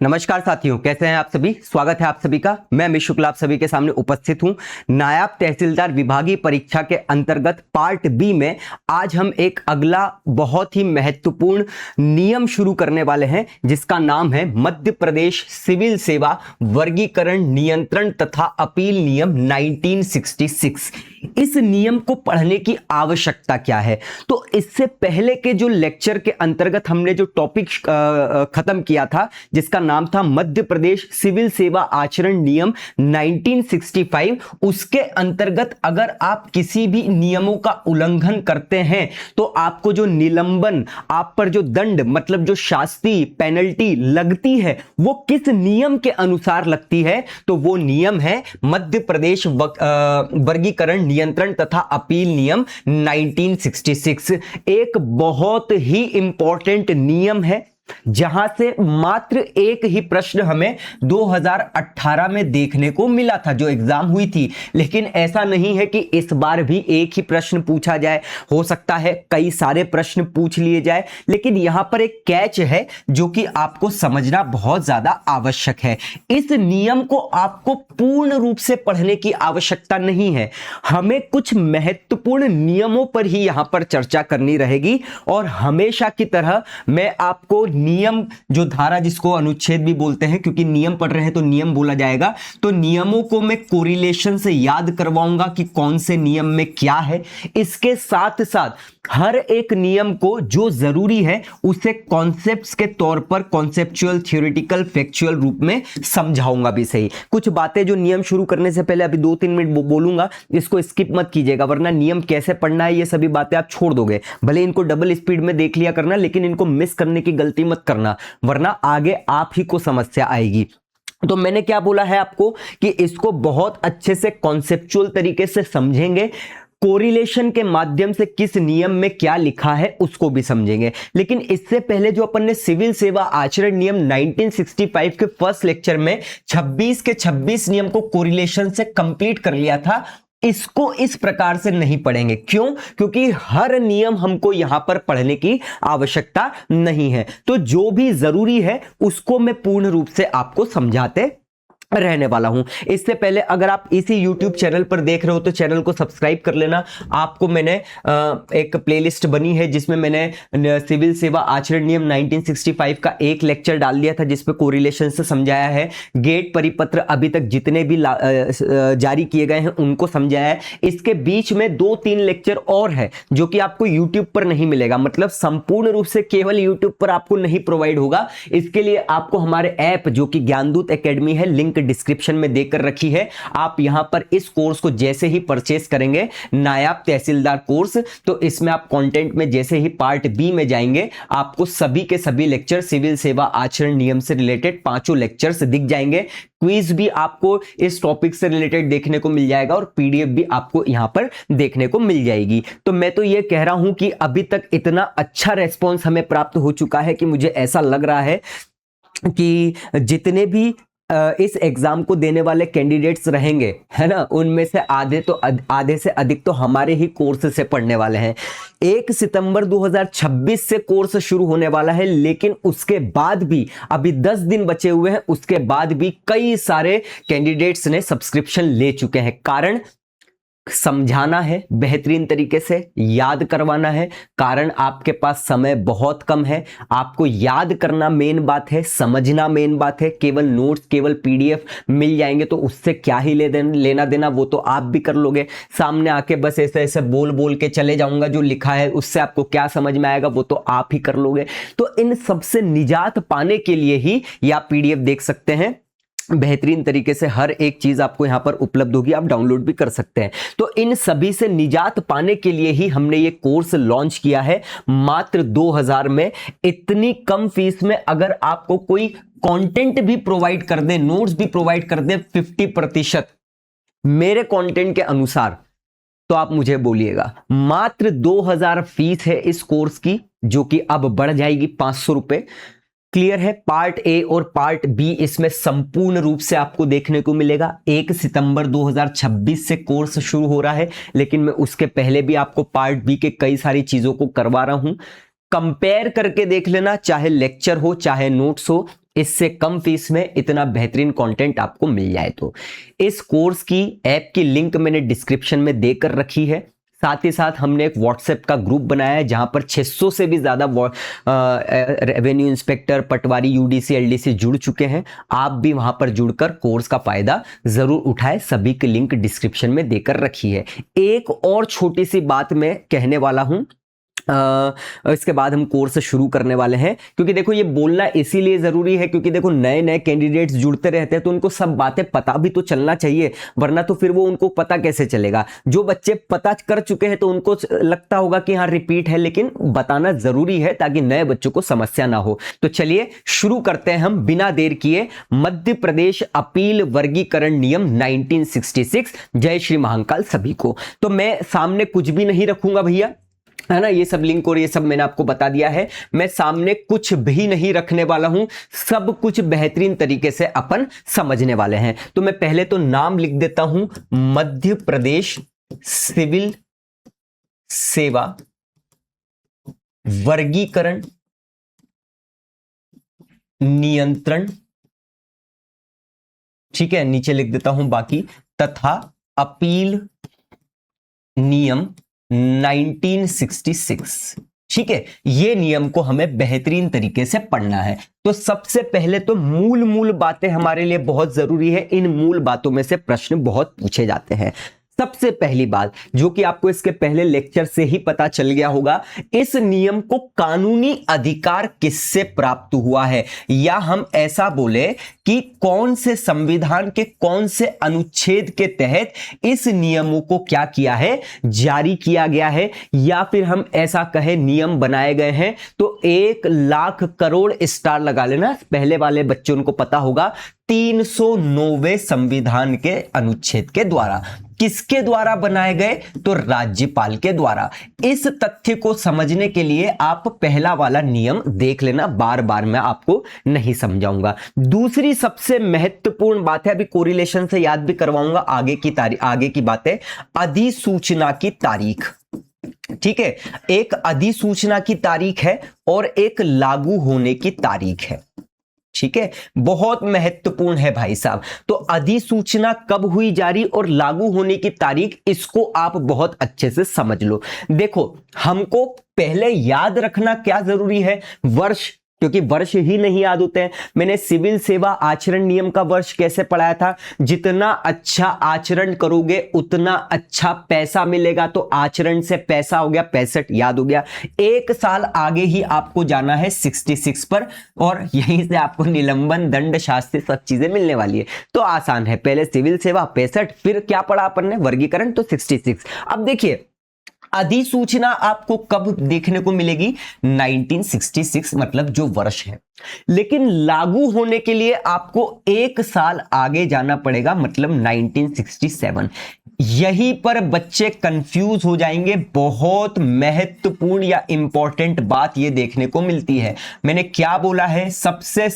नमस्कार साथियों, कैसे हैं आप सभी। स्वागत है आप सभी का। मैं अमित शुक्ला आप सभी के सामने उपस्थित हूं। नायब तहसीलदार विभागीय परीक्षा के अंतर्गत पार्ट बी में आज हम एक अगला बहुत ही महत्वपूर्ण नियम शुरू करने वाले हैं, जिसका नाम है मध्य प्रदेश सिविल सेवा वर्गीकरण नियंत्रण तथा अपील नियम 1966। इस नियम को पढ़ने की आवश्यकता क्या है? तो इससे पहले के जो लेक्चर के अंतर्गत हमने जो टॉपिक खत्म किया था, जिसका नाम था मध्य प्रदेश सिविल सेवा आचरण नियम 1965, उसके अंतर्गत अगर आप किसी भी नियमों का उल्लंघन करते हैं तो आपको जो निलंबन, आप पर जो दंड मतलब जो शास्ति पेनल्टी लगती है, वो किस नियम के अनुसार लगती है? तो वो नियम है मध्य प्रदेश वर्गीकरण नियंत्रण तथा अपील नियम 1966। एक बहुत ही इंपॉर्टेंट नियम है, जहां से मात्र एक ही प्रश्न हमें 2018 में देखने को मिला था, जो एग्जाम हुई थी। लेकिन ऐसा नहीं है कि इस बार भी एक ही प्रश्न पूछा जाए, हो सकता है कई सारे प्रश्न पूछ लिए जाए। लेकिन यहां पर एक कैच है जो कि आपको समझना बहुत ज्यादा आवश्यक है। इस नियम को आपको पूर्ण रूप से पढ़ने की आवश्यकता नहीं है, हमें कुछ महत्वपूर्ण नियमों पर ही यहां पर चर्चा करनी रहेगी। और हमेशा की तरह मैं आपको नियम, जो धारा जिसको अनुच्छेद भी बोलते हैं, क्योंकि नियम पढ़ रहे हैं तो नियम बोला जाएगा, तो नियमों को मैं कोरिलेशन से याद करवाऊंगा कि कौन से नियम में क्या है। इसके साथ साथ हर एक नियम को जो जरूरी है उसे कॉन्सेप्ट्स के तौर पर कॉन्सेप्चुअल थ्योरेटिकल फैक्चुअल रूप में समझाऊंगा भी सही। कुछ बातें जो नियम शुरू करने से पहले अभी 2-3 मिनट बोलूंगा, इसको स्किप मत कीजिएगा, वरना नियम कैसे पढ़ना है ये सभी बातें आप छोड़ दोगे। भले इनको डबल स्पीड में देख लिया करना, लेकिन इनको मिस करने की गलती मत करना, वरना आगे आप ही को समस्या आएगी। तो मैंने क्या बोला है आपको कि इसको बहुत अच्छे से कॉन्सेप्चुअल तरीके से समझेंगे, कोरिलेशन के माध्यम से किस नियम में क्या लिखा है उसको भी समझेंगे। लेकिन इससे पहले जो अपन ने सिविल सेवा आचरण नियम 1965 के फर्स्ट लेक्चर में 26 के 26 नियम को कोरिलेशन से कंप्लीट कर लिया था, इसको इस प्रकार से नहीं पढ़ेंगे। क्यों? क्योंकि हर नियम हमको यहां पर पढ़ने की आवश्यकता नहीं है। तो जो भी जरूरी है उसको मैं पूर्ण रूप से आपको समझाते रहने वाला हूं। इससे पहले अगर आप इसी YouTube चैनल पर देख रहे हो तो चैनल को सब्सक्राइब कर लेना। आपको मैंने एक प्लेलिस्ट बनी है जिसमें मैंने सिविल सेवा आचरण नियम 1965 का एक लेक्चर डाल दिया था, जिसपे कोरिलेशन से समझाया है। गेट परिपत्र अभी तक जितने भी जारी किए गए हैं उनको समझाया है। इसके बीच में 2-3 लेक्चर और है जो कि आपको YouTube पर नहीं मिलेगा, मतलब संपूर्ण रूप से केवल YouTube पर आपको नहीं प्रोवाइड होगा। इसके लिए आपको हमारे ऐप जो कि ज्ञानदूत एकेडमी है, लिंक डिस्क्रिप्शन में देकर रखी है। आप यहां पर इस कोर्स को जैसे ही परचेस करेंगे, नायब तहसीलदार कोर्स, तो इसमें आप कंटेंट में जैसे ही पार्ट बी में जाएंगे, आपको सभी के सभी लेक्चर सिविल सेवा आचरण नियम से रिलेटेड 5 लेक्चर्स दिख जाएंगे। क्विज भी आपको इस टॉपिक से रिलेटेड देखने को मिल जाएगा और पीडीएफ भी आपको यहां पर देखने को मिल जाएगी। तो मैं तो ये कह रहा हूं कि अभी तक इतना अच्छा रेस्पॉन्स हमें प्राप्त हो चुका है कि मुझे ऐसा लग रहा है कि जितने भी इस एग्जाम को देने वाले कैंडिडेट्स रहेंगे, है ना, उनमें से आधे से अधिक तो हमारे ही कोर्स से पढ़ने वाले हैं। 1 सितंबर 2026 से कोर्स शुरू होने वाला है, लेकिन उसके बाद भी अभी 10 दिन बचे हुए हैं, उसके बाद भी कई सारे कैंडिडेट्स ने सब्सक्रिप्शन ले चुके हैं। कारण समझाना है, बेहतरीन तरीके से याद करवाना है। कारण आपके पास समय बहुत कम है, आपको याद करना मेन बात है, समझना मेन बात है। केवल नोट्स, केवल पीडीएफ मिल जाएंगे तो उससे क्या ही लेना देना, वो तो आप भी कर लोगे। सामने आके बस ऐसे ऐसे बोल बोल के चले जाऊंगा, जो लिखा है उससे आपको क्या समझ में आएगा, वो तो आप ही कर लोगे। तो इन सबसे निजात पाने के लिए ही या पीडीएफ देख सकते हैं, बेहतरीन तरीके से हर एक चीज आपको यहां पर उपलब्ध होगी, आप डाउनलोड भी कर सकते हैं। तो इन सभी से निजात पाने के लिए ही हमने ये कोर्स लॉन्च किया है मात्र 2000 में। इतनी कम फीस में अगर आपको कोई कंटेंट भी प्रोवाइड कर दे, नोट्स भी प्रोवाइड कर दे 50% मेरे कंटेंट के अनुसार, तो आप मुझे बोलिएगा। मात्र 2000 फीस है इस कोर्स की, जो कि अब बढ़ जाएगी 500 रुपए। क्लियर है? पार्ट ए और पार्ट बी इसमें संपूर्ण रूप से आपको देखने को मिलेगा। 1 सितंबर 2026 से कोर्स शुरू हो रहा है, लेकिन मैं उसके पहले भी आपको पार्ट बी के कई सारी चीजों को करवा रहा हूं। कंपेयर करके देख लेना, चाहे लेक्चर हो चाहे नोट्स हो, इससे कम फीस में इतना बेहतरीन कंटेंट आपको मिल जाए तो इस कोर्स की ऐप की लिंक मैंने डिस्क्रिप्शन में देकर रखी है। साथ ही साथ हमने एक व्हाट्सएप का ग्रुप बनाया है जहां पर 600 से भी ज्यादा रेवेन्यू इंस्पेक्टर, पटवारी, यूडीसी, एलडीसी जुड़ चुके हैं। आप भी वहां पर जुड़कर कोर्स का फायदा जरूर उठाएं। सभी की लिंक डिस्क्रिप्शन में देकर रखी है। एक और छोटी सी बात मैं कहने वाला हूं, इसके बाद हम कोर्स शुरू करने वाले हैं, क्योंकि देखो ये बोलना इसीलिए जरूरी है क्योंकि देखो नए नए कैंडिडेट्स जुड़ते रहते हैं तो उनको सब बातें पता भी तो चलना चाहिए, वरना तो फिर वो उनको पता कैसे चलेगा। जो बच्चे पता कर चुके हैं तो उनको लगता होगा कि हाँ रिपीट है, लेकिन बताना जरूरी है ताकि नए बच्चों को समस्या ना हो। तो चलिए शुरू करते हैं हम बिना देर किए। मध्य प्रदेश अपील वर्गीकरण नियम 1966। जय श्री महाकाल सभी को। तो मैं सामने कुछ भी नहीं रखूंगा भैया, है ना, ये सब लिंक और ये सब मैंने आपको बता दिया है। मैं सामने कुछ भी नहीं रखने वाला हूं, सब कुछ बेहतरीन तरीके से अपन समझने वाले हैं। तो मैं पहले तो नाम लिख देता हूं, मध्य प्रदेश सिविल सेवा वर्गीकरण नियंत्रण, ठीक है, नीचे लिख देता हूं बाकी, तथा अपील नियम 1966। ठीक है, ये नियम को हमें बेहतरीन तरीके से पढ़ना है। तो सबसे पहले तो मूल बातें हमारे लिए बहुत जरूरी है। इन मूल बातों में से प्रश्न बहुत पूछे जाते हैं। सबसे पहली बात जो कि आपको इसके पहले लेक्चर से ही पता चल गया होगा, इस नियम को कानूनी अधिकार किससे प्राप्त हुआ है, या हम ऐसा बोले कि कौन से संविधान के कौन से अनुच्छेद के तहत इस नियमों को क्या किया है, जारी किया गया है, या फिर हम ऐसा कहें नियम बनाए गए हैं। तो 1,00,000 करोड़ स्टार लगा लेना, पहले वाले बच्चों को पता होगा, 309वें संविधान के अनुच्छेद के द्वारा। किसके द्वारा बनाए गए, तो राज्यपाल के द्वारा। इस तथ्य को समझने के लिए आप पहला वाला नियम देख लेना, बार बार मैं आपको नहीं समझाऊंगा। दूसरी सबसे महत्वपूर्ण बात है, अभी कोरिलेशन से याद भी करवाऊंगा आगे की बातें, अधिसूचना की तारीख। ठीक है, एक अधिसूचना की तारीख है और एक लागू होने की तारीख है। ठीक है, बहुत महत्वपूर्ण है भाई साहब। तो अधिसूचना कब हुई जारी और लागू होने की तारीख, इसको आप बहुत अच्छे से समझ लो। देखो, हमको पहले याद रखना क्या जरूरी है, वर्ष, क्योंकि वर्ष ही नहीं याद होते हैं। मैंने सिविल सेवा आचरण नियम का वर्ष कैसे पढ़ाया था, जितना अच्छा आचरण करोगे उतना अच्छा पैसा मिलेगा। तो आचरण से पैसा हो गया 65, याद हो गया। एक साल आगे ही आपको जाना है 66 पर, और यहीं से आपको निलंबन, दंड, शास्ति सब चीजें मिलने वाली है। तो आसान है, पहले सिविल सेवा 65, फिर क्या पढ़ा अपन ने, वर्गीकरण, तो 66। अब देखिए अधिसूचना आपको कब देखने को मिलेगी, 1966, मतलब जो वर्ष है। लेकिन लागू होने के लिए आपको एक साल आगे जाना पड़ेगा, मतलब 1967। यहीं पर बच्चे कंफ्यूज हो जाएंगे। बहुत महत्वपूर्ण या इंपॉर्टेंट बात ये देखने को मिलती है। मैंने क्या बोला है, सबसे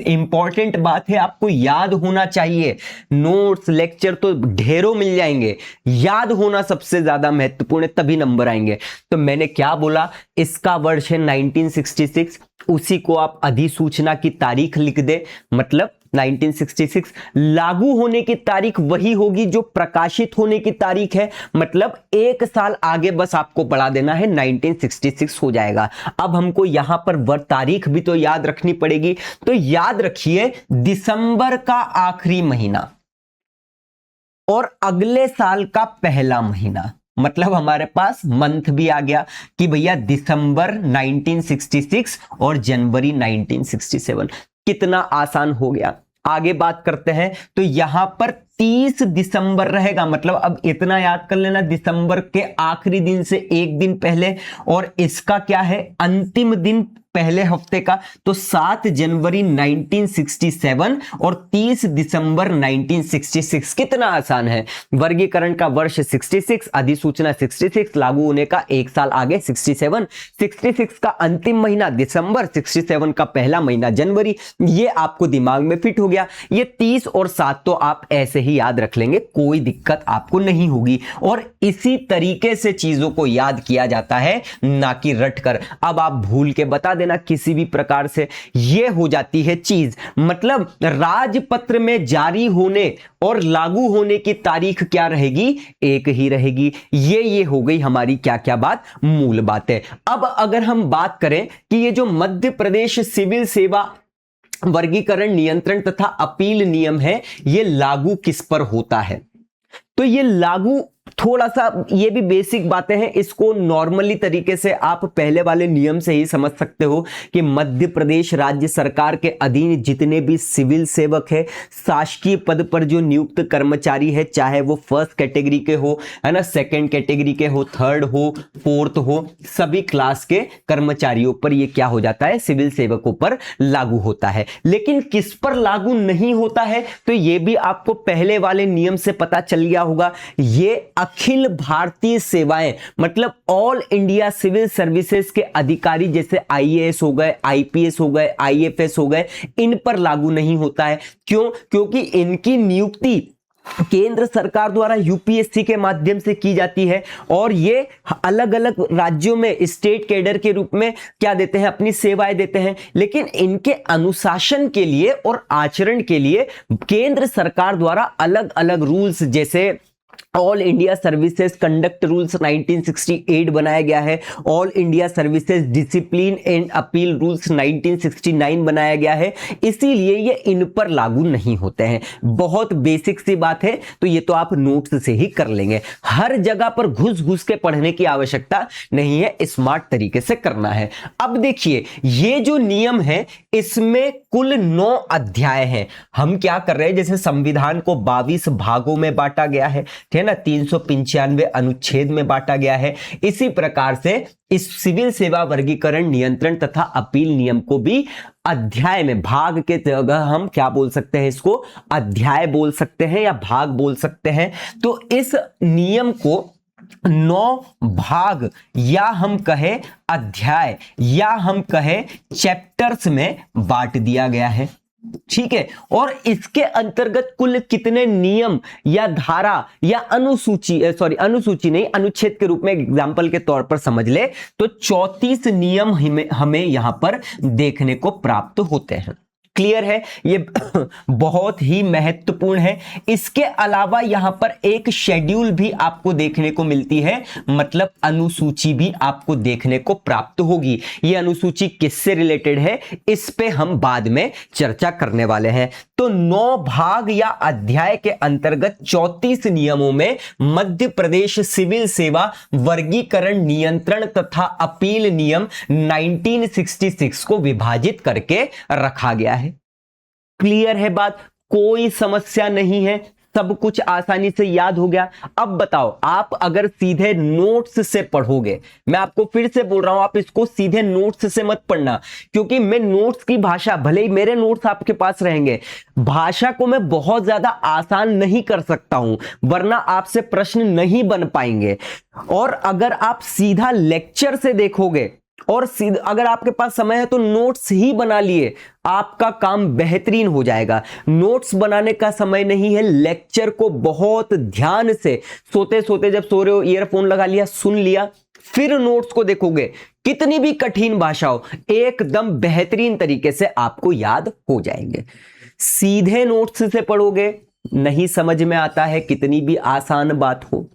इंपॉर्टेंट बात है, आपको याद होना चाहिए। नोट्स, लेक्चर तो ढेरों मिल जाएंगे, याद होना सबसे ज्यादा महत्वपूर्ण है, तभी नंबर आएंगे। तो मैंने क्या बोला, इसका वर्ष है 1966, उसी को आप अधिसूचना की तारीख लिख दे, मतलब 1966। लागू होने की तारीख वही होगी जो प्रकाशित होने की तारीख है, मतलब एक साल आगे बस आपको बढ़ा देना है, 1966 हो जाएगा। अब हमको यहां पर तारीख भी तो याद रखनी पड़ेगी। तो याद रखिए, दिसंबर का आखिरी महीना और अगले साल का पहला महीना, मतलब हमारे पास मंथ भी आ गया कि भैया दिसंबर 1966 और जनवरी 1967। कितना आसान हो गया। आगे बात करते हैं, तो यहां पर 30 दिसंबर रहेगा, मतलब अब इतना याद कर लेना, दिसंबर के आखिरी दिन से एक दिन पहले, और इसका क्या है, अंतिम दिन पहले हफ्ते का, तो 7 जनवरी 1967 और 30 दिसंबर 1966। कितना आसान है। वर्गीकरण का वर्ष 66, अधिसूचना 66, लागू होने का एक साल आगे 67, 66 का अंतिम महीना दिसंबर, 67 का पहला महीना जनवरी। ये आपको दिमाग में फिट हो गया। ये 30 और 7 तो आप ऐसे ही याद रख लेंगे, कोई दिक्कत आपको नहीं होगी। और इसी तरीके से चीजों को याद किया जाता है, ना कि रटकर। अब आप भूल के बता देना किसी भी प्रकार से, यह हो जाती है चीज। मतलब राजपत्र में जारी होने और लागू होने की तारीख क्या रहेगी, एक ही रहेगी। ये हो गई हमारी क्या क्या बात, मूल बात है। अब अगर हम बात करें कि ये जो मध्य प्रदेश सिविल सेवा वर्गीकरण नियंत्रण तथा अपील नियम है, ये लागू किस पर होता है, तो ये लागू, थोड़ा सा ये भी बेसिक बातें हैं, इसको नॉर्मली तरीके से आप पहले वाले नियम से ही समझ सकते हो कि मध्य प्रदेश राज्य सरकार के अधीन जितने भी सिविल सेवक है, शासकीय पद पर जो नियुक्त कर्मचारी है, चाहे वो फर्स्ट कैटेगरी के हो, है ना, सेकंड कैटेगरी के हो, थर्ड हो, फोर्थ हो, सभी क्लास के कर्मचारियों पर ये क्या हो जाता है, सिविल सेवकों पर लागू होता है। लेकिन किस पर लागू नहीं होता है, तो ये भी आपको पहले वाले नियम से पता चल गया होगा। ये अखिल भारतीय सेवाएं, मतलब ऑल इंडिया सिविल सर्विसेज के अधिकारी, जैसे आईएएस हो गए, आईपीएस हो गए, आईएफएस हो गए, इन पर लागू नहीं होता है। क्यों? क्योंकि इनकी नियुक्ति केंद्र सरकार द्वारा यूपीएससी के माध्यम से की जाती है, और ये अलग अलग राज्यों में स्टेट कैडर के रूप में क्या देते हैं, अपनी सेवाएं देते हैं। लेकिन इनके अनुशासन के लिए और आचरण के लिए केंद्र सरकार द्वारा अलग अलग रूल्स, जैसे all India services conduct rules 1968 बनाया गया है, all India services discipline and appeal rules 1969 बनाया गया है। इसीलिए ये इन पर लागू नहीं होते हैं। बहुत बेसिक सी बात है, तो ये तो आप नोट्स से ही कर लेंगे। हर जगह पर घुस घुस के पढ़ने की आवश्यकता नहीं है, स्मार्ट तरीके से करना है। अब देखिए, ये जो नियम है इसमें कुल 9 अध्याय हैं। हम क्या कर रहे हैं, जैसे संविधान को 22 भागों में बांटा गया है, ठीक है ना, 395 अनुच्छेद में बांटा गया है। इसी प्रकार से इस सिविल सेवा वर्गीकरण नियंत्रण तथा अपील नियम को भी अध्याय में, भाग के जगह हम क्या बोल सकते हैं, इसको अध्याय बोल सकते हैं या भाग बोल सकते हैं। तो इस नियम को 9 भाग, या हम कहें अध्याय, या हम कहें चैप्टर्स में बांट दिया गया है। ठीक है, और इसके अंतर्गत कुल कितने नियम या धारा या अनुसूची, अनुसूची नहीं, अनुच्छेद के रूप में एग्जाम्पल के तौर पर समझ ले, तो 34 नियम हमें यहां पर देखने को प्राप्त होते हैं। क्लियर है? ये बहुत ही महत्वपूर्ण है। इसके अलावा यहां पर एक शेड्यूल भी आपको देखने को मिलती है, मतलब अनुसूची भी आपको देखने को प्राप्त होगी। ये अनुसूची किससे रिलेटेड है, इस पे हम बाद में चर्चा करने वाले हैं। तो 9 भाग या अध्याय के अंतर्गत 34 नियमों में मध्य प्रदेश सिविल सेवा वर्गीकरण नियंत्रण तथा अपील नियम 1966 को विभाजित करके रखा गया है। क्लियर है बात? कोई समस्या नहीं है, सब कुछ आसानी से याद हो गया। अब बताओ, आप अगर सीधे नोट्स से पढ़ोगे, मैं आपको फिर से बोल रहा हूं, आप इसको सीधे नोट्स से मत पढ़ना, क्योंकि मैं नोट्स की भाषा, भले ही मेरे नोट्स आपके पास रहेंगे, भाषा को मैं बहुत ज्यादा आसान नहीं कर सकता हूं, वरना आपसे प्रश्न नहीं बन पाएंगे। और अगर आप सीधा लेक्चर से देखोगे और अगर आपके पास समय है तो नोट्स ही बना लिए, आपका काम बेहतरीन हो जाएगा। नोट्स बनाने का समय नहीं है, लेक्चर को बहुत ध्यान से, सोते सोते जब सो रहे हो ईयरफोन लगा लिया, सुन लिया, फिर नोट्स को देखोगे, कितनी भी कठिन भाषा हो, एकदम बेहतरीन तरीके से आपको याद हो जाएंगे। सीधे नोट्स से पढ़ोगे, नहीं समझ में आता है, कितनी भी आसान बात हो,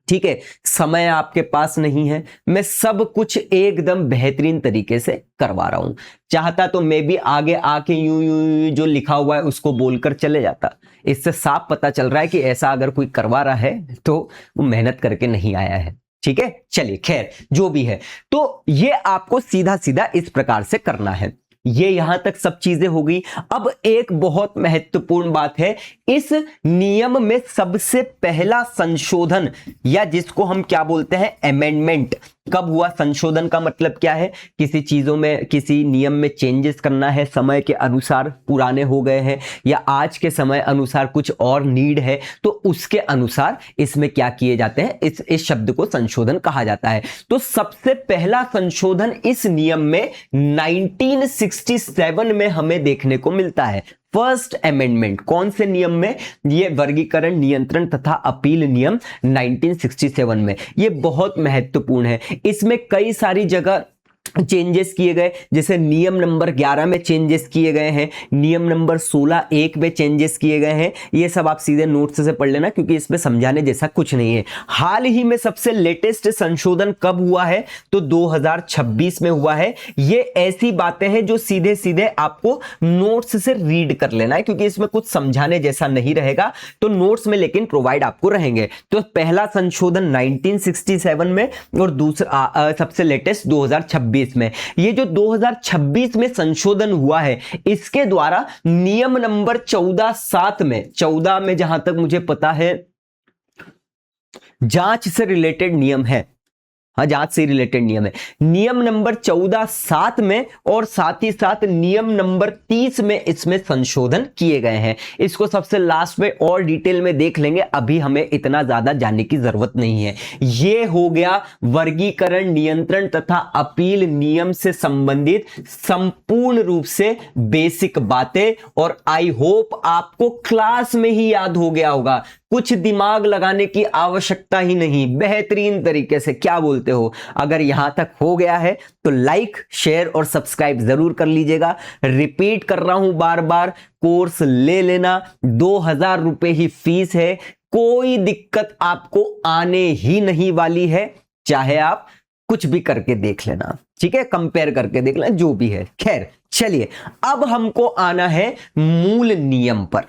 ठीक है, समय आपके पास नहीं है, मैं सब कुछ एकदम बेहतरीन तरीके से करवा रहा हूं। चाहता तो मैं भी आगे आके यूं यूं जो लिखा हुआ है उसको बोलकर चले जाता। इससे साफ पता चल रहा है कि ऐसा अगर कोई करवा रहा है तो वो मेहनत करके नहीं आया है। ठीक है, चलिए खैर जो भी है, तो ये आपको सीधा सीधा इस प्रकार से करना है। ये यहां तक सब चीजें हो गई। अब एक बहुत महत्वपूर्ण बात है, इस नियम में सबसे पहला संशोधन, या जिसको हम क्या बोलते हैं, अमेंडमेंट, कब हुआ? संशोधन का मतलब क्या है, किसी चीजों में, किसी नियम में चेंजेस करना है, समय के अनुसार पुराने हो गए हैं या आज के समय अनुसार कुछ और नीड है, तो उसके अनुसार इसमें क्या किए जाते हैं, इस शब्द को संशोधन कहा जाता है। तो सबसे पहला संशोधन इस नियम में 1967 में हमें देखने को मिलता है। First amendment. कौन से नियम में? ये वर्गीकरण, नियंत्रण तथा अपील नियम 1967 में। ये बहुत महत्वपूर्ण है। इसमें कई सारी जगह चेंजेस किए गए, जैसे नियम नंबर 11 में चेंजेस किए गए हैं, नियम नंबर 16(1) में चेंजेस किए गए हैं। ये सब आप सीधे नोट्स से पढ़ लेना, क्योंकि इसमें समझाने जैसा कुछ नहीं है। हाल ही में सबसे लेटेस्ट संशोधन कब हुआ है? तो 2026 में हुआ है। ये ऐसी बातें हैं जो सीधे सीधे आपको नोट्स से रीड कर लेना है, क्योंकि इसमें कुछ समझाने जैसा नहीं रहेगा, तो नोट्स में लेकिन प्रोवाइड आपको रहेंगे। तो पहला संशोधन 1967 में और दूसरा सबसे लेटेस्ट 2026 में। ये जो 2026 में संशोधन हुआ है, इसके द्वारा नियम नंबर 14(7) में, 14 में जहां तक मुझे पता है जांच से रिलेटेड नियम है। हाँ, जांच से रिलेटेड नियम है। नियम नंबर 14(7) में और साथ ही साथ नियम नंबर 30 में इसमें संशोधन किए गए हैं। इसको सबसे लास्ट में और डिटेल में देख लेंगे, अभी हमें इतना ज्यादा जानने की जरूरत नहीं है। ये हो गया वर्गीकरण, नियंत्रण तथा अपील नियम से संबंधित संपूर्ण रूप से बेसिक बातें, और आई होप आपको क्लास में ही याद हो गया होगा। कुछ दिमाग लगाने की आवश्यकता ही नहीं, बेहतरीन तरीके से। क्या बोलते हो? अगर यहां तक हो गया है तो लाइक, शेयर और सब्सक्राइब जरूर कर लीजिएगा। रिपीट कर रहा हूं बार बार, कोर्स ले लेना, 2000 रुपए ही फीस है। कोई दिक्कत आपको आने ही नहीं वाली है, चाहे आप कुछ भी करके देख लेना, ठीक है, कंपेयर करके देख लेना, जो भी है। खैर चलिए, अब हमको आना है मूल नियम पर,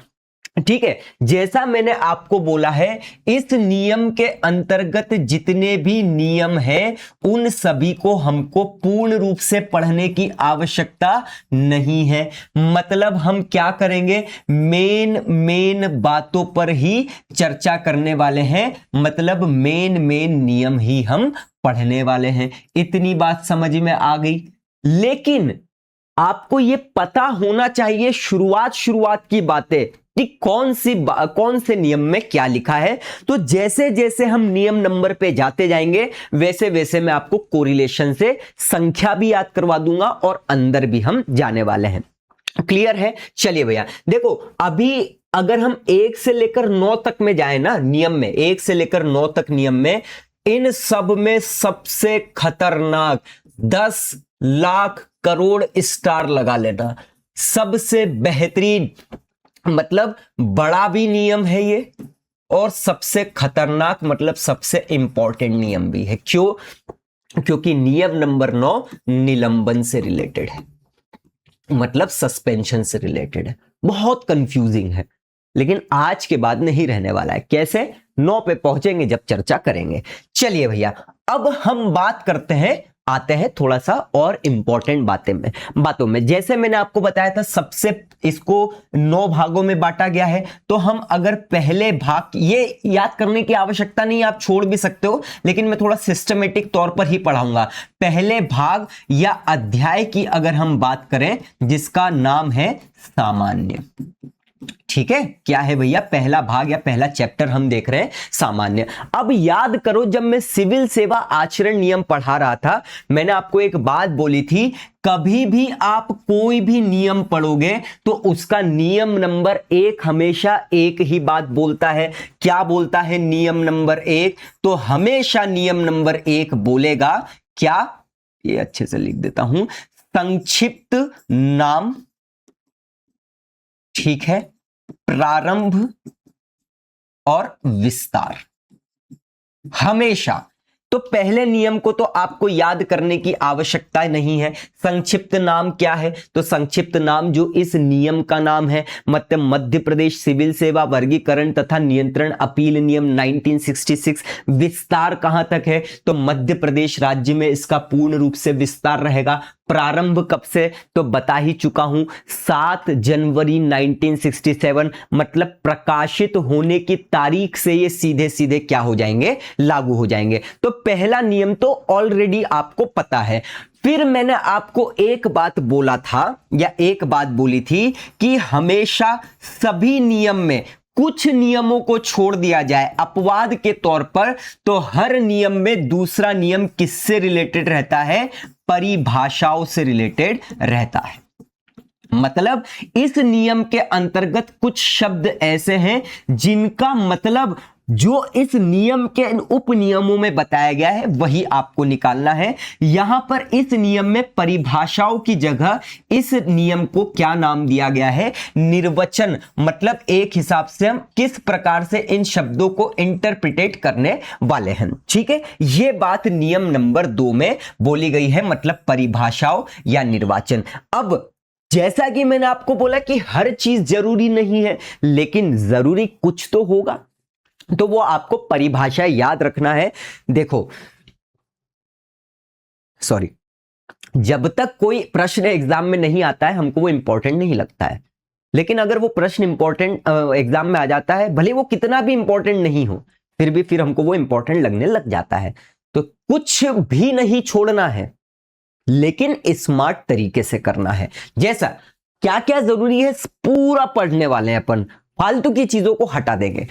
ठीक है। जैसा मैंने आपको बोला है, इस नियम के अंतर्गत जितने भी नियम हैं उन सभी को हमको पूर्ण रूप से पढ़ने की आवश्यकता नहीं है। मतलब हम क्या करेंगे, मेन बातों पर ही चर्चा करने वाले हैं, मतलब मेन नियम ही हम पढ़ने वाले हैं। इतनी बात समझ में आ गई। लेकिन आपको यह पता होना चाहिए शुरुआत की बातें कि कौन से नियम में क्या लिखा है। तो जैसे जैसे हम नियम नंबर पे जाते जाएंगे, वैसे वैसे मैं आपको कोरिलेशन से संख्या भी याद करवा दूंगा और अंदर भी हम जाने वाले हैं। क्लियर है? चलिए भैया देखो, अभी अगर हम 1 से लेकर 9 तक में जाए ना, नियम में 1 से लेकर 9 तक नियम में, इन सब में सबसे खतरनाक 10 लाख करोड़ स्टार लगा लेना, सबसे बेहतरीन, मतलब बड़ा भी नियम है ये, और सबसे खतरनाक मतलब सबसे इंपॉर्टेंट नियम भी है। क्यों? क्योंकि नियम नंबर 9 निलंबन से रिलेटेड है, मतलब सस्पेंशन से रिलेटेड है। बहुत कंफ्यूजिंग है, लेकिन आज के बाद नहीं रहने वाला है। कैसे? 9 पे पहुंचेंगे जब चर्चा करेंगे। चलिए भैया, अब हम बात करते हैं, आते हैं थोड़ा सा और इंपॉर्टेंट बातों में। जैसे मैंने आपको बताया था, सबसे इसको 9 भागों में बांटा गया है। तो हम अगर पहले भाग, ये याद करने की आवश्यकता नहीं, आप छोड़ भी सकते हो, लेकिन मैं थोड़ा सिस्टमेटिक तौर पर ही पढ़ाऊंगा। पहले भाग या अध्याय की अगर हम बात करें, जिसका नाम है सामान्य, ठीक है। क्या है भैया? पहला भाग या पहला चैप्टर हम देख रहे हैं सामान्य। अब याद करो, जब मैं सिविल सेवा आचरण नियम पढ़ा रहा था, मैंने आपको एक बात बोली थी, कभी भी आप कोई भी नियम पढ़ोगे तो उसका नियम नंबर 1 हमेशा एक ही बात बोलता है। क्या बोलता है नियम नंबर 1? तो हमेशा नियम नंबर 1 बोलेगा क्या? ये अच्छे से लिख देता हूं, संक्षिप्त नाम, ठीक है, प्रारंभ और विस्तार, हमेशा। तो पहले नियम को तो आपको याद करने की आवश्यकता नहीं है। संक्षिप्त नाम क्या है? तो संक्षिप्त नाम जो इस नियम का नाम है, मतलब मध्य प्रदेश सिविल सेवा वर्गीकरण तथा नियंत्रण अपील नियम 1966। विस्तार कहां तक है? तो मध्य प्रदेश राज्य में इसका पूर्ण रूप से विस्तार रहेगा। प्रारंभ कब से? तो बता ही चुका हूं, 7 जनवरी 1967, मतलब प्रकाशित होने की तारीख से ये सीधे सीधे क्या हो जाएंगे? लागू हो जाएंगे। तो पहला नियम तो ऑलरेडी आपको पता है। फिर मैंने आपको एक बात बोला था, या एक बात बोली थी, कि हमेशा सभी नियम में कुछ नियमों को छोड़ दिया जाए अपवाद के तौर पर, तो हर नियम में दूसरा नियम किससे रिलेटेड रहता है? परिभाषाओं से रिलेटेड रहता है। मतलब इस नियम के अंतर्गत कुछ शब्द ऐसे हैं जिनका मतलब जो इस नियम के उप नियमों में बताया गया है वही आपको निकालना है। यहां पर इस नियम में परिभाषाओं की जगह इस नियम को क्या नाम दिया गया है, निर्वचन। मतलब एक हिसाब से हम किस प्रकार से इन शब्दों को इंटरप्रिटेट करने वाले हैं। ठीक है, यह बात नियम नंबर 2 में बोली गई है, मतलब परिभाषाओं या निर्वाचन। अब जैसा कि मैंने आपको बोला कि हर चीज जरूरी नहीं है, लेकिन जरूरी कुछ तो होगा, तो वो आपको परिभाषा याद रखना है। देखो सॉरी, जब तक कोई प्रश्न एग्जाम में नहीं आता है हमको वो इंपॉर्टेंट नहीं लगता है, लेकिन अगर वो प्रश्न इंपॉर्टेंट एग्जाम में आ जाता है, भले वो कितना भी इंपॉर्टेंट नहीं हो, फिर हमको वो इंपॉर्टेंट लगने लग जाता है। तो कुछ भी नहीं छोड़ना है, लेकिन स्मार्ट तरीके से करना है। जैसा क्या क्या जरूरी है पूरा पढ़ने वाले हैं अपन, फालतू की चीजों को हटा देंगे।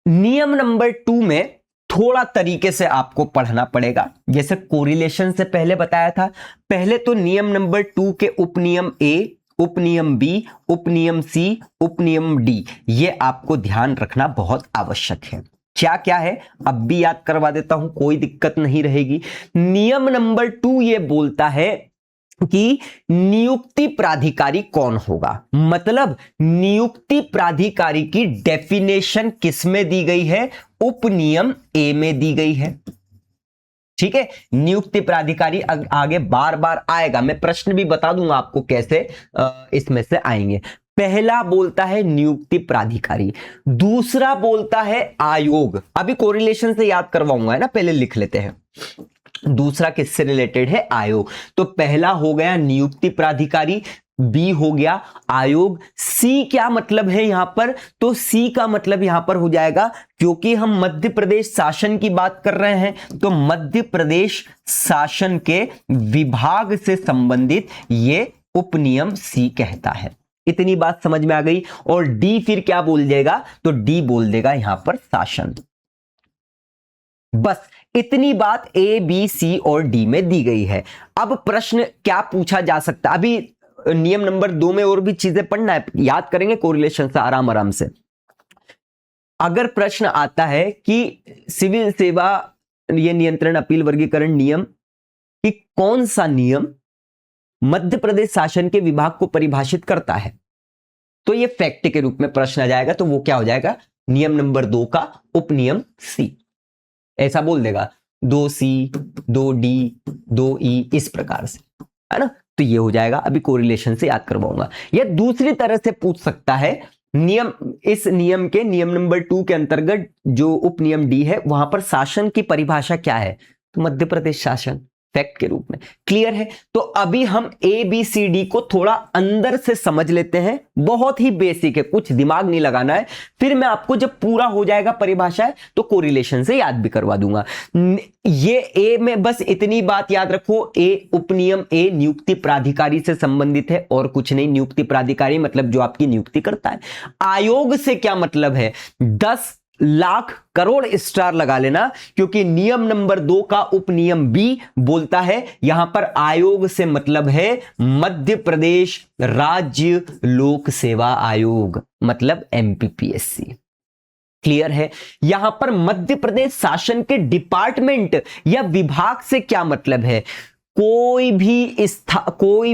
नियम नंबर 2 में थोड़ा तरीके से आपको पढ़ना पड़ेगा। जैसे कोरिलेशन से पहले बताया था, पहले तो नियम नंबर 2 के उपनियम ए, उपनियम बी, उपनियम सी, उपनियम डी, ये आपको ध्यान रखना बहुत आवश्यक है। क्या क्या है अब भी याद करवा देता हूं, कोई दिक्कत नहीं रहेगी। नियम नंबर 2 ये बोलता है कि नियुक्ति प्राधिकारी कौन होगा, मतलब नियुक्ति प्राधिकारी की डेफिनेशन किसमें दी गई है, उपनियम ए में दी गई है। ठीक है, नियुक्ति प्राधिकारी आगे बार बार आएगा, मैं प्रश्न भी बता दूंगा आपको कैसे इसमें से आएंगे। पहला बोलता है नियुक्ति प्राधिकारी, दूसरा बोलता है आयोग। अभी कोरिलेशन से याद करवाऊंगा, है ना, पहले लिख लेते हैं। दूसरा किससे रिलेटेड है, आयोग। तो पहला हो गया नियुक्ति प्राधिकारी, बी हो गया आयोग। सी क्या मतलब है यहां पर, तो सी का मतलब यहां पर हो जाएगा, क्योंकि हम मध्य प्रदेश शासन की बात कर रहे हैं, तो मध्य प्रदेश शासन के विभाग से संबंधित ये उपनियम सी कहता है। इतनी बात समझ में आ गई। और डी फिर क्या बोल देगा, तो डी बोल देगा यहां पर शासन। बस इतनी बात ए बी सी और डी में दी गई है। अब प्रश्न क्या पूछा जा सकता है, अभी नियम नंबर 2 में और भी चीजें पढ़ना है, याद करेंगे कोरिलेशन से आराम आराम से। अगर प्रश्न आता है कि सिविल सेवा ये नियंत्रण अपील वर्गीकरण नियम कि कौन सा नियम मध्य प्रदेश शासन के विभाग को परिभाषित करता है, तो ये फैक्ट के रूप में प्रश्न आ जाएगा। तो वो क्या हो जाएगा, नियम नंबर 2 का उपनियम सी, ऐसा बोल देगा 2C 2D 2E इस प्रकार से, है ना। तो ये हो जाएगा, अभी कोरिलेशन से याद करवाऊंगा। या दूसरी तरह से पूछ सकता है, नियम, इस नियम के नियम नंबर 2 के अंतर्गत जो उपनियम डी है वहां पर शासन की परिभाषा क्या है, तो मध्य प्रदेश शासन, फैक्ट के रूप में। क्लियर है। तो अभी हम ए बी सी डी को थोड़ा अंदर से समझ लेते हैं, बहुत ही बेसिक है, कुछ दिमाग नहीं लगाना है। फिर मैं आपको जब पूरा हो जाएगा परिभाषा तो कोरिलेशन से याद भी करवा दूंगा। ये ए में बस इतनी बात याद रखो, ए उपनियम ए नियुक्ति प्राधिकारी से संबंधित है और कुछ नहीं। नियुक्ति प्राधिकारी मतलब जो आपकी नियुक्ति करता है। आयोग से क्या मतलब है, 10 लाख करोड़ स्टार लगा लेना, क्योंकि नियम नंबर 2 का उपनियम बी बोलता है यहां पर आयोग से मतलब है मध्य प्रदेश राज्य लोक सेवा आयोग, मतलब एमपीपीएससी। क्लियर है। यहां पर मध्य प्रदेश शासन के डिपार्टमेंट या विभाग से क्या मतलब है, कोई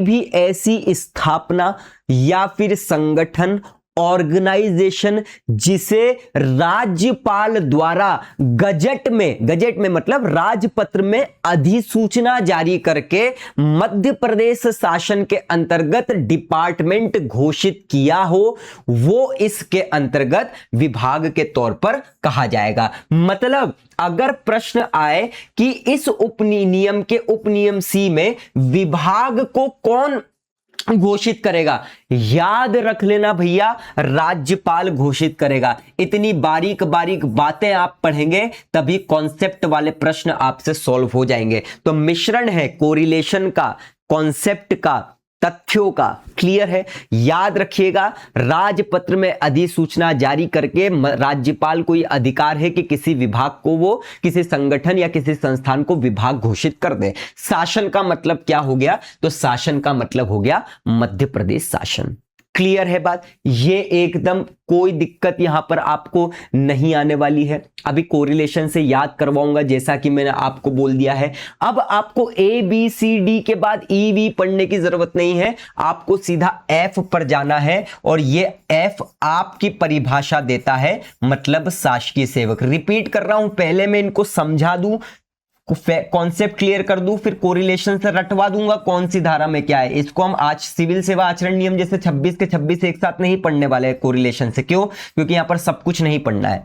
भी ऐसी स्थापना या फिर संगठन, ऑर्गेनाइजेशन जिसे राज्यपाल द्वारा गजट में मतलब राजपत्र में अधिसूचना जारी करके मध्य प्रदेश शासन के अंतर्गत डिपार्टमेंट घोषित किया हो, वो इसके अंतर्गत विभाग के तौर पर कहा जाएगा। मतलब अगर प्रश्न आए कि इस उपनियम के उपनियम सी में विभाग को कौन घोषित करेगा, याद रख लेना भैया, राज्यपाल घोषित करेगा। इतनी बारीक बारीक बातें आप पढ़ेंगे तभी कॉन्सेप्ट वाले प्रश्न आपसे सॉल्व हो जाएंगे। तो मिश्रण है कोरिलेशन का, कॉन्सेप्ट का, तथ्यों का। क्लियर है? याद रखिएगा, राजपत्र में अधिसूचना जारी करके राज्यपाल को यह अधिकार है कि किसी विभाग को वो किसी संगठन या किसी संस्थान को विभाग घोषित कर दे। शासन का मतलब क्या हो गया? तो शासन का मतलब हो गया मध्य प्रदेश शासन। क्लियर है बात? ये एकदम कोई दिक्कत यहां पर आपको नहीं आने वाली है। अभी कोरिलेशन से याद करवाऊंगा जैसा कि मैंने आपको बोल दिया है। अब आपको ए बी सी डी के बाद ई वी पढ़ने की जरूरत नहीं है, आपको सीधा एफ पर जाना है और ये एफ आपकी परिभाषा देता है, मतलब शासकीय सेवक। रिपीट कर रहा हूं, पहले मैं इनको समझा दूं, कॉन्सेप्ट क्लियर कर दूं, फिर कोरिलेशन से रटवा दूंगा कौन सी धारा में क्या है। इसको हम आज सिविल सेवा आचरण नियम जैसे 26 के 26 एक साथ नहीं पढ़ने वाले हैं कोरिलेशन से। क्यों? क्योंकि यहां पर सब कुछ नहीं पढ़ना है।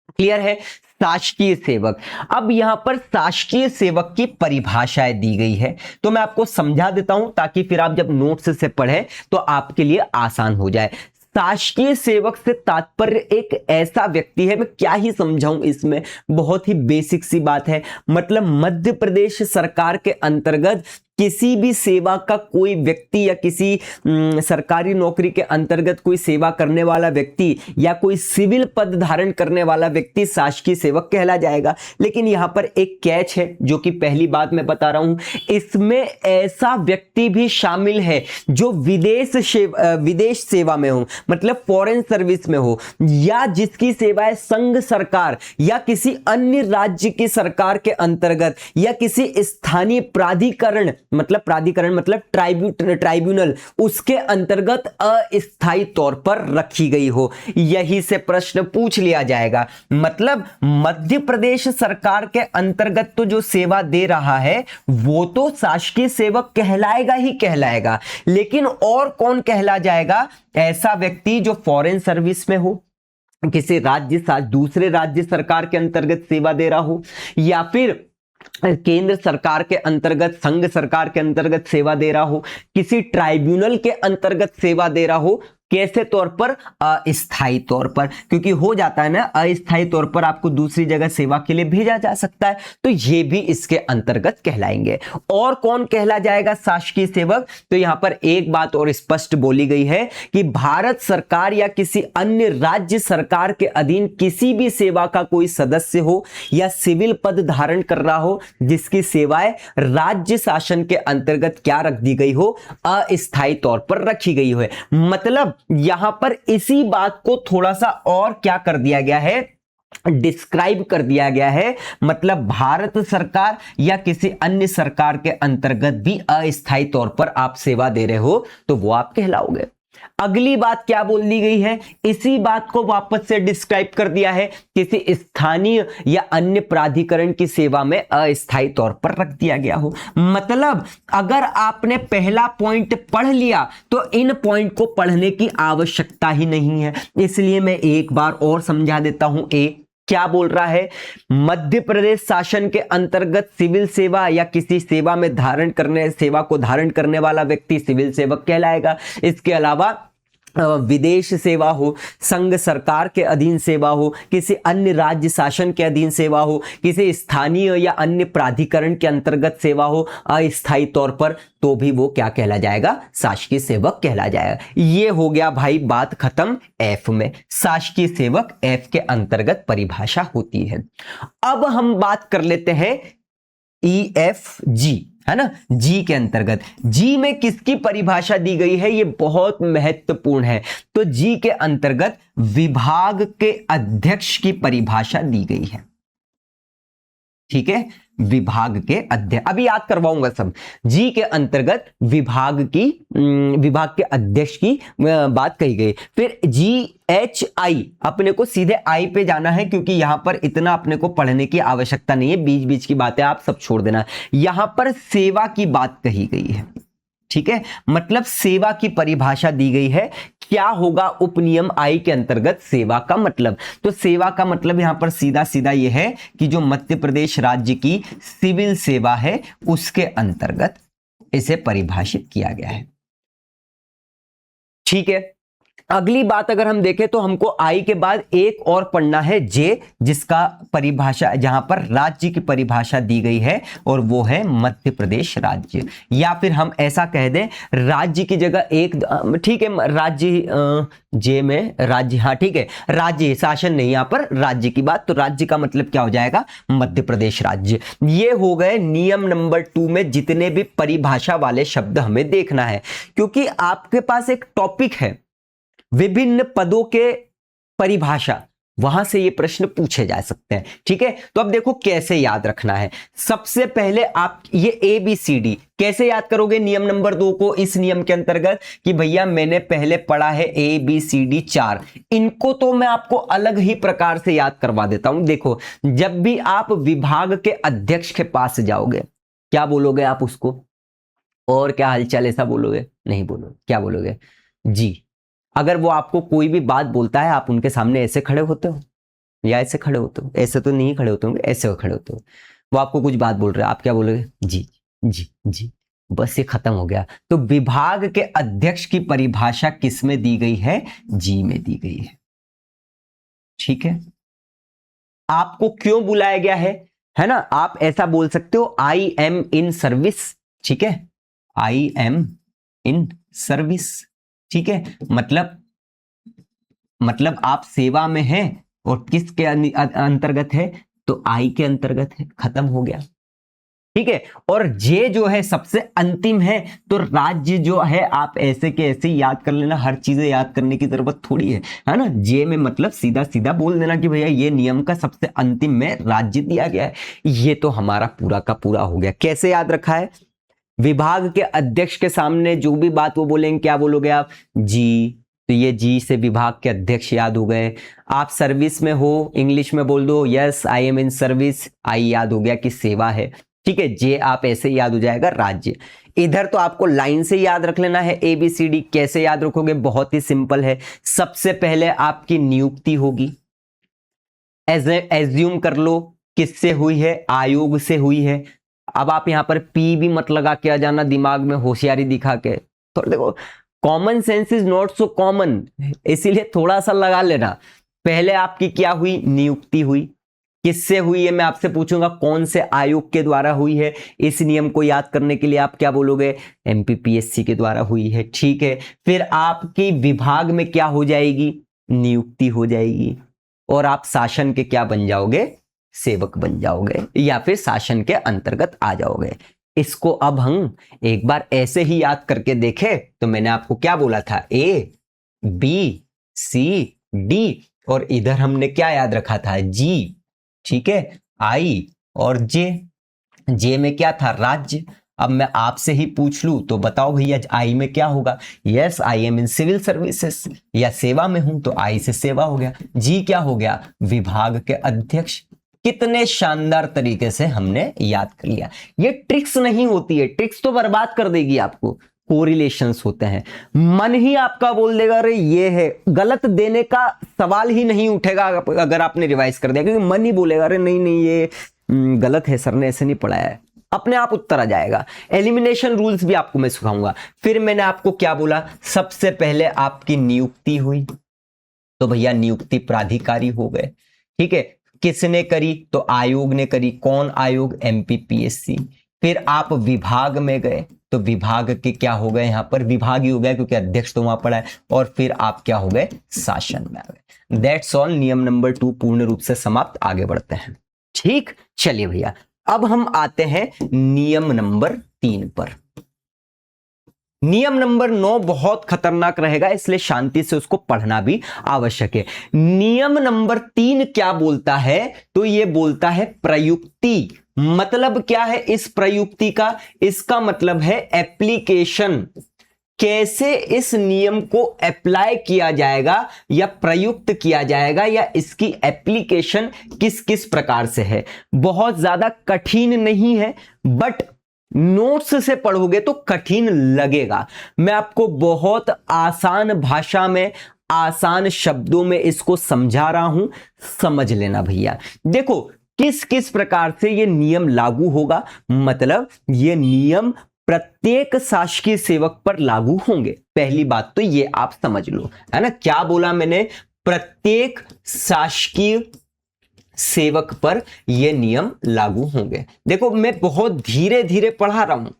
क्लियर है? शासकीय सेवक। अब यहां पर शासकीय सेवक की परिभाषाएं दी गई है, तो मैं आपको समझा देता हूं ताकि फिर आप जब नोट्स से पढ़ें तो आपके लिए आसान हो जाए। शासकीय सेवक से तात्पर्य एक ऐसा व्यक्ति है, मैं क्या ही समझाऊं इसमें, बहुत ही बेसिक सी बात है। मतलब मध्य प्रदेश सरकार के अंतर्गत किसी भी सेवा का कोई व्यक्ति या किसी सरकारी नौकरी के अंतर्गत कोई सेवा करने वाला व्यक्ति या कोई सिविल पद धारण करने वाला व्यक्ति शासकीय सेवक कहला जाएगा। लेकिन यहां पर एक कैच है, जो कि पहली बात मैं बता रहा हूं, इसमें ऐसा व्यक्ति भी शामिल है जो विदेश सेवा में हो, मतलब फॉरेन सर्विस में हो, या जिसकी सेवाएं संघ सरकार या किसी अन्य राज्य की सरकार के अंतर्गत या किसी स्थानीय प्राधिकरण मतलब ट्राइब्यूनल उसके अंतर्गत अस्थायी तौर पर रखी गई हो। यही से प्रश्न पूछ लिया जाएगा। मतलब मध्य प्रदेश सरकार के अंतर्गत तो जो सेवा दे रहा है वो तो शासकीय सेवक कहलाएगा ही कहलाएगा, लेकिन और कौन कहला जाएगा? ऐसा व्यक्ति जो फॉरेन सर्विस में हो, किसी दूसरे राज्य सरकार के अंतर्गत सेवा दे रहा हो, या फिर केंद्र सरकार के अंतर्गत, संघ सरकार के अंतर्गत सेवा दे रहा हो, किसी ट्राइब्यूनल के अंतर्गत सेवा दे रहा हो। कैसे तौर पर? अस्थायी तौर पर, क्योंकि हो जाता है ना अस्थायी तौर पर आपको दूसरी जगह सेवा के लिए भेजा जा सकता है, तो ये भी इसके अंतर्गत कहलाएंगे। और कौन कहला जाएगा शासकीय सेवक? तो यहां पर एक बात और स्पष्ट बोली गई है कि भारत सरकार या किसी अन्य राज्य सरकार के अधीन किसी भी सेवा का कोई सदस्य हो या सिविल पद धारण कर रहा हो जिसकी सेवाएं राज्य शासन के अंतर्गत क्या रख दी गई हो? अस्थायी तौर पर रखी गई हो। मतलब यहां पर इसी बात को थोड़ा सा और क्या कर दिया गया है, डिस्क्राइब कर दिया गया है। मतलब भारत सरकार या किसी अन्य सरकार के अंतर्गत भी अस्थायी तौर पर आप सेवा दे रहे हो तो वो आप कहलाओगे। अगली बात क्या बोल दी गई है? इसी बात को वापस से डिस्क्राइब कर दिया है, किसी स्थानीय या अन्य प्राधिकरण की सेवा में अस्थायी तौर पर रख दिया गया हो। मतलब अगर आपने पहला पॉइंट पढ़ लिया तो इन पॉइंट को पढ़ने की आवश्यकता ही नहीं है, इसलिए मैं एक बार और समझा देता हूं। क्या बोल रहा है? मध्य प्रदेश शासन के अंतर्गत सिविल सेवा या किसी सेवा को धारण करने वाला व्यक्ति सिविल सेवक कहलाएगा। इसके अलावा विदेश सेवा हो, संघ सरकार के अधीन सेवा हो, किसी अन्य राज्य शासन के अधीन सेवा हो, किसी स्थानीय या अन्य प्राधिकरण के अंतर्गत सेवा हो अस्थायी तौर पर, तो भी वो क्या कहला जाएगा? शासकीय सेवक कहला जाएगा। ये हो गया भाई बात खत्म एफ में। शासकीय सेवक एफ के अंतर्गत परिभाषा होती है। अब हम बात कर लेते हैं ई एफ जी, है ना? जी के अंतर्गत, जी में किसकी परिभाषा दी गई है? ये बहुत महत्वपूर्ण है। तो जी के अंतर्गत विभाग के अध्यक्ष की परिभाषा दी गई है। ठीक है, विभाग के अध्यक्ष, अभी याद करवाऊंगा सब। जी के अंतर्गत विभाग के अध्यक्ष की बात कही गई। फिर GHI, अपने को सीधे आई पे जाना है क्योंकि यहां पर इतना अपने को पढ़ने की आवश्यकता नहीं है, बीच बीच की बातें आप सब छोड़ देना। यहां पर सेवा की बात कही गई है। ठीक है, मतलब सेवा की परिभाषा दी गई है। क्या होगा उपनियम आई के अंतर्गत सेवा का मतलब? तो सेवा का मतलब यहां पर सीधा सीधा यह है कि जो मध्य प्रदेश राज्य की सिविल सेवा है उसके अंतर्गत इसे परिभाषित किया गया है। ठीक है, अगली बात अगर हम देखें तो हमको आई के बाद एक और पढ़ना है जे, जिसका परिभाषा, जहां पर राज्य की परिभाषा दी गई है और वो है मध्य प्रदेश राज्य। या फिर हम ऐसा कह दें राज्य की जगह एक, ठीक है राज्य, जे में राज्य, हाँ ठीक है राज्य, शासन नहीं, यहां पर राज्य की बात, तो राज्य का मतलब क्या हो जाएगा, मध्य प्रदेश राज्य। ये हो गए नियम नंबर 2 में जितने भी परिभाषा वाले शब्द हमें देखना है, क्योंकि आपके पास एक टॉपिक है विभिन्न पदों के परिभाषा, वहां से ये प्रश्न पूछे जा सकते हैं। ठीक है, तो अब देखो कैसे याद रखना है। सबसे पहले आप ये ABCD कैसे याद करोगे नियम नंबर 2 को, इस नियम के अंतर्गत कि भैया मैंने पहले पढ़ा है ABCD 4, इनको तो मैं आपको अलग ही प्रकार से याद करवा देता हूं। देखो, जब भी आप विभाग के अध्यक्ष के पास जाओगे, क्या बोलोगे आप उसको, और क्या हालचाल, ऐसा बोलोगे, नहीं बोलोगे, क्या बोलोगे, जी। अगर वो आपको कोई भी बात बोलता है, आप उनके सामने ऐसे खड़े होते हो या ऐसे खड़े होते हो, ऐसे तो नहीं खड़े होते होंगे, ऐसे खड़े होते हो। वो आपको कुछ बात बोल रहे हैं, आप क्या बोलोगे, जी जी जी, बस ये खत्म हो गया। तो विभाग के अध्यक्ष की परिभाषा किस में दी गई है, जी में दी गई है। ठीक है, आपको क्यों बुलाया गया है ना, आप ऐसा बोल सकते हो आई एम इन सर्विस। ठीक है, आई एम इन सर्विस, ठीक है, मतलब आप सेवा में हैं, और किसके अंतर्गत है, तो आई के अंतर्गत है, खत्म हो गया। ठीक है, और जे जो है सबसे अंतिम है, तो राज्य जो है आप ऐसे के ऐसे याद कर लेना, हर चीजें याद करने की जरूरत थोड़ी है ना। जे में मतलब सीधा सीधा बोल देना कि भैया ये नियम का सबसे अंतिम में राज्य दिया गया है। ये तो हमारा पूरा का पूरा हो गया। कैसे याद रखा है, विभाग के अध्यक्ष के सामने जो भी बात वो बोलेंगे, क्या बोलोगे आप, जी, तो ये जी से विभाग के अध्यक्ष याद हो गए। आप सर्विस में हो, इंग्लिश में बोल दो yes I am in service, I याद हो गया कि सेवा है। ठीक है, जे आप ऐसे याद हो जाएगा राज्य। इधर तो आपको लाइन से याद रख लेना है ABCD। कैसे याद रखोगे, बहुत ही सिंपल है। सबसे पहले आपकी नियुक्ति होगी, एज्यूम कर लो किससे हुई है, आयोग से हुई है। अब आप यहां पर पी भी मत लगा के आ जाना दिमाग में होशियारी दिखा के, तो देखो common sense is not so common, इसीलिए थोड़ा सा लगा लेना। पहले आपकी क्या हुई, नियुक्ति हुई, किससे हुई है मैं आपसे पूछूंगा, कौन से आयोग के द्वारा हुई है। इस नियम को याद करने के लिए आप क्या बोलोगे, MPPSC के द्वारा हुई है। ठीक है, फिर आपकी विभाग में क्या हो जाएगी, नियुक्ति हो जाएगी, और आप शासन के क्या बन जाओगे, सेवक बन जाओगे, या फिर शासन के अंतर्गत आ जाओगे। इसको अब हम एक बार ऐसे ही याद करके देखें, तो मैंने आपको क्या बोला था, ABCD, और इधर हमने क्या याद रखा था, जी। ठीक है, आई और जे में क्या था, राज्य। अब मैं आपसे ही पूछ लूं तो बताओ भैया आई में क्या होगा, yes I am in civil services, या सेवा में हूं तो आई से सेवा हो गया। जी क्या हो गया, विभाग के अध्यक्ष। कितने शानदार तरीके से हमने याद कर लिया। ये ट्रिक्स नहीं होती है, ट्रिक्स तो बर्बाद कर देगी आपको, कोरिलेशंस होते हैं। मन ही आपका बोल देगा अरे ये है, गलत देने का सवाल ही नहीं उठेगा अगर आपने रिवाइज कर दिया, क्योंकि मन ही बोलेगा अरे नहीं नहीं ये गलत है, सर ने ऐसे नहीं पढ़ाया है, अपने आप उत्तर आ जाएगा। एलिमिनेशन रूल्स भी आपको मैं सिखाऊंगा। फिर मैंने आपको क्या बोला, सबसे पहले आपकी नियुक्ति हुई, तो भैया नियुक्ति प्राधिकारी हो गए। ठीक है, किसने करी, तो आयोग ने करी। कौन आयोग, MPPSC। फिर आप विभाग में गए, तो विभाग के क्या हो गए, यहां पर विभाग ही हो गया क्योंकि अध्यक्ष तो वहां पड़ा है। और फिर आप क्या हो गए, शासन में आ गए। दैट्स ऑल, नियम नंबर 2 पूर्ण रूप से समाप्त। आगे बढ़ते हैं। ठीक, चलिए भैया अब हम आते हैं नियम नंबर 3 पर। नियम नंबर 9 बहुत खतरनाक रहेगा, इसलिए शांति से उसको पढ़ना भी आवश्यक है। नियम नंबर 3 क्या बोलता है, तो ये बोलता है प्रयुक्ति। मतलब क्या है इस प्रयुक्ति का, इसका मतलब है एप्लीकेशन। कैसे इस नियम को अप्लाई किया जाएगा या प्रयुक्त किया जाएगा, या इसकी एप्लीकेशन किस किस प्रकार से है। बहुत ज्यादा कठिन नहीं है, बट नोट्स से पढ़ोगे तो कठिन लगेगा। मैं आपको बहुत आसान भाषा में, आसान शब्दों में इसको समझा रहा हूं, समझ लेना भैया। देखो किस किस प्रकार से ये नियम लागू होगा, मतलब ये नियम प्रत्येक शासकीय सेवक पर लागू होंगे। पहली बात तो ये आप समझ लो, है ना, क्या बोला मैंने, प्रत्येक शासकीय सेवक पर ये नियम लागू होंगे। देखो मैं बहुत धीरे धीरे पढ़ा रहा हूं,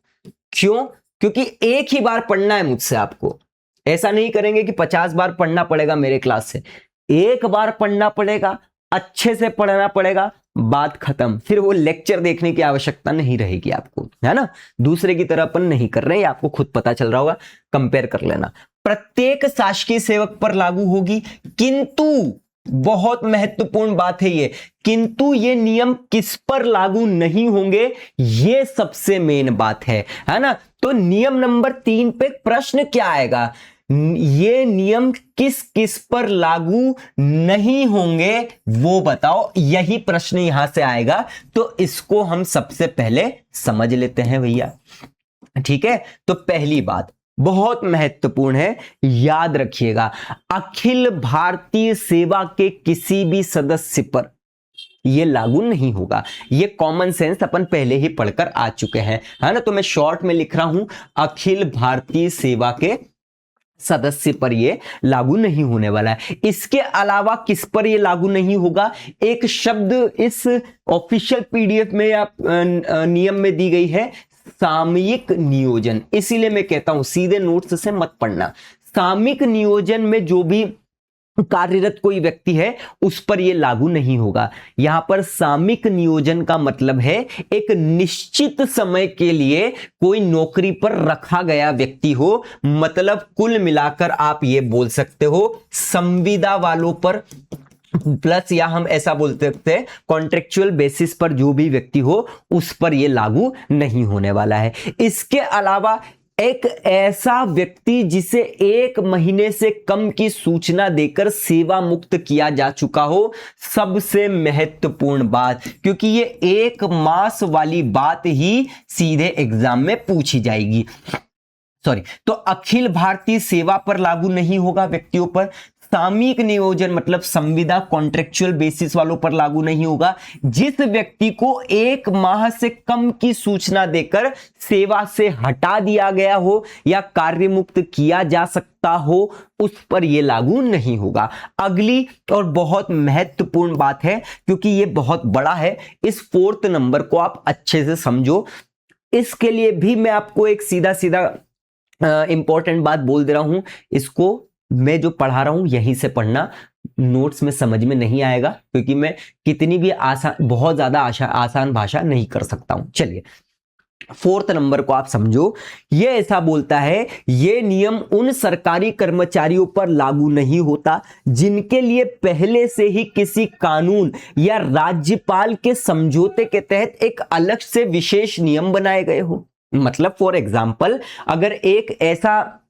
क्यों, क्योंकि एक ही बार पढ़ना है मुझसे, आपको ऐसा नहीं करेंगे कि 50 बार पढ़ना पड़ेगा मेरे क्लास से, एक बार पढ़ना पड़ेगा, अच्छे से पढ़ना पड़ेगा, बात खत्म। फिर वो लेक्चर देखने की आवश्यकता नहीं रहेगी आपको, है ना। दूसरे की तरह अपन नहीं कर रहे हैं, आपको खुद पता चल रहा होगा, कंपेयर कर लेना। प्रत्येक शासकीय सेवक पर लागू होगी, किंतु बहुत महत्वपूर्ण बात है ये, किंतु ये नियम किस पर लागू नहीं होंगे, ये सबसे मेन बात है ना। तो नियम नंबर 3 पे प्रश्न क्या आएगा, ये नियम किस किस पर लागू नहीं होंगे वो बताओ, यही प्रश्न यहां से आएगा। तो इसको हम सबसे पहले समझ लेते हैं भैया, ठीक है। तो पहली बात बहुत महत्वपूर्ण है, याद रखिएगा, अखिल भारतीय सेवा के किसी भी सदस्य पर ये लागू नहीं होगा। ये कॉमन सेंस अपन पहले ही पढ़कर आ चुके हैं, है ना। तो मैं शॉर्ट में लिख रहा हूं, अखिल भारतीय सेवा के सदस्य पर ये लागू नहीं होने वाला है। इसके अलावा किस पर ये लागू नहीं होगा, एक शब्द इस ऑफिशियल पीडीएफ में या नियम में दी गई है, सामयिक नियोजन। इसीलिए मैं कहता हूं सीधे नोट्स से मत पढ़ना। सामयिक नियोजन में जो भी कार्यरत कोई व्यक्ति है उस पर यह लागू नहीं होगा। यहां पर सामयिक नियोजन का मतलब है एक निश्चित समय के लिए कोई नौकरी पर रखा गया व्यक्ति हो, मतलब कुल मिलाकर आप ये बोल सकते हो संविदा वालों पर प्लस, या हम ऐसा बोल सकते हैं कॉन्ट्रेक्चुअल बेसिस पर जो भी व्यक्ति हो उस पर यह लागू नहीं होने वाला है। इसके अलावा एक ऐसा व्यक्ति जिसे 1 महीने से कम की सूचना देकर सेवा मुक्त किया जा चुका हो, सबसे महत्वपूर्ण बात, क्योंकि ये 1 मास वाली बात ही सीधे एग्जाम में पूछी जाएगी। तो अखिल भारतीय सेवा पर लागू नहीं होगा व्यक्तियों पर। सामयिक नियोजन मतलब संविदा कॉन्ट्रेक्चुअल बेसिस वालों पर लागू नहीं होगा। जिस व्यक्ति को 1 माह से कम की सूचना देकर सेवा से हटा दिया गया हो या कार्य मुक्त किया जा सकता हो उस पर यह लागू नहीं होगा। अगली और बहुत महत्वपूर्ण बात है, क्योंकि यह बहुत बड़ा है, इस 4th नंबर को आप अच्छे से समझो। इसके लिए भी मैं आपको एक सीधा सीधा इंपॉर्टेंट बात बोल दे रहा हूं, इसको मैं जो पढ़ा रहा हूं यहीं से पढ़ना, नोट्स में समझ में नहीं आएगा, क्योंकि मैं कितनी भी आसान, बहुत ज्यादा आसान भाषा नहीं कर सकता हूं। चलिए 4th नंबर को आप समझो, ये ऐसा बोलता है, ये नियम उन सरकारी कर्मचारियों पर लागू नहीं होता जिनके लिए पहले से ही किसी कानून या राज्यपाल के समझौते के तहत एक अलग से विशेष नियम बनाए गए हो। मतलब फॉर एग्जाम्पल, अगर एक ऐसा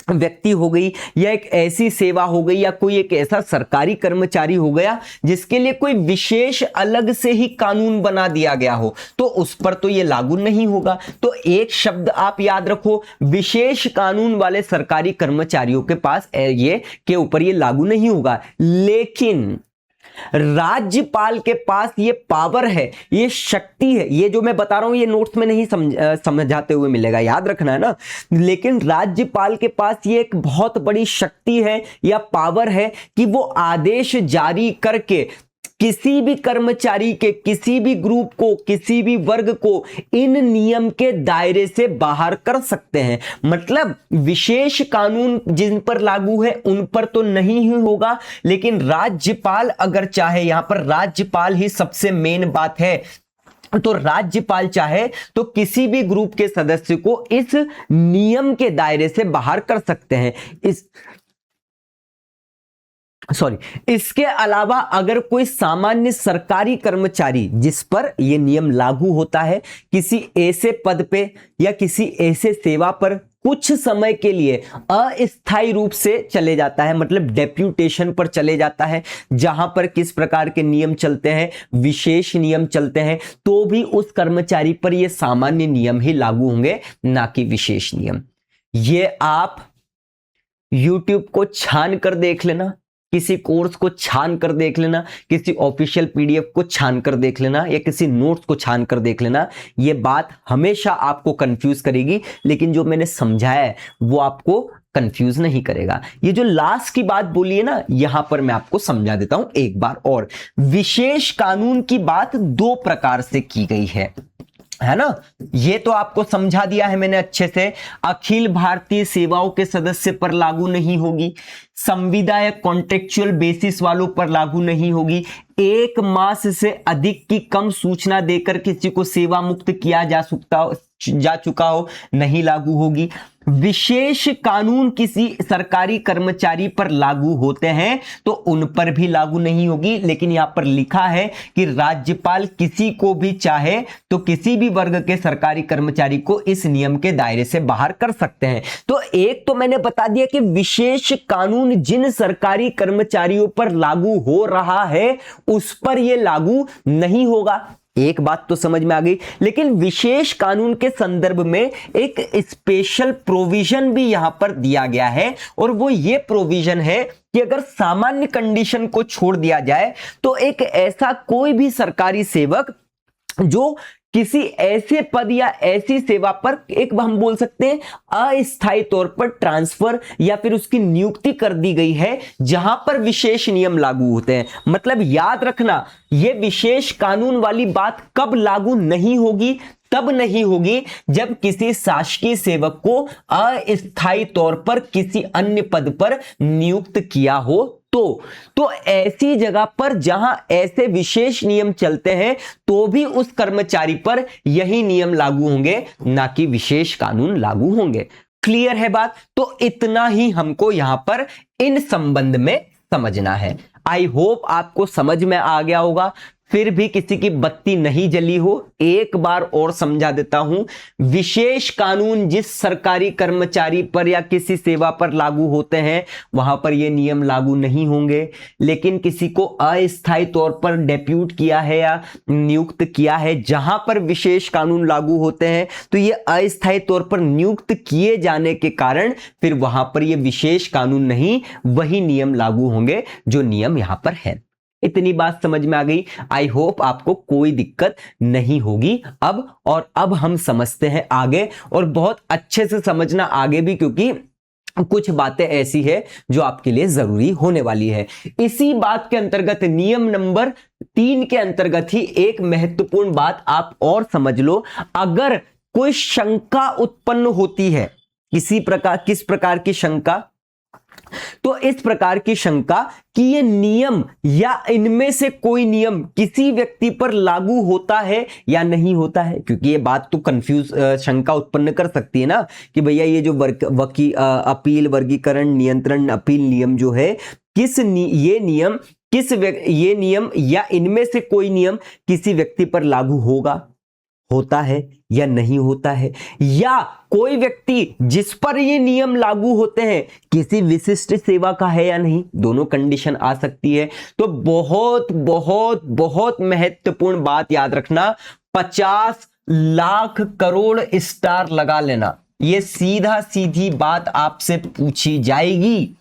व्यक्ति हो गई या एक ऐसी सेवा हो गई या कोई एक ऐसा सरकारी कर्मचारी हो गया जिसके लिए कोई विशेष अलग से ही कानून बना दिया गया हो, तो उस पर तो ये लागू नहीं होगा। तो एक शब्द आप याद रखो, विशेष कानून वाले सरकारी कर्मचारियों के पास ये के ऊपर ये लागू नहीं होगा। लेकिन राज्यपाल के पास ये पावर है, ये शक्ति है, ये जो मैं बता रहा हूं ये नोट्स में नहीं समझाते हुए मिलेगा, याद रखना है ना। लेकिन राज्यपाल के पास ये एक बहुत बड़ी शक्ति है या पावर है कि वो आदेश जारी करके किसी भी कर्मचारी के, किसी भी ग्रुप को, किसी भी वर्ग को इन नियम के दायरे से बाहर कर सकते हैं। मतलब विशेष कानून जिन पर लागू है उन पर तो नहीं ही होगा, लेकिन राज्यपाल अगर चाहे, यहां पर राज्यपाल ही सबसे मेन बात है, तो राज्यपाल चाहे तो किसी भी ग्रुप के सदस्य को इस नियम के दायरे से बाहर कर सकते हैं। इसके अलावा अगर कोई सामान्य सरकारी कर्मचारी जिस पर यह नियम लागू होता है, किसी ऐसे पद पे या किसी ऐसे सेवा पर कुछ समय के लिए अस्थायी रूप से चले जाता है, मतलब डेप्यूटेशन पर चले जाता है, जहां पर किस प्रकार के नियम चलते हैं, विशेष नियम चलते हैं, तो भी उस कर्मचारी पर यह सामान्य नियम ही लागू होंगे, ना कि विशेष नियम। ये आप YouTube को छान कर देख लेना, किसी कोर्स को छान कर देख लेना, किसी ऑफिशियल पीडीएफ को छान कर देख लेना, या किसी नोट्स को छान कर देख लेना। ये बात हमेशा आपको कंफ्यूज करेगी, लेकिन जो मैंने समझाया है वो आपको कंफ्यूज नहीं करेगा। ये जो लास्ट की बात बोली है ना, यहां पर मैं आपको समझा देता हूं एक बार और। विशेष कानून की बात दो प्रकार से की गई है ना, ये तो आपको समझा दिया है मैंने अच्छे से। अखिल भारतीय सेवाओं के सदस्य पर लागू नहीं होगी, संविदा या कॉन्ट्रेक्चुअल बेसिस वालों पर लागू नहीं होगी, 1 मास से अधिक की कम सूचना देकर किसी को सेवा मुक्त किया जा चुका हो, नहीं लागू होगी। विशेष कानून किसी सरकारी कर्मचारी पर लागू होते हैं तो उन पर भी लागू नहीं होगी, लेकिन यहां पर लिखा है कि राज्यपाल किसी को भी चाहे तो किसी भी वर्ग के सरकारी कर्मचारी को इस नियम के दायरे से बाहर कर सकते हैं। तो एक तो मैंने बता दिया कि विशेष कानून जिन सरकारी कर्मचारियों पर लागू हो रहा है उस पर यह लागू नहीं होगा, एक बात तो समझ में आ गई। लेकिन विशेष कानून के संदर्भ में एक स्पेशल प्रोविजन भी यहां पर दिया गया है, और वो ये प्रोविजन है कि अगर सामान्य कंडीशन को छोड़ दिया जाए तो एक ऐसा कोई भी सरकारी सेवक जो किसी ऐसे पद या ऐसी सेवा पर एक हम बोल सकते हैं अस्थायी तौर पर ट्रांसफर या फिर उसकी नियुक्ति कर दी गई है, जहां पर विशेष नियम लागू होते हैं। मतलब याद रखना, यह विशेष कानून वाली बात कब लागू नहीं होगी, तब नहीं होगी जब किसी शासकीय सेवक को अस्थायी तौर पर किसी अन्य पद पर नियुक्त किया हो तो ऐसी जगह पर जहां ऐसे विशेष नियम चलते हैं तो भी उस कर्मचारी पर यही नियम लागू होंगे, ना कि विशेष कानून लागू होंगे। क्लियर है बात? तो इतना ही हमको यहां पर इन संबंध में समझना है। आई होप आपको समझ में आ गया होगा। फिर भी किसी की बत्ती नहीं जली हो, एक बार और समझा देता हूं। विशेष कानून जिस सरकारी कर्मचारी पर या किसी सेवा पर लागू होते हैं वहां पर ये नियम लागू नहीं होंगे, लेकिन किसी को अस्थायी तौर पर डेप्यूट किया है या नियुक्त किया है जहां पर विशेष कानून लागू होते हैं, तो ये अस्थायी तौर पर नियुक्त किए जाने के कारण फिर वहां पर ये विशेष कानून नहीं, वही नियम लागू होंगे जो नियम यहां पर है। इतनी बात समझ में आ गई। आई होप आपको कोई दिक्कत नहीं होगी अब। और अब हम समझते हैं आगे, और बहुत अच्छे से समझना आगे भी, क्योंकि कुछ बातें ऐसी है जो आपके लिए जरूरी होने वाली है। इसी बात के अंतर्गत नियम नंबर 3 के अंतर्गत ही एक महत्वपूर्ण बात आप और समझ लो। अगर कोई शंका उत्पन्न होती है किस प्रकार की शंका, तो इस प्रकार की शंका कि ये नियम या इनमें से कोई नियम किसी व्यक्ति पर लागू होता है या नहीं होता है, क्योंकि ये बात तो शंका उत्पन्न कर सकती है ना कि भैया ये जो अपील वर्गीकरण नियंत्रण अपील नियम जो है ये नियम या इनमें से कोई नियम किसी व्यक्ति पर लागू होता है या नहीं होता है, या कोई व्यक्ति जिस पर ये नियम लागू होते हैं किसी विशिष्ट सेवा का है या नहीं, दोनों कंडीशन आ सकती है। तो बहुत बहुत बहुत महत्वपूर्ण बात याद रखना, 50 लाख करोड़ स्टार लगा लेना। ये सीधी बात आपसे पूछी जाएगी।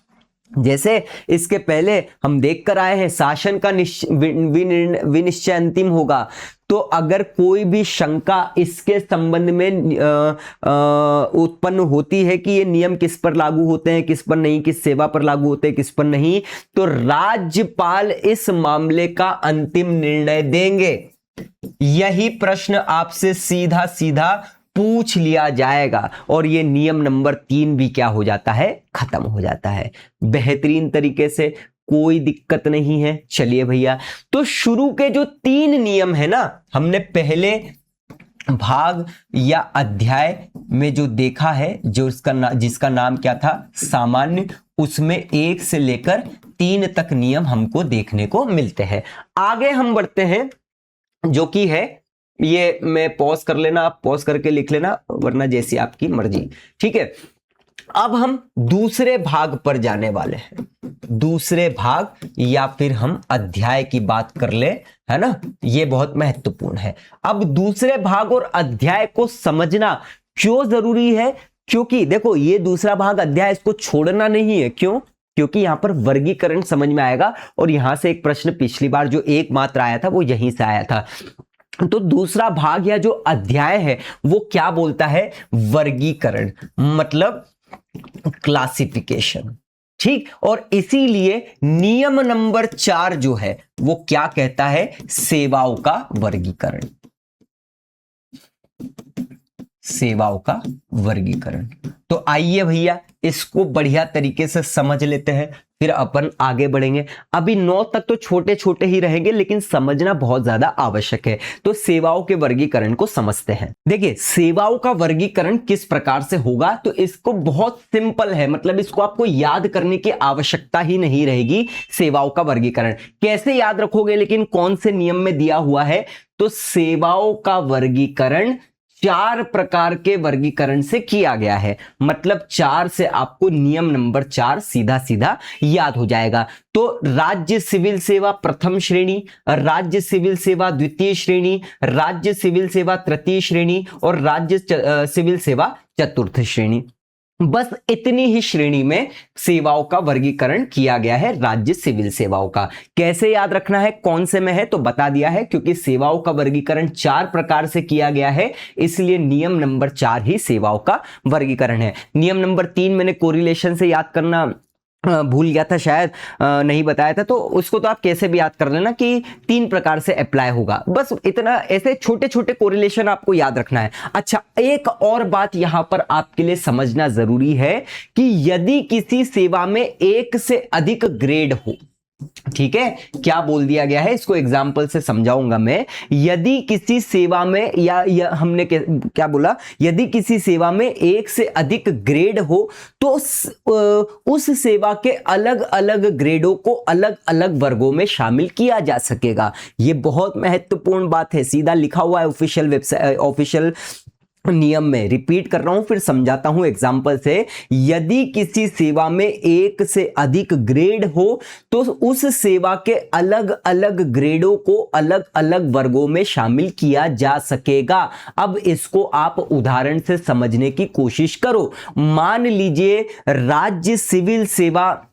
जैसे इसके पहले हम देख कर आए हैं शासन का विनिश्चय अंतिम होगा, तो अगर कोई भी शंका इसके संबंध में उत्पन्न होती है कि ये नियम किस पर लागू होते हैं किस पर नहीं, किस सेवा पर लागू होते हैं किस पर नहीं, तो राज्यपाल इस मामले का अंतिम निर्णय देंगे। यही प्रश्न आपसे सीधा पूछ लिया जाएगा, और ये नियम नंबर 3 भी क्या हो जाता है, खत्म हो जाता है बेहतरीन तरीके से, कोई दिक्कत नहीं है। चलिए भैया, तो शुरू के जो 3 नियम है ना, हमने पहले भाग या अध्याय में जो देखा है, जो जिसका नाम क्या था, सामान्य, उसमें 1 से लेकर 3 तक नियम हमको देखने को मिलते हैं। आगे हम बढ़ते हैं, जो कि है, ये मैं पॉज कर लेना, आप पॉज करके लिख लेना, वरना जैसी आपकी मर्जी, ठीक है। अब हम दूसरे भाग पर जाने वाले हैं, दूसरे भाग या फिर हम अध्याय की बात कर ले, है ना, ये बहुत महत्वपूर्ण है। अब दूसरे भाग और अध्याय को समझना क्यों जरूरी है, क्योंकि देखो ये दूसरा भाग अध्याय इसको छोड़ना नहीं है। क्यों? क्योंकि यहां पर वर्गीकरण समझ में आएगा और यहां से एक प्रश्न पिछली बार जो एकमात्र आया था वो यहीं से आया था। तो दूसरा भाग या जो अध्याय है वो क्या बोलता है, वर्गीकरण मतलब क्लासिफिकेशन, ठीक। और इसीलिए नियम नंबर 4 जो है वो क्या कहता है, सेवाओं का वर्गीकरण, सेवाओं का वर्गीकरण। तो आइए भैया इसको बढ़िया तरीके से समझ लेते हैं, फिर अपन आगे बढ़ेंगे। अभी 9 तक तो छोटे छोटे ही रहेंगे लेकिन समझना बहुत ज्यादा आवश्यक है। तो सेवाओं के वर्गीकरण को समझते हैं। देखिए सेवाओं का वर्गीकरण किस प्रकार से होगा, तो इसको बहुत सिंपल है, मतलब इसको आपको याद करने की आवश्यकता ही नहीं रहेगी। सेवाओं का वर्गीकरण कैसे याद रखोगे, लेकिन कौन से नियम में दिया हुआ है, तो सेवाओं का वर्गीकरण 4 प्रकार के वर्गीकरण से किया गया है। मतलब 4 से आपको नियम नंबर 4 सीधा सीधा याद हो जाएगा। तो राज्य सिविल सेवा प्रथम श्रेणी, राज्य सिविल सेवा द्वितीय श्रेणी, राज्य सिविल सेवा तृतीय श्रेणी और राज्य सिविल सेवा चतुर्थ श्रेणी। बस इतनी ही श्रेणी में सेवाओं का वर्गीकरण किया गया है राज्य सिविल सेवाओं का। कैसे याद रखना है, कौन से में है, तो बता दिया है, क्योंकि सेवाओं का वर्गीकरण 4 प्रकार से किया गया है, इसलिए नियम नंबर 4 ही सेवाओं का वर्गीकरण है। नियम नंबर 3 मैंने कोरिलेशन से याद करना भूल गया था, शायद नहीं बताया था, तो उसको तो आप कैसे भी याद कर लेना कि 3 प्रकार से अप्लाई होगा। बस इतना, ऐसे छोटे छोटे कोरिलेशन आपको याद रखना है। अच्छा, एक और बात यहां पर आपके लिए समझना जरूरी है कि यदि किसी सेवा में 1 से अधिक ग्रेड हो, ठीक है, क्या बोल दिया गया है, इसको एग्जाम्पल से समझाऊंगा मैं। यदि किसी सेवा में या हमने क्या बोला, यदि किसी सेवा में 1 से अधिक ग्रेड हो तो उस सेवा के अलग अलग ग्रेडों को अलग अलग वर्गों में शामिल किया जा सकेगा। यह बहुत महत्वपूर्ण बात है, सीधा लिखा हुआ है ऑफिशियल वेबसाइट, ऑफिशियल नियम में। रिपीट कर रहा हूं, फिर समझाता हूं एग्जाम्पल से। यदि किसी सेवा में 1 से अधिक ग्रेड हो तो उस सेवा के अलग अलग ग्रेडों को अलग अलग वर्गों में शामिल किया जा सकेगा। अब इसको आप उदाहरण से समझने की कोशिश करो। मान लीजिए राज्य सिविल सेवा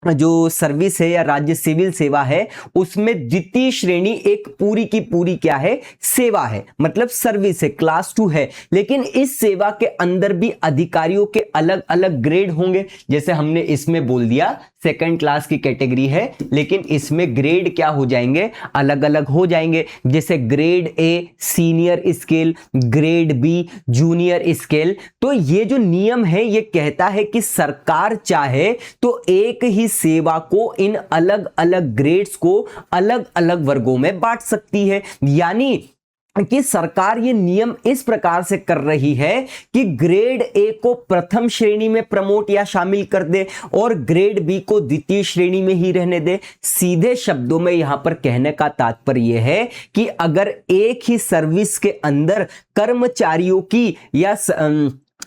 जो सर्विस है या राज्य सिविल सेवा है, उसमें द्वितीय श्रेणी एक पूरी की पूरी क्या है, सेवा है, मतलब सर्विस है, क्लास 2 है। लेकिन इस सेवा के अंदर भी अधिकारियों के अलग अलग ग्रेड होंगे। जैसे हमने इसमें बोल दिया सेकंड क्लास की कैटेगरी है, लेकिन इसमें ग्रेड क्या हो जाएंगे, अलग अलग हो जाएंगे। जैसे grade A senior scale, grade B junior scale. तो ये जो नियम है ये कहता है कि सरकार चाहे तो एक ही सेवा को इन अलग अलग ग्रेड्स को अलग अलग वर्गों में बांट सकती है। यानी कि सरकार ये नियम इस प्रकार से कर रही है कि ग्रेड ए को प्रथम श्रेणी में प्रमोट या शामिल कर दे और ग्रेड बी को द्वितीय श्रेणी में ही रहने दे। सीधे शब्दों में यहां पर कहने का तात्पर्य यह है कि अगर एक ही सर्विस के अंदर कर्मचारियों की या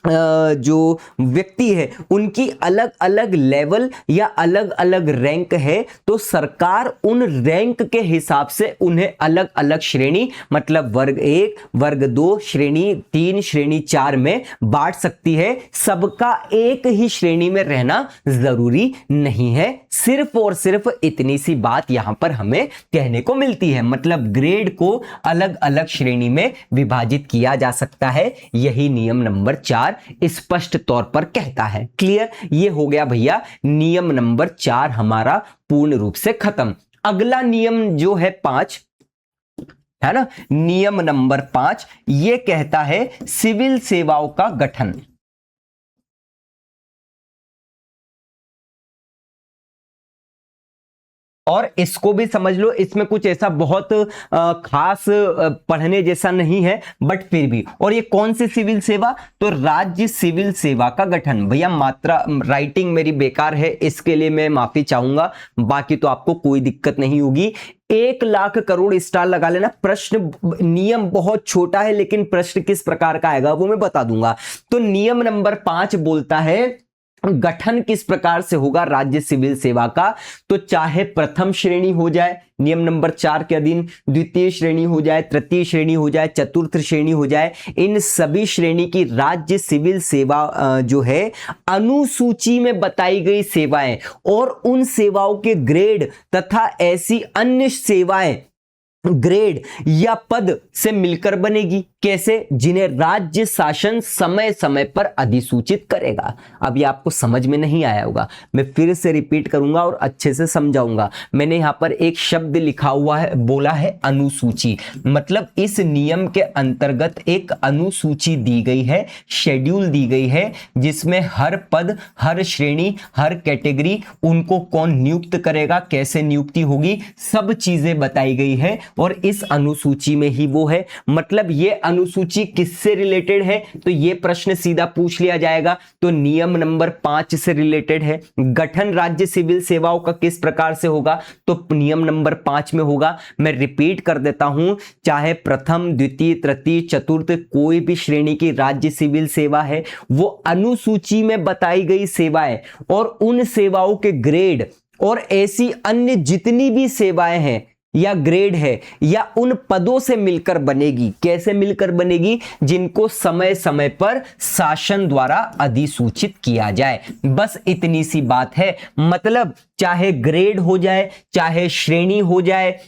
जो व्यक्ति है उनकी अलग अलग लेवल या अलग अलग रैंक है, तो सरकार उन रैंक के हिसाब से उन्हें अलग अलग श्रेणी, मतलब वर्ग 1, वर्ग 2, श्रेणी 3, श्रेणी 4 में बांट सकती है। सबका एक ही श्रेणी में रहना जरूरी नहीं है। सिर्फ और सिर्फ इतनी सी बात यहां पर हमें कहने को मिलती है, मतलब ग्रेड को अलग अलग श्रेणी में विभाजित किया जा सकता है। यही नियम नंबर 4 स्पष्ट तौर पर कहता है। क्लियर? ये हो गया भैया नियम नंबर 4 हमारा पूर्ण रूप से खत्म। अगला नियम जो है 5 है ना, नियम नंबर 5 ये कहता है सिविल सेवाओं का गठन। और इसको भी समझ लो, इसमें कुछ ऐसा बहुत खास पढ़ने जैसा नहीं है, बट फिर भी। और ये कौन सी सिविल सेवा, तो राज्य सिविल सेवा का गठन। भैया मात्रा राइटिंग मेरी बेकार है, इसके लिए मैं माफी चाहूंगा, बाकी तो आपको कोई दिक्कत नहीं होगी। 1 लाख करोड़ स्टार लगा लेना। प्रश्न, नियम बहुत छोटा है लेकिन प्रश्न किस प्रकार का आएगा वो मैं बता दूंगा। तो नियम नंबर 5 बोलता है गठन किस प्रकार से होगा राज्य सिविल सेवा का, तो चाहे प्रथम श्रेणी हो जाए नियम नंबर 4 के अधीन, द्वितीय श्रेणी हो जाए, तृतीय श्रेणी हो जाए, चतुर्थ श्रेणी हो जाए, इन सभी श्रेणी की राज्य सिविल सेवा जो है अनुसूची में बताई गई सेवाएं और उन सेवाओं के ग्रेड तथा ऐसी अन्य सेवाएं ग्रेड या पद से मिलकर बनेगी। कैसे? जिन्हें राज्य शासन समय समय पर अधिसूचित करेगा। अब ये आपको समझ में नहीं आया होगा, मैं फिर से रिपीट करूंगा और अच्छे से समझाऊंगा। मैंने यहां पर एक शब्द लिखा हुआ है, बोला है अनुसूची, मतलब इस नियम के अंतर्गत एक अनुसूची दी गई है, शेड्यूल दी गई है, जिसमें हर पद, हर श्रेणी, हर कैटेगरी, उनको कौन नियुक्त करेगा, कैसे नियुक्ति होगी, सब चीजें बताई गई है और इस अनुसूची में ही वो है। मतलब ये अनुसूची किससे रिलेटेड है, तो ये प्रश्न सीधा पूछ लिया जाएगा, तो नियम नंबर 5 से रिलेटेड है। गठन राज्य सिविल सेवाओं का किस प्रकार से होगा, तो नियम नंबर 5 में होगा। मैं रिपीट कर देता हूं, चाहे प्रथम, द्वितीय, तृतीय, चतुर्थ कोई भी श्रेणी की राज्य सिविल सेवा है, वो अनुसूची में बताई गई सेवाएं और उन सेवाओं के ग्रेड और ऐसी अन्य जितनी भी सेवाएं हैं या ग्रेड है या उन पदों से मिलकर बनेगी। कैसे मिलकर बनेगी? जिनको समय समय पर शासन द्वारा अधिसूचित किया जाए। बस इतनी सी बात है। मतलब चाहे ग्रेड हो जाए, चाहे श्रेणी हो जाए,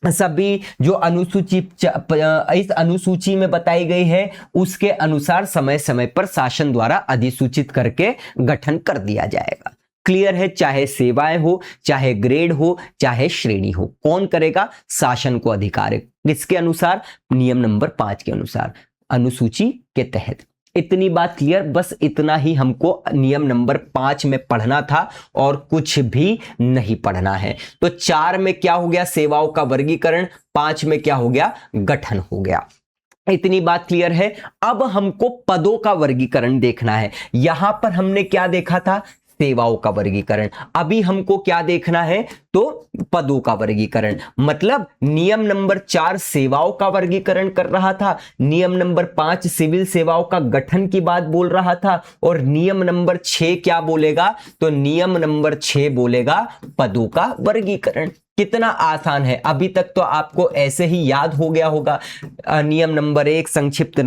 सभी जो अनुसूची इस अनुसूची में बताई गई है उसके अनुसार समय समय पर शासन द्वारा अधिसूचित करके गठन कर दिया जाएगा। क्लियर है? चाहे सेवाएं हो, चाहे ग्रेड हो, चाहे श्रेणी हो, कौन करेगा? शासन को अधिकार है। किसके अनुसार? नियम नंबर 5 के अनुसार, अनुसूची के तहत। इतनी बात क्लियर? बस इतना ही हमको नियम नंबर 5 में पढ़ना था और कुछ भी नहीं पढ़ना है। तो 4 में क्या हो गया? सेवाओं का वर्गीकरण। 5 में क्या हो गया? गठन हो गया। इतनी बात क्लियर है। अब हमको पदों का वर्गीकरण देखना है। यहां पर हमने क्या देखा था? सेवाओं का वर्गीकरण। अभी हमको क्या देखना है? तो पदों का वर्गीकरण। मतलब नियम नंबर 4 सेवाओं का वर्गीकरण कर रहा था, नियम नंबर 5 सिविल सेवाओं का गठन की बात बोल रहा था और नियम नंबर 6 क्या बोलेगा? तो नियम नंबर 6 बोलेगा पदों का वर्गीकरण। कितना आसान है। अभी तक तो आपको ऐसे ही याद हो गया होगा। नियम नंबर 1 संक्षिप्त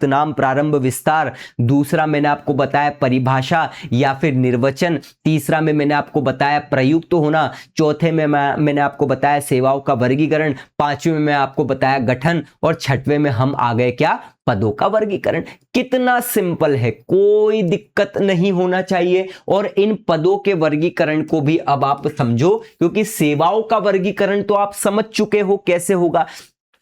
नाम प्रारंभ विस्तार, दूसरा मैंने आपको बताया परिभाषा या फिर निर्वचन, तीसरा में मैंने आपको बताया प्रयुक्त होना, चौथे में मैंने आपको बताया सेवाओं का वर्गीकरण, पांचवें में आपको बताया गठन और छठवें में हम आ गए क्या? पदों का वर्गीकरण। कितना सिंपल है, कोई दिक्कत नहीं होना चाहिए। और इन पदों के वर्गीकरण को भी अब आप समझो, क्योंकि सेवाओं का वर्गीकरण तो आप समझ चुके हो कैसे होगा,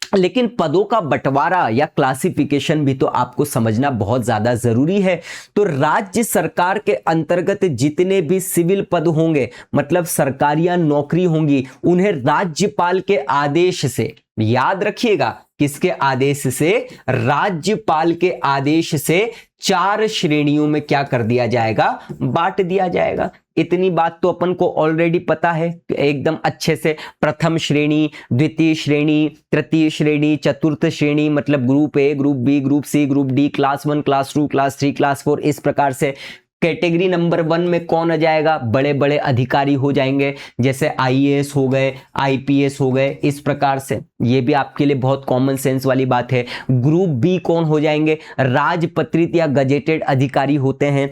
लेकिन पदों का बंटवारा या क्लासिफिकेशन भी तो आपको समझना बहुत ज्यादा जरूरी है। तो राज्य सरकार के अंतर्गत जितने भी सिविल पद होंगे, मतलब सरकारियां नौकरी होंगी, उन्हें राज्यपाल के आदेश से, याद रखिएगा किसके आदेश से? राज्यपाल के आदेश से 4 श्रेणियों में क्या कर दिया जाएगा? बांट दिया जाएगा। इतनी बात तो अपन को ऑलरेडी पता है एकदम अच्छे से। प्रथम श्रेणी, द्वितीय श्रेणी, तृतीय श्रेणी, चतुर्थ श्रेणी, मतलब group A, group B, group C, group D, class 1, class 2, class 3, class 4, इस प्रकार से। कैटेगरी नंबर 1 में कौन आ जाएगा? बड़े बड़े अधिकारी हो जाएंगे, जैसे आईएएस हो गए, आईपीएस हो गए, इस प्रकार से। ये भी आपके लिए बहुत कॉमन सेंस वाली बात है। ग्रुप बी कौन हो जाएंगे? राजपत्रित या गजेटेड अधिकारी होते हैं,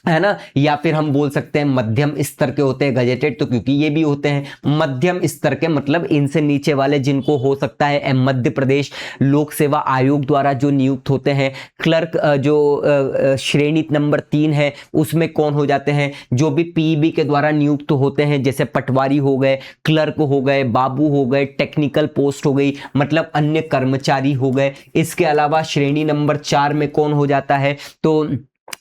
है ना, या फिर हम बोल सकते हैं मध्यम स्तर के होते हैं। गजेटेड तो क्योंकि ये भी होते हैं मध्यम स्तर के, मतलब इनसे नीचे वाले जिनको हो सकता है मध्य प्रदेश लोक सेवा आयोग द्वारा जो नियुक्त होते हैं। क्लर्क जो श्रेणी नंबर 3 है, उसमें कौन हो जाते हैं? जो भी पीईबी के द्वारा नियुक्त होते हैं, जैसे पटवारी हो गए, क्लर्क हो गए, बाबू हो गए, टेक्निकल पोस्ट हो गई, मतलब अन्य कर्मचारी हो गए। इसके अलावा श्रेणी नंबर 4 में कौन हो जाता है? तो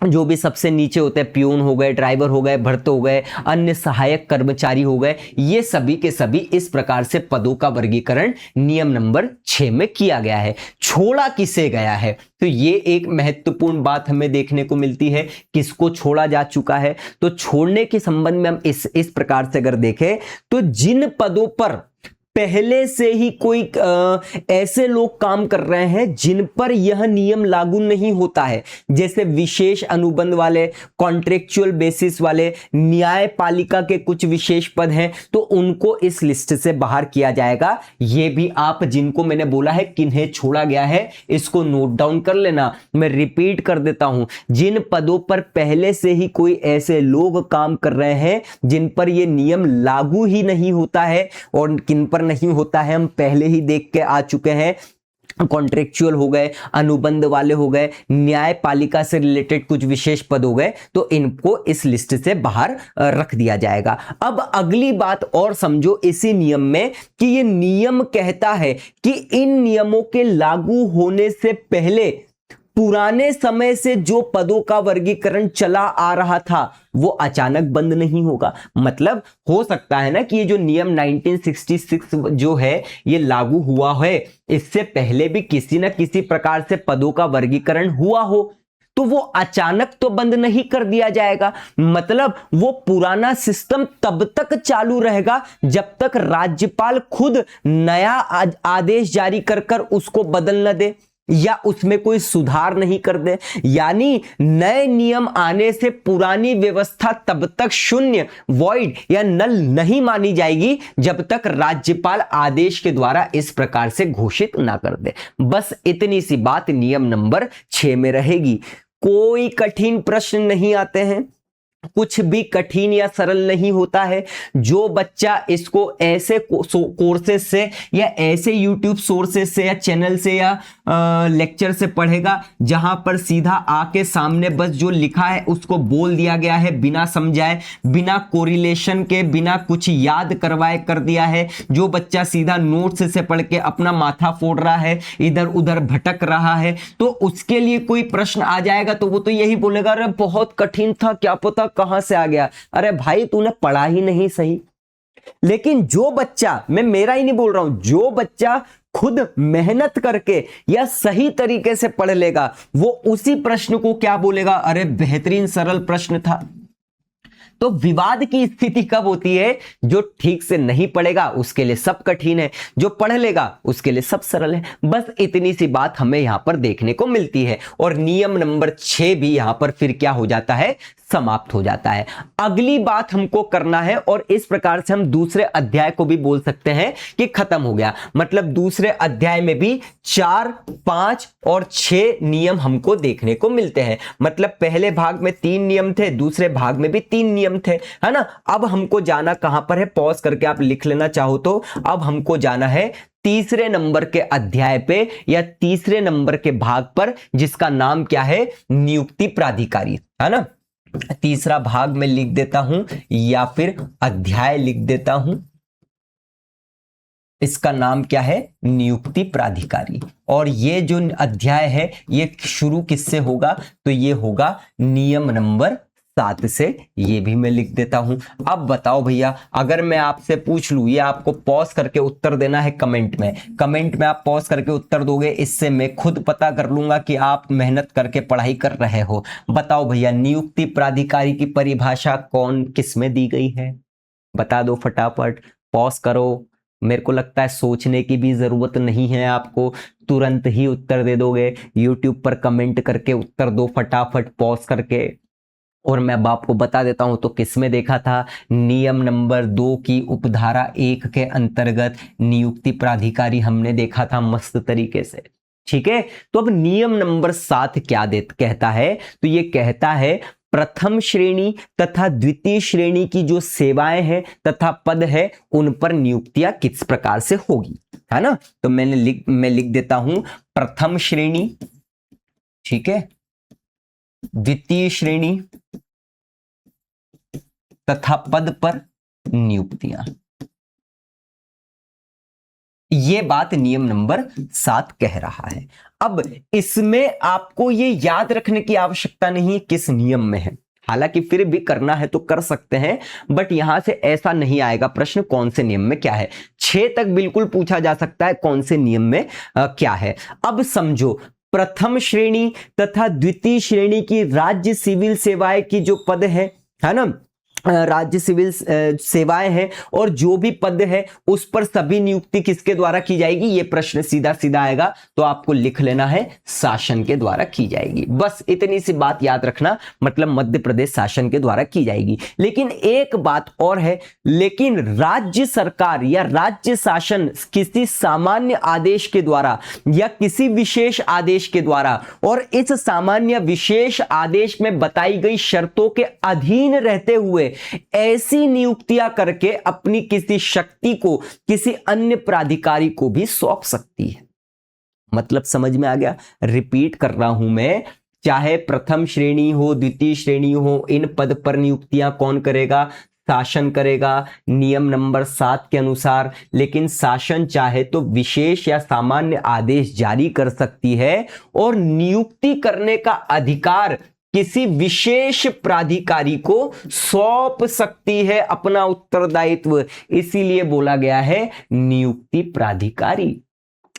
जो भी सबसे नीचे होते हैं, प्यून हो गए, ड्राइवर हो गए, भर्त हो गए, अन्य सहायक कर्मचारी हो गए। ये सभी के सभी इस प्रकार से पदों का वर्गीकरण नियम नंबर 6 में किया गया है। छोड़ा किसे गया है? तो ये एक महत्वपूर्ण बात हमें देखने को मिलती है, किसको छोड़ा जा चुका है। तो छोड़ने के संबंध में हम इस प्रकार से अगर देखें तो जिन पदों पर पहले से ही कोई ऐसे लोग काम कर रहे हैं जिन पर यह नियम लागू नहीं होता है, जैसे विशेष अनुबंध वाले, कॉन्ट्रेक्चुअल बेसिस वाले, न्यायपालिका के कुछ विशेष पद हैं, तो उनको इस लिस्ट से बाहर किया जाएगा। ये भी आप जिनको मैंने बोला है किन्हें छोड़ा गया है, इसको नोट डाउन कर लेना। मैं रिपीट कर देता हूं, जिन पदों पर पहले से ही कोई ऐसे लोग काम कर रहे हैं जिन पर यह नियम लागू ही नहीं होता है, और किन पर नहीं होता है हम पहले ही देख के आ चुके हैं। कॉन्ट्रेक्चुअल हो गए, अनुबंध वाले हो गए, न्यायपालिका से रिलेटेड कुछ विशेष पद हो गए, तो इनको इस लिस्ट से बाहर रख दिया जाएगा। अब अगली बात और समझो इसी नियम में कि ये नियम कहता है कि इन नियमों के लागू होने से पहले पुराने समय से जो पदों का वर्गीकरण चला आ रहा था वो अचानक बंद नहीं होगा। मतलब हो सकता है ना कि ये जो नियम 1966 जो है ये लागू हुआ है, इससे पहले भी किसी ना किसी प्रकार से पदों का वर्गीकरण हुआ हो, तो वो अचानक तो बंद नहीं कर दिया जाएगा। मतलब वो पुराना सिस्टम तब तक चालू रहेगा जब तक राज्यपाल खुद नया आदेश जारी कर उसको बदल न दे या उसमें कोई सुधार नहीं कर दे। यानी नए नियम आने से पुरानी व्यवस्था तब तक शून्य, वॉइड या नल नहीं मानी जाएगी जब तक राज्यपाल आदेश के द्वारा इस प्रकार से घोषित ना कर दे। बस इतनी सी बात नियम नंबर 6 में रहेगी। कोई कठिन प्रश्न नहीं आते हैं, कुछ भी कठिन या सरल नहीं होता है। जो बच्चा इसको ऐसे कोर्सेस से या ऐसे YouTube सोर्सेस से या चैनल से या लेक्चर से पढ़ेगा जहां पर सीधा आके सामने बस जो लिखा है उसको बोल दिया गया है, बिना समझाए, बिना कोरिलेशन के, बिना कुछ याद करवाए कर दिया है। जो बच्चा सीधा नोट्स से पढ़ के अपना माथा फोड़ रहा है, इधर उधर भटक रहा है, तो उसके लिए कोई प्रश्न आ जाएगा तो वो तो यही बोलेगा, अरे बहुत कठिन था, क्या पता कहां से आ गया। अरे भाई तूने पढ़ा ही नहीं सही। लेकिन जो बच्चा, मैं मेरा ही नहीं बोल रहा हूं, जो बच्चा खुद मेहनत करके या सही तरीके से पढ़ लेगा वो उसी प्रश्न को क्या बोलेगा, अरे बेहतरीन सरल प्रश्न था। तो विवाद की स्थिति कब होती है? जो ठीक से नहीं पढ़ेगा उसके लिए सब कठिन है, जो पढ़ लेगा उसके लिए सब सरल है। बस इतनी सी बात हमें यहां पर देखने को मिलती है और नियम नंबर 6 भी यहां पर फिर क्या हो जाता है, समाप्त हो जाता है। अगली बात हमको करना है और इस प्रकार से हम दूसरे अध्याय को भी बोल सकते हैं कि खत्म हो गया। मतलब दूसरे अध्याय में भी 4, 5 और 6 नियम हमको देखने को मिलते हैं। मतलब पहले भाग में 3 नियम थे, दूसरे भाग में भी 3 नियम थे, है ना। अब हमको जाना कहां पर है, पॉज करके आप लिख लेना चाहो तो। अब हमको जाना है तीसरे नंबर के अध्याय पे या तीसरे नंबर के भाग पर, जिसका नाम क्या है, नियुक्ति प्राधिकारी, है ना। तीसरा भाग में लिख देता हूं या फिर अध्याय लिख देता हूं, इसका नाम क्या है, नियुक्ति प्राधिकारी। और ये जो अध्याय है ये शुरू किससे होगा, तो ये होगा नियम नंबर 7 से। ये भी मैं लिख देता हूं। अब बताओ भैया, अगर मैं आपसे पूछ लूं, ये आपको पॉज करके उत्तर देना है कमेंट में आप पॉज करके उत्तर दोगे, इससे मैं खुद पता कर लूंगा कि आप मेहनत करके पढ़ाई कर रहे हो। बताओ भैया, नियुक्ति प्राधिकारी की परिभाषा कौन किस में दी गई है, बता दो फटाफट। पॉज करो, मेरे को लगता है सोचने की भी जरूरत नहीं है, आपको तुरंत ही उत्तर दे दोगे। यूट्यूब पर कमेंट करके उत्तर दो फटाफट पॉज करके। और मैं अब आपको बता देता हूं तो किस में देखा था, नियम नंबर 2 की उपधारा 1 के अंतर्गत नियुक्ति प्राधिकारी हमने देखा था मस्त तरीके से। ठीक है, तो अब नियम नंबर 7 क्या कहता है, तो ये कहता है प्रथम श्रेणी तथा द्वितीय श्रेणी की जो सेवाएं हैं तथा पद है उन पर नियुक्तियां किस प्रकार से होगी, है ना। तो मैं लिख देता हूं प्रथम श्रेणी, ठीक है, द्वितीय श्रेणी तथा पद पर नियुक्तियां। ये बात नियम नंबर 7 कह रहा है। अब इसमें आपको ये याद रखने की आवश्यकता नहीं है किस नियम में है, हालांकि फिर भी करना है तो कर सकते हैं, बट यहां से ऐसा नहीं आएगा प्रश्न कौन से नियम में क्या है। 6 तक बिल्कुल पूछा जा सकता है कौन से नियम में क्या है। अब समझो, प्रथम श्रेणी तथा द्वितीय श्रेणी की राज्य सिविल सेवाएं की जो पद है ना, राज्य सिविल सेवाएं हैं और जो भी पद है उस पर सभी नियुक्ति किसके द्वारा की जाएगी, ये प्रश्न सीधा सीधा आएगा तो आपको लिख लेना है शासन के द्वारा की जाएगी। बस इतनी सी बात याद रखना, मतलब मध्य प्रदेश शासन के द्वारा की जाएगी। लेकिन एक बात और है, लेकिन राज्य सरकार या राज्य शासन किसी सामान्य आदेश के द्वारा या किसी विशेष आदेश के द्वारा और इस सामान्य विशेष आदेश में बताई गई शर्तों के अधीन रहते हुए ऐसी नियुक्तियां करके अपनी किसी शक्ति को किसी अन्य प्राधिकारी को भी सौंप सकती है। मतलब समझ में आ गया? रिपीट कर रहा हूं मैं, चाहे प्रथम श्रेणी हो द्वितीय श्रेणी हो, इन पद पर नियुक्तियां कौन करेगा? शासन करेगा नियम नंबर 7 के अनुसार। लेकिन शासन चाहे तो विशेष या सामान्य आदेश जारी कर सकती है और नियुक्ति करने का अधिकार किसी विशेष प्राधिकारी को सौंप सकती है अपना उत्तरदायित्व। इसीलिए बोला गया है नियुक्ति प्राधिकारी।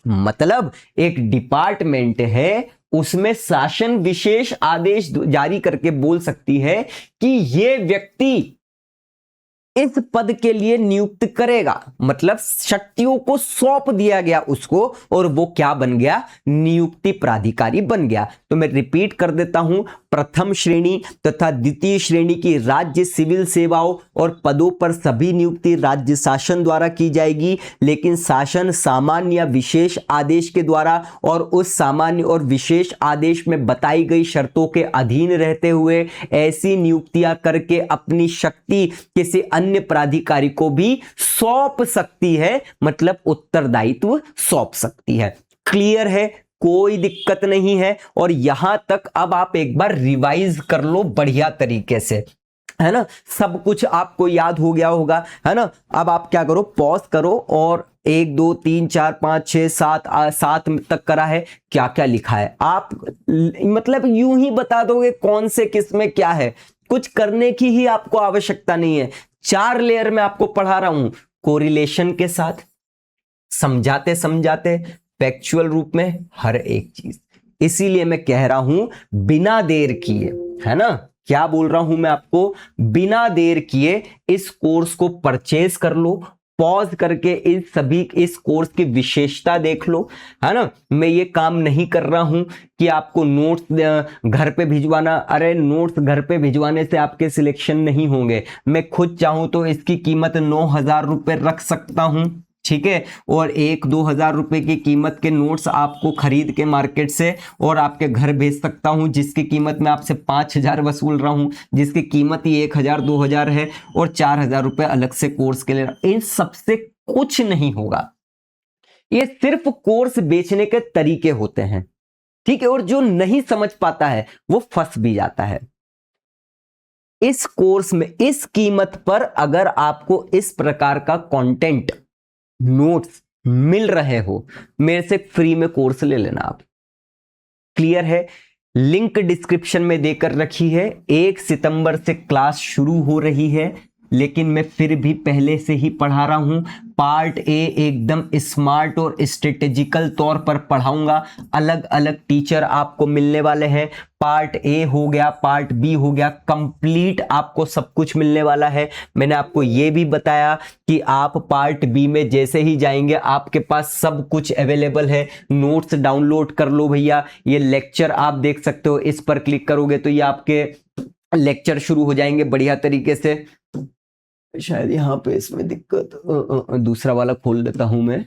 मतलब एक डिपार्टमेंट है, उसमें शासन विशेष आदेश जारी करके बोल सकती है कि ये व्यक्ति इस पद के लिए नियुक्त करेगा, मतलब शक्तियों को सौंप दिया गया उसको और वो क्या बन गया? नियुक्ति प्राधिकारी बन गया। तो मैं रिपीट कर देता हूं, प्रथम श्रेणी तथा द्वितीय श्रेणी की राज्य सिविल सेवाओं और पदों पर सभी नियुक्ति राज्य शासन द्वारा की जाएगी, लेकिन शासन सामान्य या विशेष आदेश के द्वारा और उस सामान्य और विशेष आदेश में बताई गई शर्तों के अधीन रहते हुए ऐसी नियुक्तियां करके अपनी शक्ति किसी अन्य प्राधिकारी को भी सौंप सकती है, मतलब उत्तरदायित्व सौंप सकती है। क्लियर है? कोई दिक्कत नहीं है। और यहां तक अब आप एक बार रिवाइज कर लो बढ़िया तरीके से, है ना? सब कुछ आपको याद हो गया होगा, है ना? अब आप क्या करो, पॉज करो और 1 2 3 4 5 6 7 तक करा है, क्या क्या लिखा है आप मतलब यूं ही बता दोगे कौन से किस में क्या है, कुछ करने की ही आपको आवश्यकता नहीं है। 4 लेयर में आपको पढ़ा रहा हूं, कोरिलेशन के साथ, समझाते समझाते फैक्चुअल रूप में हर एक चीज। इसीलिए मैं कह रहा हूं बिना देर किए, है ना? क्या बोल रहा हूं मैं आपको? बिना देर किए इस कोर्स को परचेज कर लो, पॉज करके इस कोर्स की विशेषता देख लो, है ना? मैं ये काम नहीं कर रहा हूं कि आपको नोट्स घर पे भिजवाना, अरे नोट्स घर पे भिजवाने से आपके सिलेक्शन नहीं होंगे। मैं खुद चाहूं तो इसकी कीमत 9,000 रुपए रख सकता हूं, ठीक है? और 1-2 हजार रुपए की कीमत के नोट्स आपको खरीद के मार्केट से और आपके घर भेज सकता हूं, जिसकी कीमत मैं आपसे 5,000 वसूल रहा हूं, जिसकी कीमत ही 1,000-2,000 है और 4,000 रुपए अलग से कोर्स के लिए। इन सबसे कुछ नहीं होगा, ये सिर्फ कोर्स बेचने के तरीके होते हैं, ठीक है? और जो नहीं समझ पाता है वो फंस भी जाता है। इस कोर्स में इस कीमत पर अगर आपको इस प्रकार का कंटेंट नोट्स मिल रहे हो, मेरे से फ्री में कोर्स ले लेना आप। क्लियर है? लिंक डिस्क्रिप्शन में देकर रखी है। 1 सितंबर से क्लास शुरू हो रही है, लेकिन मैं फिर भी पहले से ही पढ़ा रहा हूं। पार्ट ए एकदम स्मार्ट और स्ट्रेटेजिकल तौर पर पढ़ाऊंगा। अलग अलग टीचर आपको मिलने वाले हैं। पार्ट ए हो गया, पार्ट बी हो गया, कंप्लीट आपको सब कुछ मिलने वाला है। मैंने आपको यह भी बताया कि आप पार्ट बी में जैसे ही जाएंगे आपके पास सब कुछ अवेलेबल है। नोट्स डाउनलोड कर लो भैया। ये लेक्चर आप देख सकते हो, इस पर क्लिक करोगे तो ये आपके लेक्चर शुरू हो जाएंगे बढ़िया तरीके से। शायद यहाँ पे इसमें दिक्कत, दूसरा वाला खोल देता हूं मैं।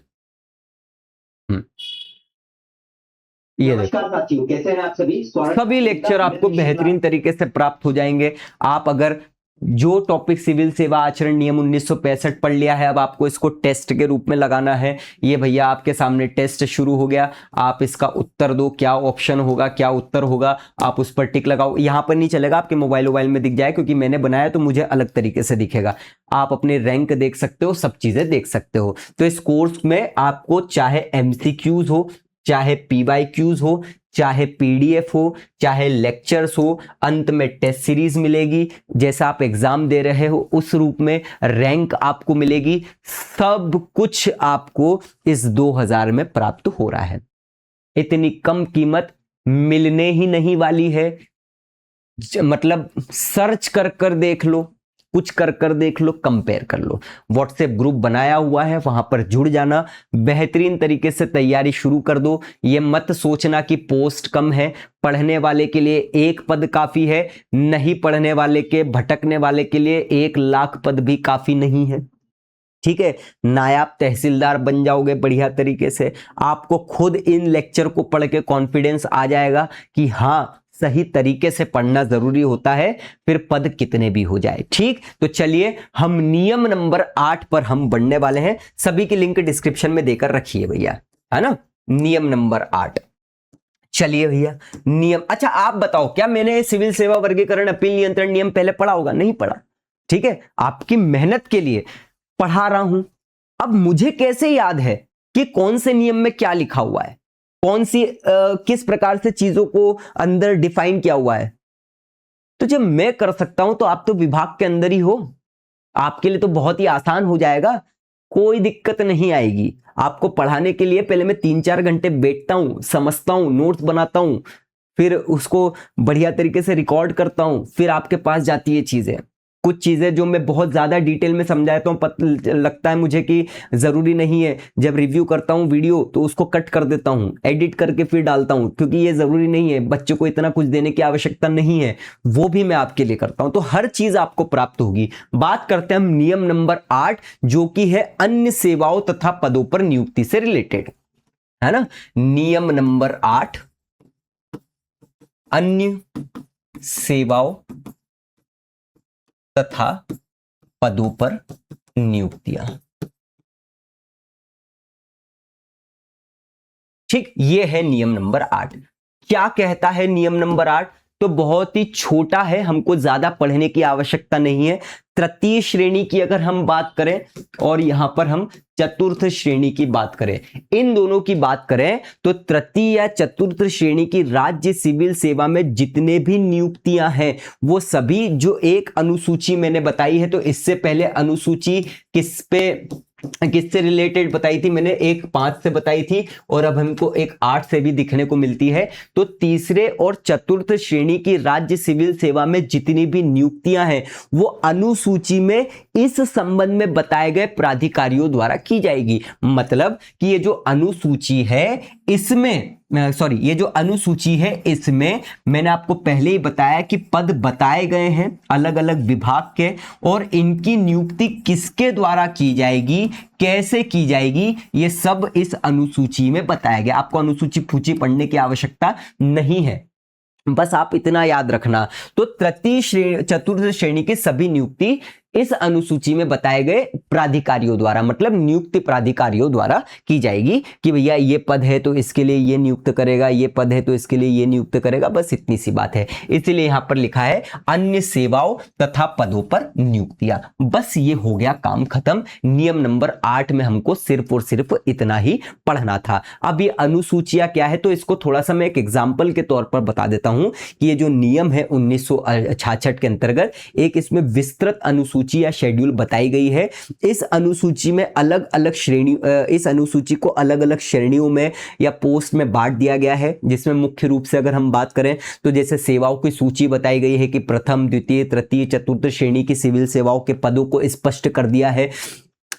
ये देखो, कैसे हैं आप सभी? सभी लेक्चर आपको बेहतरीन तरीके से प्राप्त हो जाएंगे। आप अगर जो टॉपिक सिविल सेवा आचरण नियम 1965 पढ़ लिया है, अब आपको इसको टेस्ट के रूप में लगाना है। ये भैया आपके सामने टेस्ट शुरू हो गया। आप इसका उत्तर दो, क्या ऑप्शन होगा, क्या उत्तर होगा, आप उस पर टिक लगाओ। यहां पर नहीं चलेगा, आपके मोबाइल में दिख जाए, क्योंकि मैंने बनाया तो मुझे अलग तरीके से दिखेगा। आप अपने रैंक देख सकते हो, सब चीजें देख सकते हो। तो इस कोर्स में आपको चाहे एमसीक्यूज हो, चाहे पीवाईक्यूज हो, चाहे पीडीएफ हो, चाहे लेक्चर्स हो, अंत में टेस्ट सीरीज मिलेगी। जैसा आप एग्जाम दे रहे हो उस रूप में रैंक आपको मिलेगी। सब कुछ आपको इस 2000 में प्राप्त हो रहा है। इतनी कम कीमत मिलने ही नहीं वाली है। मतलब सर्च कर कर देख लो, कुछ कर कर देख लो, कंपेयर कर लो। व्हाट्सएप ग्रुप बनाया हुआ है, वहां पर जुड़ जाना, बेहतरीन तरीके से तैयारी शुरू कर दो। ये मत सोचना कि पोस्ट कम है, पढ़ने वाले के लिए 1 पद काफी है, नहीं पढ़ने वाले के, भटकने वाले के लिए 1 लाख पद भी काफी नहीं है। ठीक है, नायाब तहसीलदार बन जाओगे बढ़िया तरीके से। आपको खुद इन लेक्चर को पढ़ के कॉन्फिडेंस आ जाएगा कि हाँ, सही तरीके से पढ़ना जरूरी होता है, फिर पद कितने भी हो जाए। ठीक, तो चलिए हम नियम नंबर 8 पर हम बढ़ने वाले हैं। सभी की लिंक डिस्क्रिप्शन में देकर रखिए भैया, है ना। नियम नंबर 8, चलिए भैया नियम। अच्छा आप बताओ, क्या मैंने सिविल सेवा वर्गीकरण अपील नियंत्रण नियम पहले पढ़ा होगा? नहीं पढ़ा। ठीक है, आपकी मेहनत के लिए पढ़ा रहा हूं। अब मुझे कैसे याद है कि कौन से नियम में क्या लिखा हुआ है, कौन सी किस प्रकार से चीजों को अंदर डिफाइन किया हुआ है? तो जब मैं कर सकता हूं तो आप तो विभाग के अंदर ही हो, आपके लिए तो बहुत ही आसान हो जाएगा, कोई दिक्कत नहीं आएगी। आपको पढ़ाने के लिए पहले मैं 3-4 घंटे बैठता हूं, समझता हूं, नोट्स बनाता हूं, फिर उसको बढ़िया तरीके से रिकॉर्ड करता हूं, फिर आपके पास जाती है चीजें। कुछ चीजें जो मैं बहुत ज्यादा डिटेल में समझाता हूं, लगता है मुझे कि जरूरी नहीं है, जब रिव्यू करता हूं वीडियो तो उसको कट कर देता हूं, एडिट करके फिर डालता हूं, क्योंकि ये जरूरी नहीं है, बच्चों को इतना कुछ देने की आवश्यकता नहीं है, वो भी मैं आपके लिए करता हूं। तो हर चीज आपको प्राप्त होगी। बात करते हैं हम नियम नंबर 8, जो कि है अन्य सेवाओं तथा पदों पर नियुक्ति से रिलेटेड, है ना। नियम नंबर 8, अन्य सेवाओं तथा पदों पर नियुक्तियां। ठीक, ये है नियम नंबर 8। क्या कहता है नियम नंबर 8? तो बहुत ही छोटा है, हमको ज्यादा पढ़ने की आवश्यकता नहीं है। तृतीय श्रेणी की अगर हम बात करें और यहां पर हम चतुर्थ श्रेणी की बात करें, इन दोनों की बात करें तो तृतीय या चतुर्थ श्रेणी की राज्य सिविल सेवा में जितने भी नियुक्तियां हैं वो सभी, जो एक अनुसूची मैंने बताई है, तो इससे पहले अनुसूची किससे रिलेटेड बताई थी मैंने? एक 5 से बताई थी, और अब हमको एक 8 से भी दिखने को मिलती है। तो तीसरे और चतुर्थ श्रेणी की राज्य सिविल सेवा में जितनी भी नियुक्तियां हैं वो अनुसूची में इस संबंध में बताए गए प्राधिकारियों द्वारा की जाएगी। मतलब कि ये जो अनुसूची है इसमें, ये जो अनुसूची है इसमें मैंने आपको पहले ही बताया कि पद बताए गए हैं अलग अलग विभाग के, और इनकी नियुक्ति किसके द्वारा की जाएगी, कैसे की जाएगी, ये सब इस अनुसूची में बताया गया। आपको अनुसूची पूची पढ़ने की आवश्यकता नहीं है, बस आप इतना याद रखना। तो तृतीय श्रेणी चतुर्थ श्रेणी की सभी नियुक्ति इस अनुसूची में बताए गए प्राधिकारियों द्वारा, मतलब नियुक्ति प्राधिकारियों द्वारा की जाएगी कि भैया ये पद है तो इसके लिए ये नियुक्त करेगा, ये पद है तो इसके लिए ये नियुक्त करेगा, बस इतनी सी बात है। इसलिए यहां पर लिखा है अन्य सेवाओं तथा पदों पर नियुक्तियां। बस ये हो गया काम खत्म। नियम नंबर 8 में हमको सिर्फ और सिर्फ इतना ही पढ़ना था। अब ये अनुसूचियां क्या है, तो इसको थोड़ा सा मैं एक एग्जाम्पल के तौर पर बता देता हूं कि ये जो नियम है 1966 के अंतर्गत एक इसमें विस्तृत अनुसूची या शेड्यूल बताई गई है। इस अनुसूची में अलग अलग श्रेणी, इस अनुसूची को अलग अलग श्रेणियों में या पोस्ट में बांट दिया गया है, जिसमें मुख्य रूप से अगर हम बात करें तो जैसे सेवाओं की सूची बताई गई है कि प्रथम, द्वितीय, तृतीय, चतुर्थ श्रेणी की सिविल सेवाओं के पदों को स्पष्ट कर दिया है।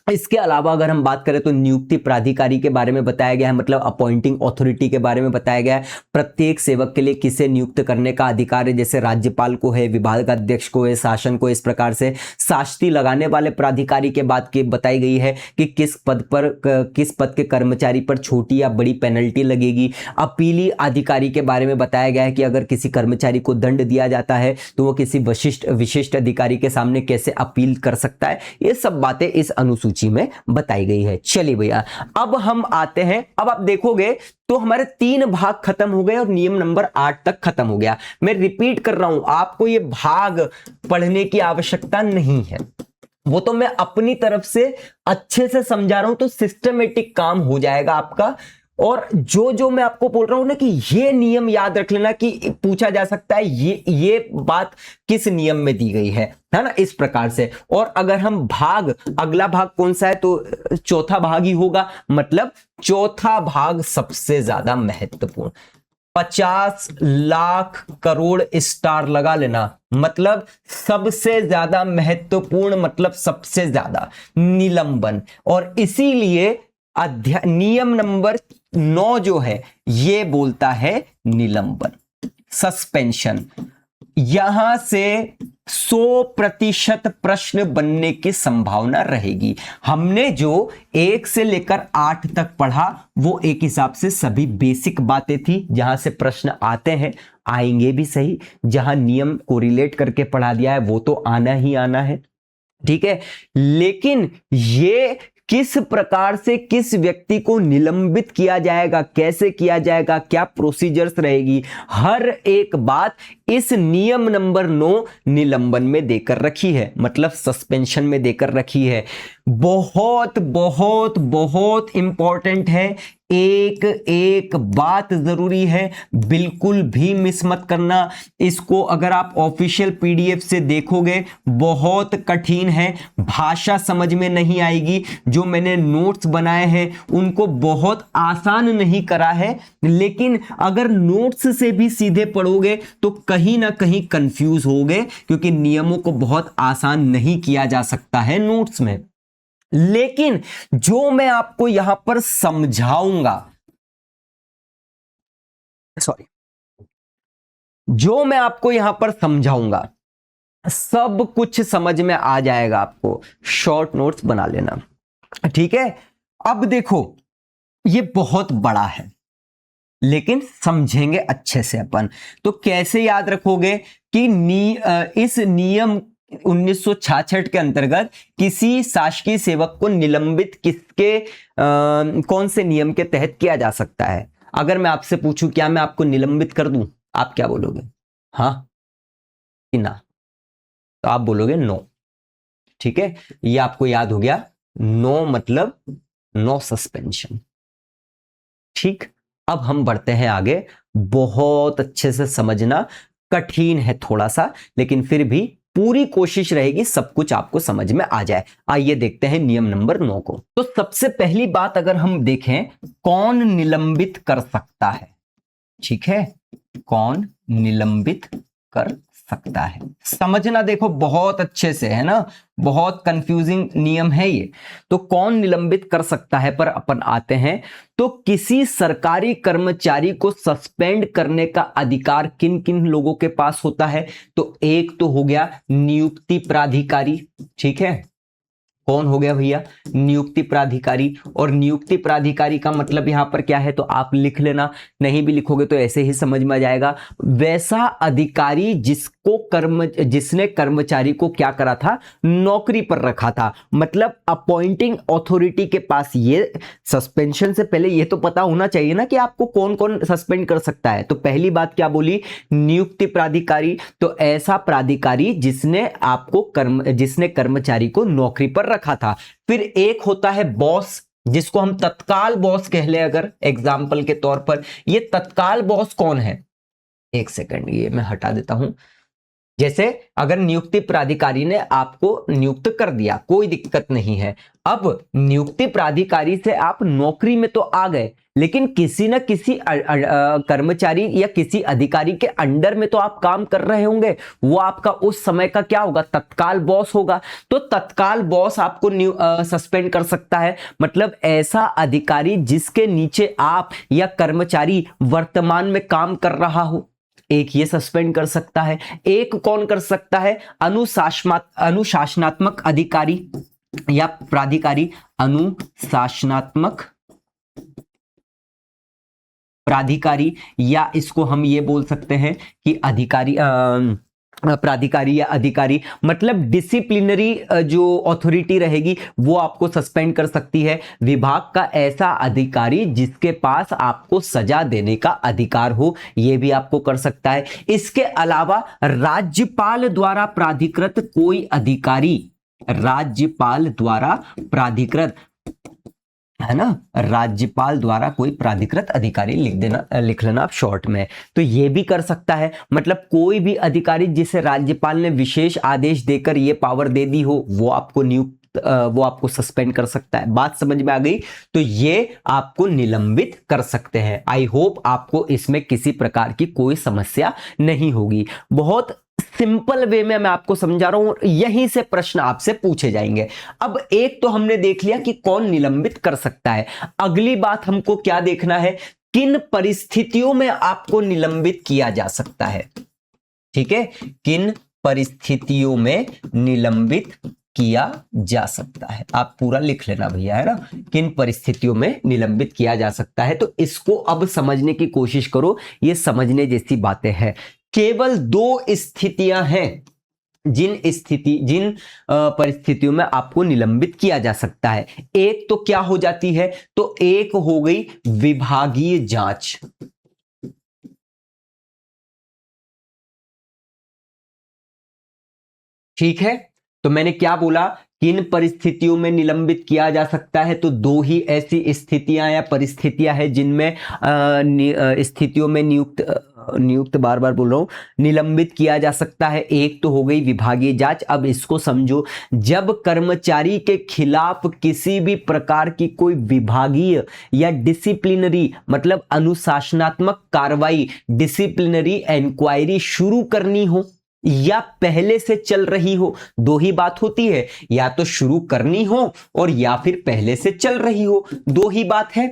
इसके अलावा अगर हम बात करें तो नियुक्ति प्राधिकारी के बारे में बताया गया है, मतलब अपॉइंटिंग अथॉरिटी के बारे में बताया गया है। प्रत्येक सेवक के लिए किसे नियुक्त करने का अधिकार है, जैसे राज्यपाल को है, विभागाध्यक्ष को है, शासन को। इस प्रकार से शास्ति लगाने वाले प्राधिकारी के बात की बताई गई है कि किस पद के कर्मचारी पर छोटी या बड़ी पेनल्टी लगेगी। अपीली अधिकारी के बारे में बताया गया है कि अगर किसी कर्मचारी को दंड दिया जाता है तो वो किसी विशिष्ट अधिकारी के सामने कैसे अपील कर सकता है। ये सब बातें इस अनुसूची में बताई गई है। चलिए भैया, अब हम आते हैं, अब आप देखोगे तो हमारे 3 भाग खत्म हो गए और नियम नंबर 8 तक खत्म हो गया। मैं रिपीट कर रहा हूं, आपको ये भाग पढ़ने की आवश्यकता नहीं है, वो तो मैं अपनी तरफ से अच्छे से समझा रहा हूं, तो सिस्टमेटिक काम हो जाएगा आपका। और जो मैं आपको बोल रहा हूं ना कि ये नियम याद रख लेना कि पूछा जा सकता है ये बात किस नियम में दी गई है ना, इस प्रकार से। और अगर हम अगला भाग कौन सा है, तो चौथा भाग ही होगा, मतलब चौथा भाग सबसे ज्यादा महत्वपूर्ण। 50 लाख करोड़ स्टार लगा लेना, मतलब सबसे ज्यादा महत्वपूर्ण, मतलब सबसे ज्यादा निलंबन। और इसीलिए नियम नंबर 9 जो है ये बोलता है निलंबन, सस्पेंशन। यहां से 100% प्रश्न बनने की संभावना रहेगी। हमने जो 1 से लेकर 8 तक पढ़ा वो एक हिसाब से सभी बेसिक बातें थी, जहां से प्रश्न आते हैं, आएंगे भी सही। जहां नियम को रिलेट करके पढ़ा दिया है वो तो आना ही आना है, ठीक है। लेकिन ये किस प्रकार से किस व्यक्ति को निलंबित किया जाएगा, कैसे किया जाएगा, क्या प्रोसीजर्स रहेगी, हर एक बात इस नियम नंबर 9 निलंबन में देकर रखी है, मतलब सस्पेंशन में देकर रखी है। बहुत बहुत बहुत इंपॉर्टेंट है, एक एक बात जरूरी है, बिल्कुल भी मिस मत करना। इसको अगर आप ऑफिशियल पीडीएफ से देखोगे बहुत कठिन है, भाषा समझ में नहीं आएगी। जो मैंने नोट्स बनाए हैं उनको बहुत आसान नहीं करा है, लेकिन अगर नोट्स से भी सीधे पढ़ोगे तो कहीं ना कहीं कंफ्यूज होगे, क्योंकि नियमों को बहुत आसान नहीं किया जा सकता है नोट्स में। लेकिन जो मैं आपको यहां पर समझाऊंगा, जो मैं आपको यहां पर समझाऊंगा सब कुछ समझ में आ जाएगा आपको। शॉर्ट नोट्स बना लेना, ठीक है। अब देखो ये बहुत बड़ा है, लेकिन समझेंगे अच्छे से अपन। तो कैसे याद रखोगे कि इस नियम 1966 के अंतर्गत किसी शासकीय सेवक को निलंबित किसके कौन से नियम के तहत किया जा सकता है। अगर मैं आपसे पूछूं क्या मैं आपको निलंबित कर दूं, आप क्या बोलोगे, हाँ कि ना? तो आप बोलोगे नो, ठीक है। ये आपको याद हो गया, नो मतलब नो सस्पेंशन, ठीक। अब हम बढ़ते हैं आगे। बहुत अच्छे से समझना, कठिन है थोड़ा सा, लेकिन फिर भी पूरी कोशिश रहेगी सब कुछ आपको समझ में आ जाए। आइए देखते हैं नियम नंबर 9 को। तो सबसे पहली बात अगर हम देखें, कौन निलंबित कर सकता है, ठीक है, कौन निलंबित कर सकता है, समझना देखो बहुत अच्छे से, है ना, बहुत कंफ्यूजिंग नियम है ये। तो कौन निलंबित कर सकता है पर अपन आते हैं। तो किसी सरकारी कर्मचारी को सस्पेंड करने का अधिकार किन किन लोगों के पास होता है। तो एक तो हो गया नियुक्ति प्राधिकारी, ठीक है। कौन हो गया भैया, नियुक्ति प्राधिकारी। और नियुक्ति प्राधिकारी का मतलब यहां पर क्या है तो आप लिख लेना, नहीं भी लिखोगे तो ऐसे ही समझ में आ जाएगा। वैसा अधिकारी जिसने कर्मचारी को क्या करा था, नौकरी पर रखा था। मतलब अपॉइंटिंग अथॉरिटी के पास ये सस्पेंशन से पहले ये तो पता होना चाहिए ना कि आपको कौन कौन सस्पेंड कर सकता है। तो पहली बात क्या बोली, नियुक्ति प्राधिकारी। तो ऐसा प्राधिकारी जिसने कर्मचारी को नौकरी पर रखा था। फिर एक होता है बॉस, जिसको हम तत्काल बॉस कह ले अगर एग्जाम्पल के तौर पर। ये तत्काल बॉस कौन है, एक सेकंड ये मैं हटा देता हूं। जैसे अगर नियुक्ति प्राधिकारी ने आपको नियुक्त कर दिया, कोई दिक्कत नहीं है। अब नियुक्ति प्राधिकारी से आप नौकरी में तो आ गए, लेकिन किसी न किसी कर्मचारी या किसी अधिकारी के अंडर में तो आप काम कर रहे होंगे। वो आपका उस समय का क्या होगा, तत्काल बॉस होगा। तो तत्काल बॉस आपको सस्पेंड कर सकता है। मतलब ऐसा अधिकारी जिसके नीचे आप या कर्मचारी वर्तमान में काम कर रहा हो, एक ये सस्पेंड कर सकता है। एक कौन कर सकता है, अनुशासनात्मक अधिकारी या प्राधिकारी। अनुशासनात्मक प्राधिकारी, या इसको हम ये बोल सकते हैं कि प्राधिकारी या अधिकारी, मतलब डिसिप्लिनरी जो अथॉरिटी रहेगी वो आपको सस्पेंड कर सकती है। विभाग का ऐसा अधिकारी जिसके पास आपको सजा देने का अधिकार हो, ये भी आपको कर सकता है। इसके अलावा राज्यपाल द्वारा प्राधिकृत कोई अधिकारी, राज्यपाल द्वारा प्राधिकृत, है ना, राज्यपाल द्वारा कोई प्राधिकृत अधिकारी लिख लेना आप शॉर्ट में। तो ये भी कर सकता है। मतलब कोई भी अधिकारी जिसे राज्यपाल ने विशेष आदेश देकर ये पावर दे दी हो, वो आपको नियुक्त वो आपको सस्पेंड कर सकता है। बात समझ में आ गई? तो ये आपको निलंबित कर सकते हैं। आई होप आपको इसमें किसी प्रकार की कोई समस्या नहीं होगी। बहुत सिंपल वे में मैं आपको समझा रहा हूं और यहीं से प्रश्न आपसे पूछे जाएंगे। अब एक तो हमने देख लिया कि कौन निलंबित कर सकता है। अगली बात हमको क्या देखना है, किन परिस्थितियों में आपको निलंबित किया जा सकता है। ठीक है, किन परिस्थितियों में निलंबित किया जा सकता है। आप पूरा लिख लेना भैया, है ना, किन परिस्थितियों में निलंबित किया जा सकता है। तो इसको अब समझने की कोशिश करो, ये समझने जैसी बातें हैं। केवल दो स्थितियां हैं जिन परिस्थितियों में आपको निलंबित किया जा सकता है। एक तो क्या हो जाती है, तो एक हो गई विभागीय जांच। ठीक है, तो मैंने क्या बोला, किन परिस्थितियों में निलंबित किया जा सकता है, तो दो ही ऐसी स्थितियां या परिस्थितियां हैं जिनमें स्थितियों में नियुक्त बार बार बोल रहा हूं, निलंबित किया जा सकता है। एक तो हो गई विभागीय जांच। अब इसको समझो, जब कर्मचारी के खिलाफ किसी भी प्रकार की कोई विभागीय या डिसिप्लिनरी मतलब अनुशासनात्मक कार्रवाई, डिसिप्लिनरी इंक्वायरी शुरू करनी हो या पहले से चल रही हो, दो ही बात होती है, या तो शुरू करनी हो और या फिर पहले से चल रही हो, दो ही बात है।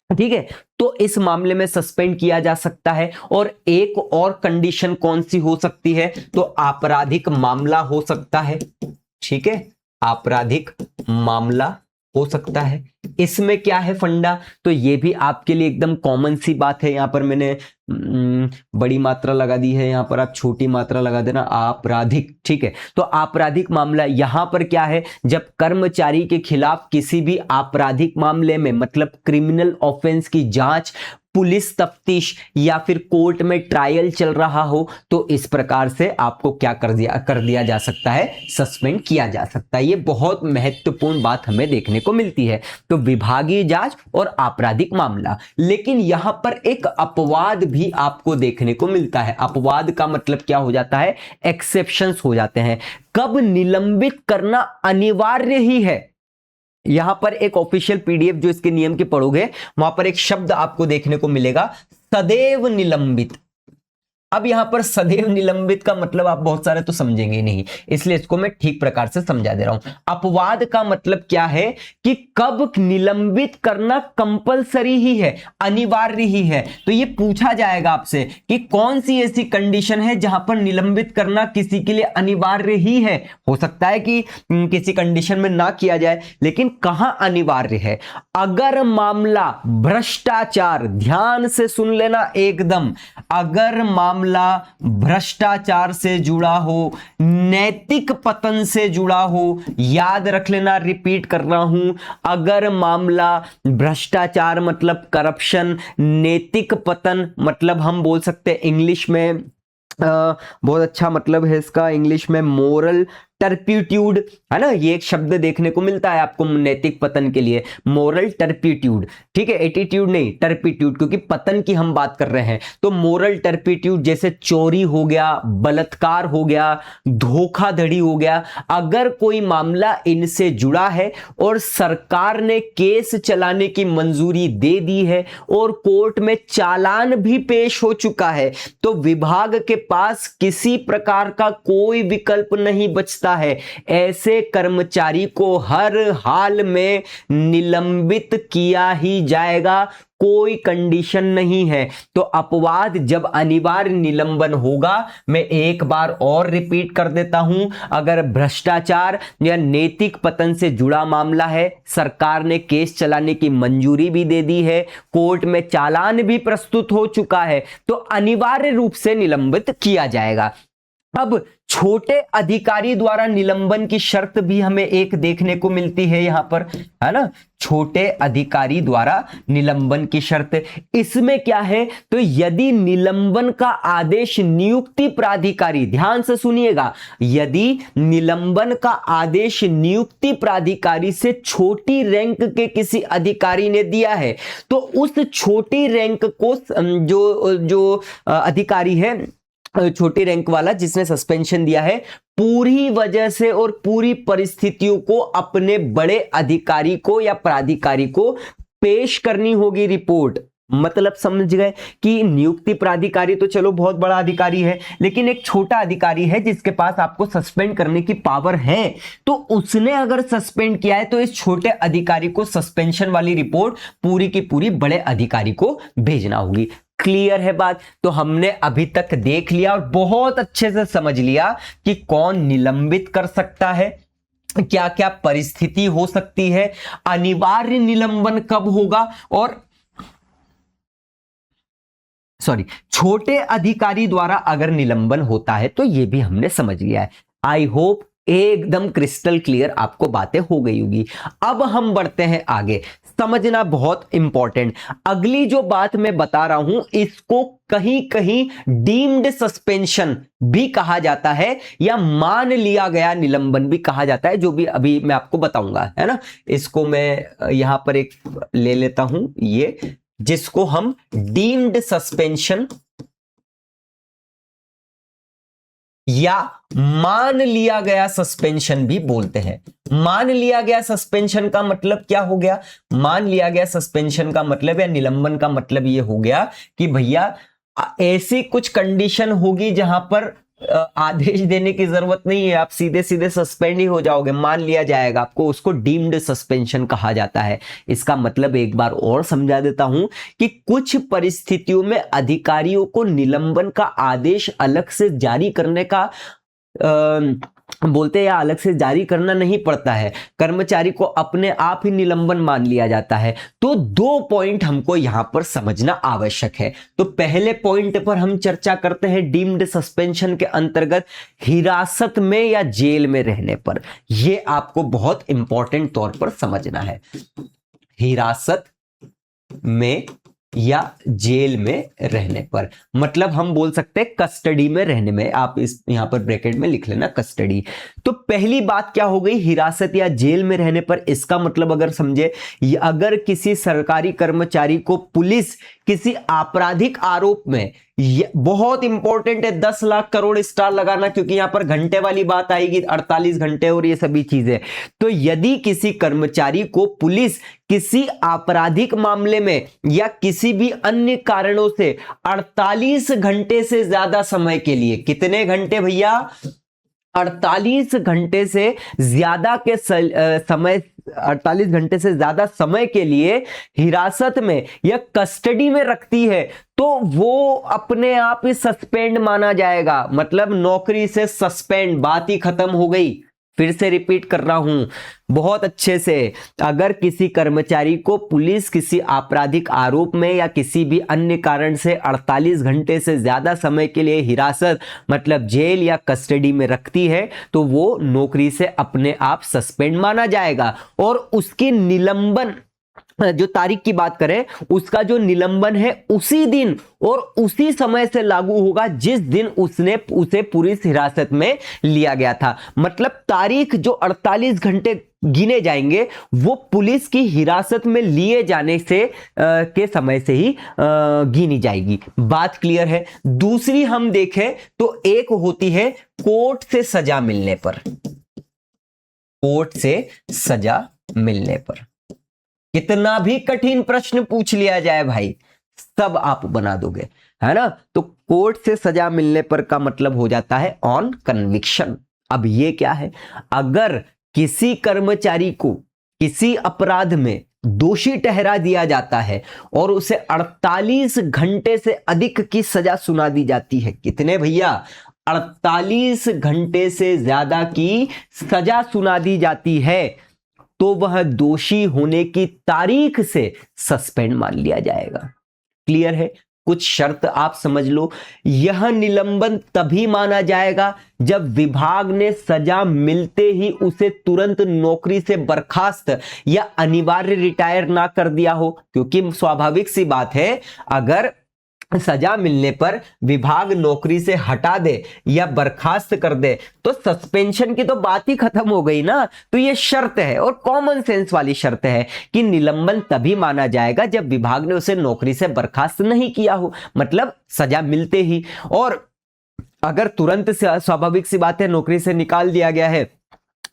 ठीक है, तो इस मामले में सस्पेंड किया जा सकता है। और एक और कंडीशन कौन सी हो सकती है, तो आपराधिक मामला हो सकता है। ठीक है, आपराधिक मामला हो सकता है। इसमें क्या है फंडा, तो ये भी आपके लिए एकदम कॉमन सी बात है। यहां पर मैंने बड़ी मात्रा लगा दी है, यहां पर आप छोटी मात्रा लगा देना, आपराधिक। ठीक है, तो आपराधिक मामला यहां पर क्या है, जब कर्मचारी के खिलाफ किसी भी आपराधिक मामले में मतलब क्रिमिनल ऑफेंस की जांच, पुलिस तफ्तीश या फिर कोर्ट में ट्रायल चल रहा हो, तो इस प्रकार से आपको क्या कर दिया जा सकता है, सस्पेंड किया जा सकता है। ये बहुत महत्वपूर्ण बात हमें देखने को मिलती है। तो विभागीय जांच और आपराधिक मामला। लेकिन यहां पर एक अपवाद भी आपको देखने को मिलता है। अपवाद का मतलब क्या हो जाता है, एक्सेप्शंस हो जाते हैं। कब निलंबित करना अनिवार्य ही है, यहां पर एक ऑफिशियल पीडीएफ जो इसके नियम की पढ़ोगे, वहां पर एक शब्द आपको देखने को मिलेगा, सदैव निलंबित। अब यहां पर सदैव निलंबित का मतलब आप बहुत सारे तो समझेंगे नहीं, इसलिए इसको मैं ठीक प्रकार से समझा दे रहा हूं। अपवाद का मतलब क्या है कि कब निलंबित करना कंपलसरी ही है, अनिवार्य ही है। तो ये पूछा जाएगा आपसे कि कौन सी ऐसी कंडीशन है जहां पर निलंबित करना किसी के लिए अनिवार्य ही है। हो सकता है कि किसी कंडीशन में ना किया जाए, लेकिन कहां अनिवार्य है, अगर मामला भ्रष्टाचार, ध्यान से सुन लेना एकदम, अगर मामला भ्रष्टाचार से जुड़ा हो, नैतिक पतन से जुड़ा हो, याद रख लेना, रिपीट कर रहा हूं, अगर मामला भ्रष्टाचार मतलब करप्शन, नैतिक पतन मतलब हम बोल सकते हैं इंग्लिश में बहुत अच्छा मतलब है इसका इंग्लिश में मोरल टर्पिट्यूड, है ना, ये एक शब्द देखने को मिलता है आपको नैतिक पतन के लिए, मोरल टर्पिट्यूड। ठीक है, एटीट्यूड नहीं, टर्पिट्यूड, क्योंकि पतन की हम बात कर रहे हैं। तो मोरल टर्पिट्यूड जैसे चोरी हो गया, बलात्कार हो गया, धोखाधड़ी हो गया, अगर कोई मामला इनसे जुड़ा है और सरकार ने केस चलाने की मंजूरी दे दी है और कोर्ट में चालान भी पेश हो चुका है, तो विभाग के पास किसी प्रकार का कोई विकल्प नहीं बचता है। ऐसे कर्मचारी को हर हाल में निलंबित किया ही जाएगा, कोई कंडीशन नहीं है। तो अपवाद जब अनिवार्य निलंबन होगा, मैं एक बार और रिपीट कर देता हूं, अगर भ्रष्टाचार या नैतिक पतन से जुड़ा मामला है, सरकार ने केस चलाने की मंजूरी भी दे दी है, कोर्ट में चालान भी प्रस्तुत हो चुका है, तो अनिवार्य रूप से निलंबित किया जाएगा। अब छोटे अधिकारी द्वारा निलंबन की शर्त भी हमें एक देखने को मिलती है यहां पर, है ना, छोटे अधिकारी द्वारा निलंबन की शर्त। इसमें क्या है, तो यदि निलंबन का आदेश नियुक्ति प्राधिकारी, ध्यान से सुनिएगा, यदि निलंबन का आदेश नियुक्ति प्राधिकारी से छोटी रैंक के किसी अधिकारी ने दिया है, तो उस छोटी रैंक को जो अधिकारी है छोटी रैंक वाला जिसने सस्पेंशन दिया है, पूरी वजह से और पूरी परिस्थितियों को अपने बड़े अधिकारी को या प्राधिकारी को पेश करनी होगी रिपोर्ट। मतलब समझ गए कि नियुक्ति प्राधिकारी तो चलो बहुत बड़ा अधिकारी है, लेकिन एक छोटा अधिकारी है जिसके पास आपको सस्पेंड करने की पावर है, तो उसने अगर सस्पेंड किया है तो इस छोटे अधिकारी को सस्पेंशन वाली रिपोर्ट पूरी की पूरी बड़े अधिकारी को भेजना होगी। क्लियर है बात? तो हमने अभी तक देख लिया और बहुत अच्छे से समझ लिया कि कौन निलंबित कर सकता है, क्या क्या परिस्थिति हो सकती है, अनिवार्य निलंबन कब होगा, और छोटे अधिकारी द्वारा अगर निलंबन होता है तो यह भी हमने समझ लिया है। आई होप एकदम क्रिस्टल क्लियर आपको बातें हो गई होगी। अब हम बढ़ते हैं आगे, समझना बहुत इंपॉर्टेंट। अगली जो बात मैं बता रहा हूं इसको कहीं कहीं डीम्ड सस्पेंशन भी कहा जाता है या मान लिया गया निलंबन भी कहा जाता है, जो भी अभी मैं आपको बताऊंगा, है ना। इसको मैं यहां पर एक ले लेता हूं, ये जिसको हम डीम्ड सस्पेंशन या मान लिया गया सस्पेंशन भी बोलते हैं। मान लिया गया सस्पेंशन का मतलब क्या हो गया? मान लिया गया सस्पेंशन का मतलब या निलंबन का मतलब ये हो गया कि भैया ऐसी कुछ कंडीशन होगी जहां पर आदेश देने की जरूरत नहीं है, आप सीधे सीधे सस्पेंड ही हो जाओगे, मान लिया जाएगा आपको, उसको डीम्ड सस्पेंशन कहा जाता है। इसका मतलब एक बार और समझा देता हूं कि कुछ परिस्थितियों में अधिकारियों को निलंबन का आदेश अलग से जारी करने का बोलते हैं या अलग से जारी करना नहीं पड़ता है, कर्मचारी को अपने आप ही निलंबन मान लिया जाता है। तो दो पॉइंट हमको यहां पर समझना आवश्यक है। तो पहले पॉइंट पर हम चर्चा करते हैं डीम्ड सस्पेंशन के अंतर्गत हिरासत में या जेल में रहने पर। यह आपको बहुत इंपॉर्टेंट तौर पर समझना है, हिरासत में या जेल में रहने पर, मतलब हम बोल सकते हैं कस्टडी में रहने में। आप इस यहां पर ब्रैकेट में लिख लेना कस्टडी। तो पहली बात क्या हो गई, हिरासत या जेल में रहने पर। इसका मतलब अगर समझे, अगर किसी सरकारी कर्मचारी को पुलिस किसी आपराधिक आरोप में, बहुत इंपॉर्टेंट है, 10 लाख करोड़ स्टार लगाना क्योंकि यहां पर घंटे वाली बात आएगी, 48 घंटे और ये सभी चीजें। तो यदि किसी कर्मचारी को पुलिस किसी आपराधिक मामले में या किसी भी अन्य कारणों से 48 घंटे से ज्यादा समय के लिए, कितने घंटे भैया, 48 घंटे से ज्यादा के समय, 48 घंटे से ज्यादा समय के लिए हिरासत में या कस्टडी में रखती है, तो वो अपने आप ही सस्पेंड माना जाएगा। मतलब नौकरी से सस्पेंड, बात ही खत्म हो गई। फिर से रिपीट कर रहा हूं बहुत अच्छे से, अगर किसी कर्मचारी को पुलिस किसी आपराधिक आरोप में या किसी भी अन्य कारण से 48 घंटे से ज्यादा समय के लिए हिरासत मतलब जेल या कस्टडी में रखती है, तो वो नौकरी से अपने आप सस्पेंड माना जाएगा। और उसकी निलंबन, जो तारीख की बात करें, उसका जो निलंबन है उसी दिन और उसी समय से लागू होगा जिस दिन उसे पुलिस हिरासत में लिया गया था। मतलब तारीख जो 48 घंटे गिने जाएंगे वो पुलिस की हिरासत में लिए जाने से के समय से ही गिनी जाएगी। बात क्लियर है? दूसरी हम देखें तो एक होती है कोर्ट से सजा मिलने पर। कोर्ट से सजा मिलने पर कितना भी कठिन प्रश्न पूछ लिया जाए भाई, सब आप बना दोगे, है ना। तो कोर्ट से सजा मिलने पर का मतलब हो जाता है ऑन कन्विक्शन। अब ये क्या है, अगर किसी कर्मचारी को किसी अपराध में दोषी ठहरा दिया जाता है और उसे 48 घंटे से अधिक की सजा सुना दी जाती है, कितने भैया, 48 घंटे से ज्यादा की सजा सुना दी जाती है, तो वह दोषी होने की तारीख से सस्पेंड मान लिया जाएगा। क्लियर है? कुछ शर्त आप समझ लो। यह निलंबन तभी माना जाएगा जब विभाग ने सजा मिलते ही उसे तुरंत नौकरी से बर्खास्त या अनिवार्य रिटायर ना कर दिया हो, क्योंकि स्वाभाविक सी बात है, अगर सजा मिलने पर विभाग नौकरी से हटा दे या बर्खास्त कर दे तो सस्पेंशन की तो बात ही खत्म हो गई ना। तो ये शर्त है और कॉमन सेंस वाली शर्त है कि निलंबन तभी माना जाएगा जब विभाग ने उसे नौकरी से बर्खास्त नहीं किया हो, मतलब सजा मिलते ही। और अगर तुरंत से स्वाभाविक सी बात है नौकरी से निकाल दिया गया है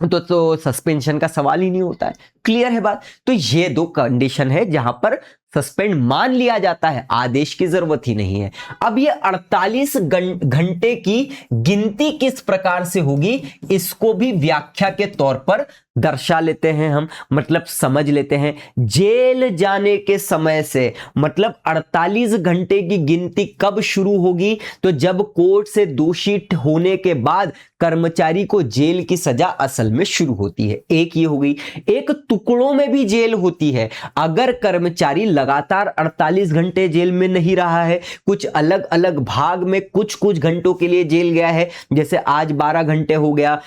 तो सस्पेंशन का सवाल ही नहीं होता है। क्लियर है बात। तो ये दो कंडीशन है जहां पर सस्पेंड मान लिया जाता है, आदेश की जरूरत ही नहीं है। अब ये 48 घंटे की गिनती किस प्रकार से होगी इसको भी व्याख्या के तौर पर दर्शा लेते हैं हम, मतलब समझ लेते हैं। जेल जाने के समय से मतलब 48 घंटे की गिनती कब शुरू होगी, तो जब कोर्ट से दोषी होने के बाद कर्मचारी को जेल की सजा असल में शुरू होती है। एक ये हो गई। एक टुकड़ों में भी जेल होती है। अगर कर्मचारी लगातार 48 घंटे जेल में नहीं रहा है, कुछ अलग अलग भाग में कुछ कुछ घंटों के लिए जेल गया है, जैसे आज 12 घंटे हो गया,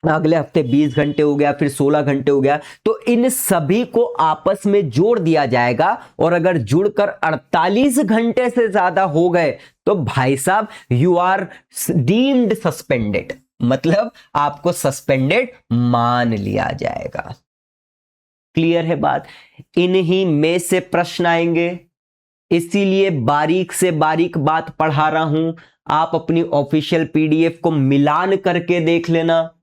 अगले हफ्ते 20 घंटे हो गया, फिर 16 घंटे हो गया, तो इन सभी को आपस में जोड़ दिया जाएगा। और अगर जुड़कर 48 घंटे से ज्यादा हो गए तो भाई साहब यू आर डीम्ड सस्पेंडेड, मतलब आपको सस्पेंडेड मान लिया जाएगा। क्लियर है बात। इन्हीं में से प्रश्न आएंगे, इसीलिए बारीक से बारीक बात पढ़ा रहा हूं। आप अपनी ऑफिशियल पीडीएफ को मिलान करके देख लेना।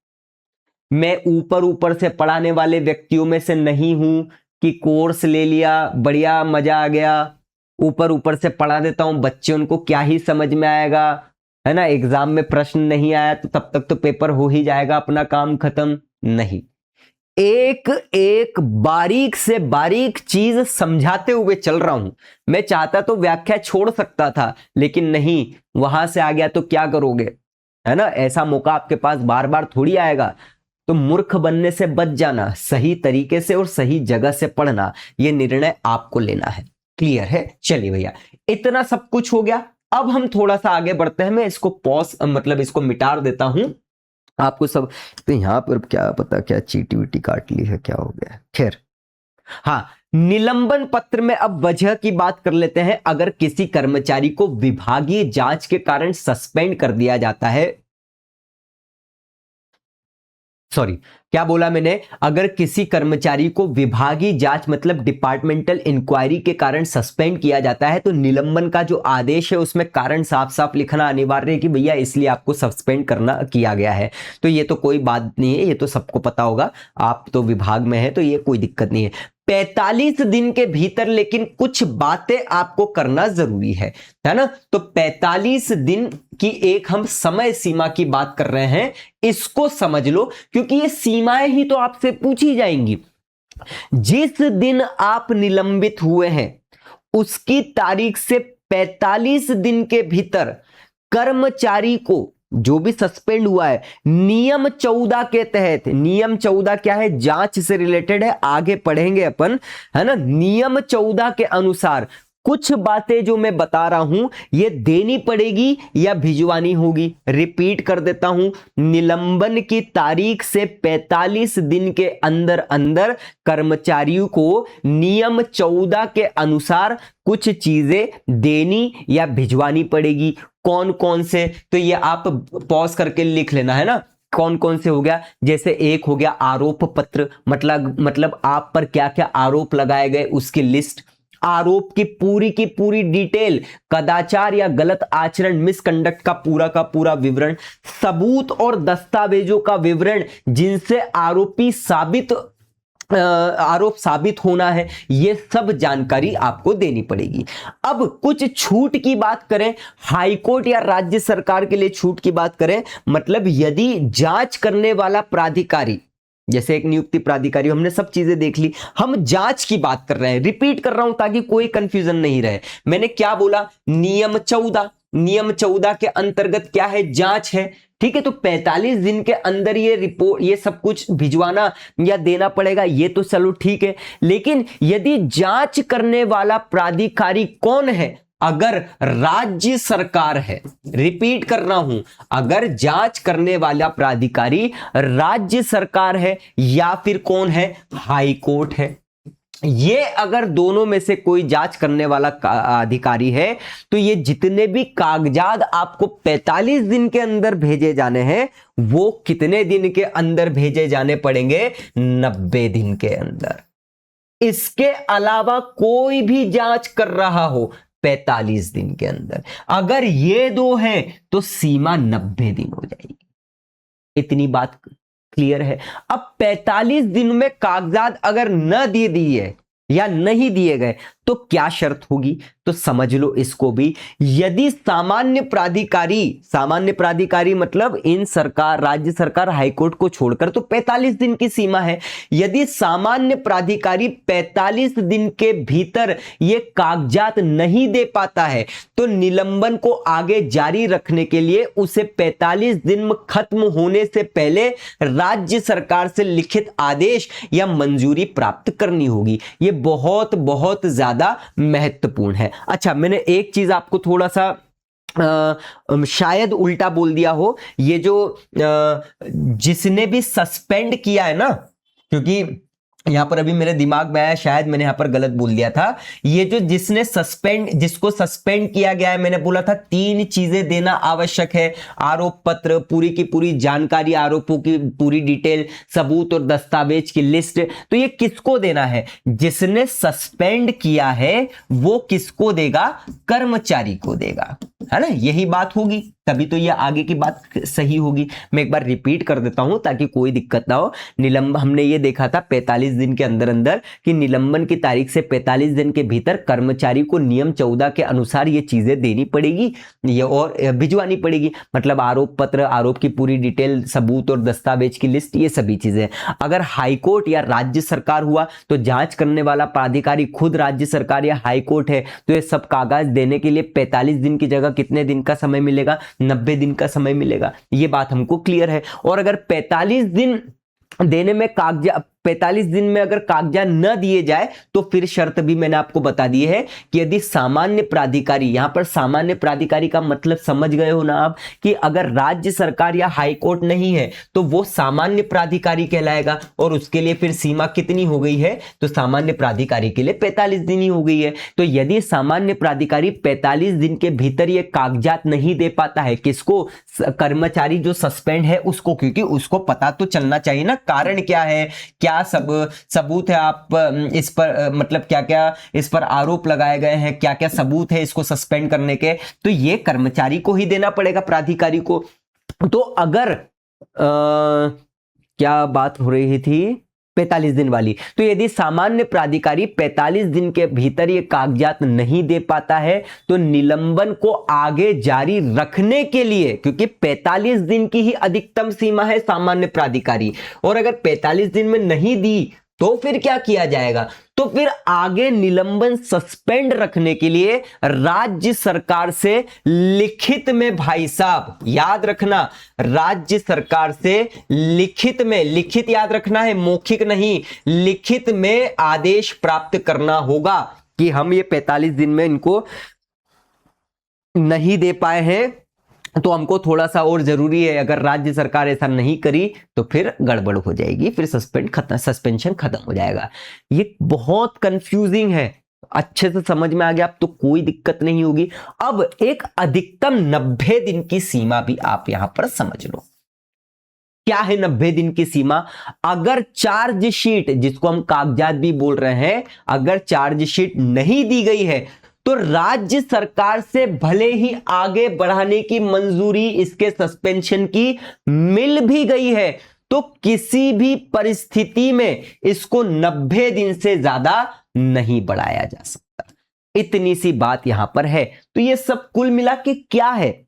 मैं ऊपर ऊपर से पढ़ाने वाले व्यक्तियों में से नहीं हूं कि कोर्स ले लिया, बढ़िया मजा आ गया, ऊपर ऊपर से पढ़ा देता हूं, बच्चे उनको क्या ही समझ में आएगा, है ना, एग्जाम में प्रश्न नहीं आया तो तब तक तो पेपर हो ही जाएगा, अपना काम खत्म। नहीं, एक एक बारीक से बारीक चीज समझाते हुए चल रहा हूं। मैं चाहता तो व्याख्या छोड़ सकता था, लेकिन नहीं, वहां से आ गया तो क्या करोगे, है ना, ऐसा मौका आपके पास बार बार थोड़ी आएगा। तो मूर्ख बनने से बच जाना, सही तरीके से और सही जगह से पढ़ना, यह निर्णय आपको लेना है। क्लियर है। चलिए भैया, इतना सब कुछ हो गया। अब हम थोड़ा सा आगे बढ़ते हैं। मैं इसको पॉज मतलब इसको मिटा देता हूं आपको सब। तो यहां पर क्या पता क्या चीटी वीटी काट ली है, क्या हो गया, खैर। हाँ, निलंबन पत्र में अब वजह की बात कर लेते हैं। अगर किसी कर्मचारी को विभागीय जांच के कारण सस्पेंड कर दिया जाता है, सॉरी क्या बोला मैंने, अगर किसी कर्मचारी को विभागीय जांच मतलब डिपार्टमेंटल इंक्वायरी के कारण सस्पेंड किया जाता है, तो निलंबन का जो आदेश है उसमें कारण साफ साफ लिखना अनिवार्य है कि भैया इसलिए आपको सस्पेंड करना किया गया है। तो ये तो कोई बात नहीं है, ये तो सबको पता होगा, आप तो विभाग में है तो ये कोई दिक्कत नहीं है। 45 दिन के भीतर लेकिन कुछ बातें आपको करना जरूरी है ना। तो 45 दिन की एक हम समय सीमा की बात कर रहे हैं, इसको समझ लो, क्योंकि ये सीमाएं ही तो आपसे पूछी जाएंगी। जिस दिन आप निलंबित हुए हैं उसकी तारीख से 45 दिन के भीतर कर्मचारी को, जो भी सस्पेंड हुआ है, नियम 14 के तहत, नियम 14 क्या है, जांच से रिलेटेड है, आगे पढ़ेंगे अपन, है ना। नियम 14 के अनुसार कुछ बातें जो मैं बता रहा हूं ये देनी पड़ेगी या भिजवानी होगी। रिपीट कर देता हूं, निलंबन की तारीख से 45 दिन के अंदर अंदर कर्मचारियों को नियम 14 के अनुसार कुछ चीजें देनी या भिजवानी पड़ेगी। कौन कौन से, तो ये आप पॉज करके लिख लेना, है ना। कौन कौन से हो गया, जैसे एक हो गया आरोप पत्र, मतलब आप पर क्या क्या आरोप लगाए गए उसकी लिस्ट, आरोप की पूरी डिटेल, कदाचार या गलत आचरण मिसकंडक्ट का पूरा विवरण, सबूत और दस्तावेजों का विवरण जिनसे आरोप साबित होना है, ये सब जानकारी आपको देनी पड़ेगी। अब कुछ छूट की बात करें, हाईकोर्ट या राज्य सरकार के लिए छूट की बात करें, मतलब यदि जांच करने वाला प्राधिकारी, जैसे एक नियुक्ति प्राधिकारी, हमने सब चीजें देख ली, हम जांच की बात कर रहे हैं। रिपीट कर रहा हूं ताकि कोई कंफ्यूजन नहीं रहे। मैंने क्या बोला, नियम 14, नियम 14 के अंतर्गत क्या है, जांच है, ठीक है। तो 45 दिन के अंदर ये रिपोर्ट, ये सब कुछ भिजवाना या देना पड़ेगा, ये तो चलो ठीक है। लेकिन यदि जांच करने वाला प्राधिकारी कौन है, अगर राज्य सरकार है, रिपीट कर रहा हूं, अगर जांच करने वाला प्राधिकारी राज्य सरकार है या फिर कौन है, हाई कोर्ट है, ये अगर दोनों में से कोई जांच करने वाला अधिकारी है, तो ये जितने भी कागजात आपको 45 दिन के अंदर भेजे जाने हैं, वो कितने दिन के अंदर भेजे जाने पड़ेंगे, 90 दिन के अंदर। इसके अलावा कोई भी जांच कर रहा हो, 45 दिन के अंदर। अगर ये दो हैं तो सीमा 90 दिन हो जाएगी। इतनी बात क्लियर है। अब 45 दिन में कागजात अगर न दे दिए या नहीं दिए गए तो क्या शर्त होगी, तो समझ लो इसको भी। यदि सामान्य प्राधिकारी मतलब इन सरकार, राज्य सरकार, हाईकोर्ट को छोड़कर तो 45 दिन की सीमा है। यदि सामान्य प्राधिकारी 45 दिन के भीतर ये कागजात नहीं दे पाता है तो निलंबन को आगे जारी रखने के लिए उसे 45 दिन खत्म होने से पहले राज्य सरकार से लिखित आदेश या मंजूरी प्राप्त करनी होगी। ये बहुत बहुत ज्यादा महत्वपूर्ण है। अच्छा, मैंने एक चीज आपको थोड़ा सा शायद उल्टा बोल दिया हो। ये जो जिसने भी सस्पेंड किया है ना, क्योंकि यहां पर अभी मेरे दिमाग में आया, शायद मैंने यहां पर गलत बोल दिया था। ये जो जिसको सस्पेंड किया गया है, मैंने बोला था 3 चीजें देना आवश्यक है। आरोप पत्र, पूरी की पूरी जानकारी, आरोपों की पूरी डिटेल, सबूत और दस्तावेज की लिस्ट। तो ये किसको देना है? जिसने सस्पेंड किया है वो किसको देगा? कर्मचारी को देगा, है ना? यही बात होगी, तभी तो ये आगे की बात सही होगी। मैं एक बार रिपीट कर देता हूं ताकि कोई दिक्कत ना हो। हमने ये देखा था 45 दिन के अंदर अंदर कि निलंबन की तारीख से 45 दिन के भीतर कर्मचारी को नियम 14 के अनुसार ये चीजें देनी पड़ेगी, ये और भिजवानी पड़ेगी। मतलब आरोप पत्र, आरोप की पूरी डिटेल, सबूत और दस्तावेज की लिस्ट, ये सभी चीजें। अगर हाईकोर्ट या राज्य सरकार हुआ तो जांच करने वाला प्राधिकारी खुद राज्य सरकार या हाईकोर्ट है, तो ये सब कागज देने के लिए 45 दिन की जगह कितने दिन का समय मिलेगा? 90 दिन का समय मिलेगा। ये बात हमको क्लियर है। और अगर 45 दिन देने में 45 दिन में अगर कागजात न दिए जाए तो फिर शर्त भी मैंने आपको बता दी है कि यदि सामान्य प्राधिकारी, यहां पर सामान्य प्राधिकारी का मतलब समझ गए हो ना आप, कि अगर राज्य सरकार या हाईकोर्ट नहीं है तो वो सामान्य प्राधिकारी कहलाएगा। और उसके लिए फिर सीमा कितनी हो गई है? तो सामान्य प्राधिकारी के लिए 45 दिन ही हो गई है। तो यदि सामान्य प्राधिकारी 45 दिन के भीतर ये कागजात नहीं दे पाता है, किसको? कर्मचारी जो सस्पेंड है उसको, क्योंकि उसको पता तो चलना चाहिए ना कारण क्या है, क्या सबूत है, आप इस पर मतलब क्या क्या इस पर आरोप लगाए गए हैं, क्या क्या सबूत है इसको सस्पेंड करने के, तो ये कर्मचारी को ही देना पड़ेगा, प्राधिकारी को। तो अगर क्या बात हो रही थी? 45 दिन वाली। तो यदि सामान्य प्राधिकारी 45 दिन के भीतर ये कागजात नहीं दे पाता है तो निलंबन को आगे जारी रखने के लिए, क्योंकि 45 दिन की ही अधिकतम सीमा है सामान्य प्राधिकारी, और अगर 45 दिन में नहीं दी तो फिर क्या किया जाएगा? तो फिर आगे निलंबन सस्पेंड रखने के लिए राज्य सरकार से लिखित में, भाई साहब याद रखना, राज्य सरकार से लिखित में, लिखित याद रखना है, मौखिक नहीं, लिखित में आदेश प्राप्त करना होगा कि हम ये 45 दिन में इनको नहीं दे पाए हैं तो हमको थोड़ा सा और जरूरी है। अगर राज्य सरकार ऐसा नहीं करी तो फिर गड़बड़ हो जाएगी, फिर सस्पेंशन खत्म हो जाएगा। ये बहुत कंफ्यूजिंग है, अच्छे से समझ में आ गया अब तो कोई दिक्कत नहीं होगी। अब एक अधिकतम 90 दिन की सीमा भी आप यहां पर समझ लो। क्या है 90 दिन की सीमा? अगर चार्जशीट, जिसको हम कागजात भी बोल रहे हैं, अगर चार्जशीट नहीं दी गई है तो राज्य सरकार से भले ही आगे बढ़ाने की मंजूरी इसके सस्पेंशन की मिल भी गई है तो किसी भी परिस्थिति में इसको 90 दिन से ज्यादा नहीं बढ़ाया जा सकता। इतनी सी बात यहां पर है। तो ये सब कुल मिला के क्या है?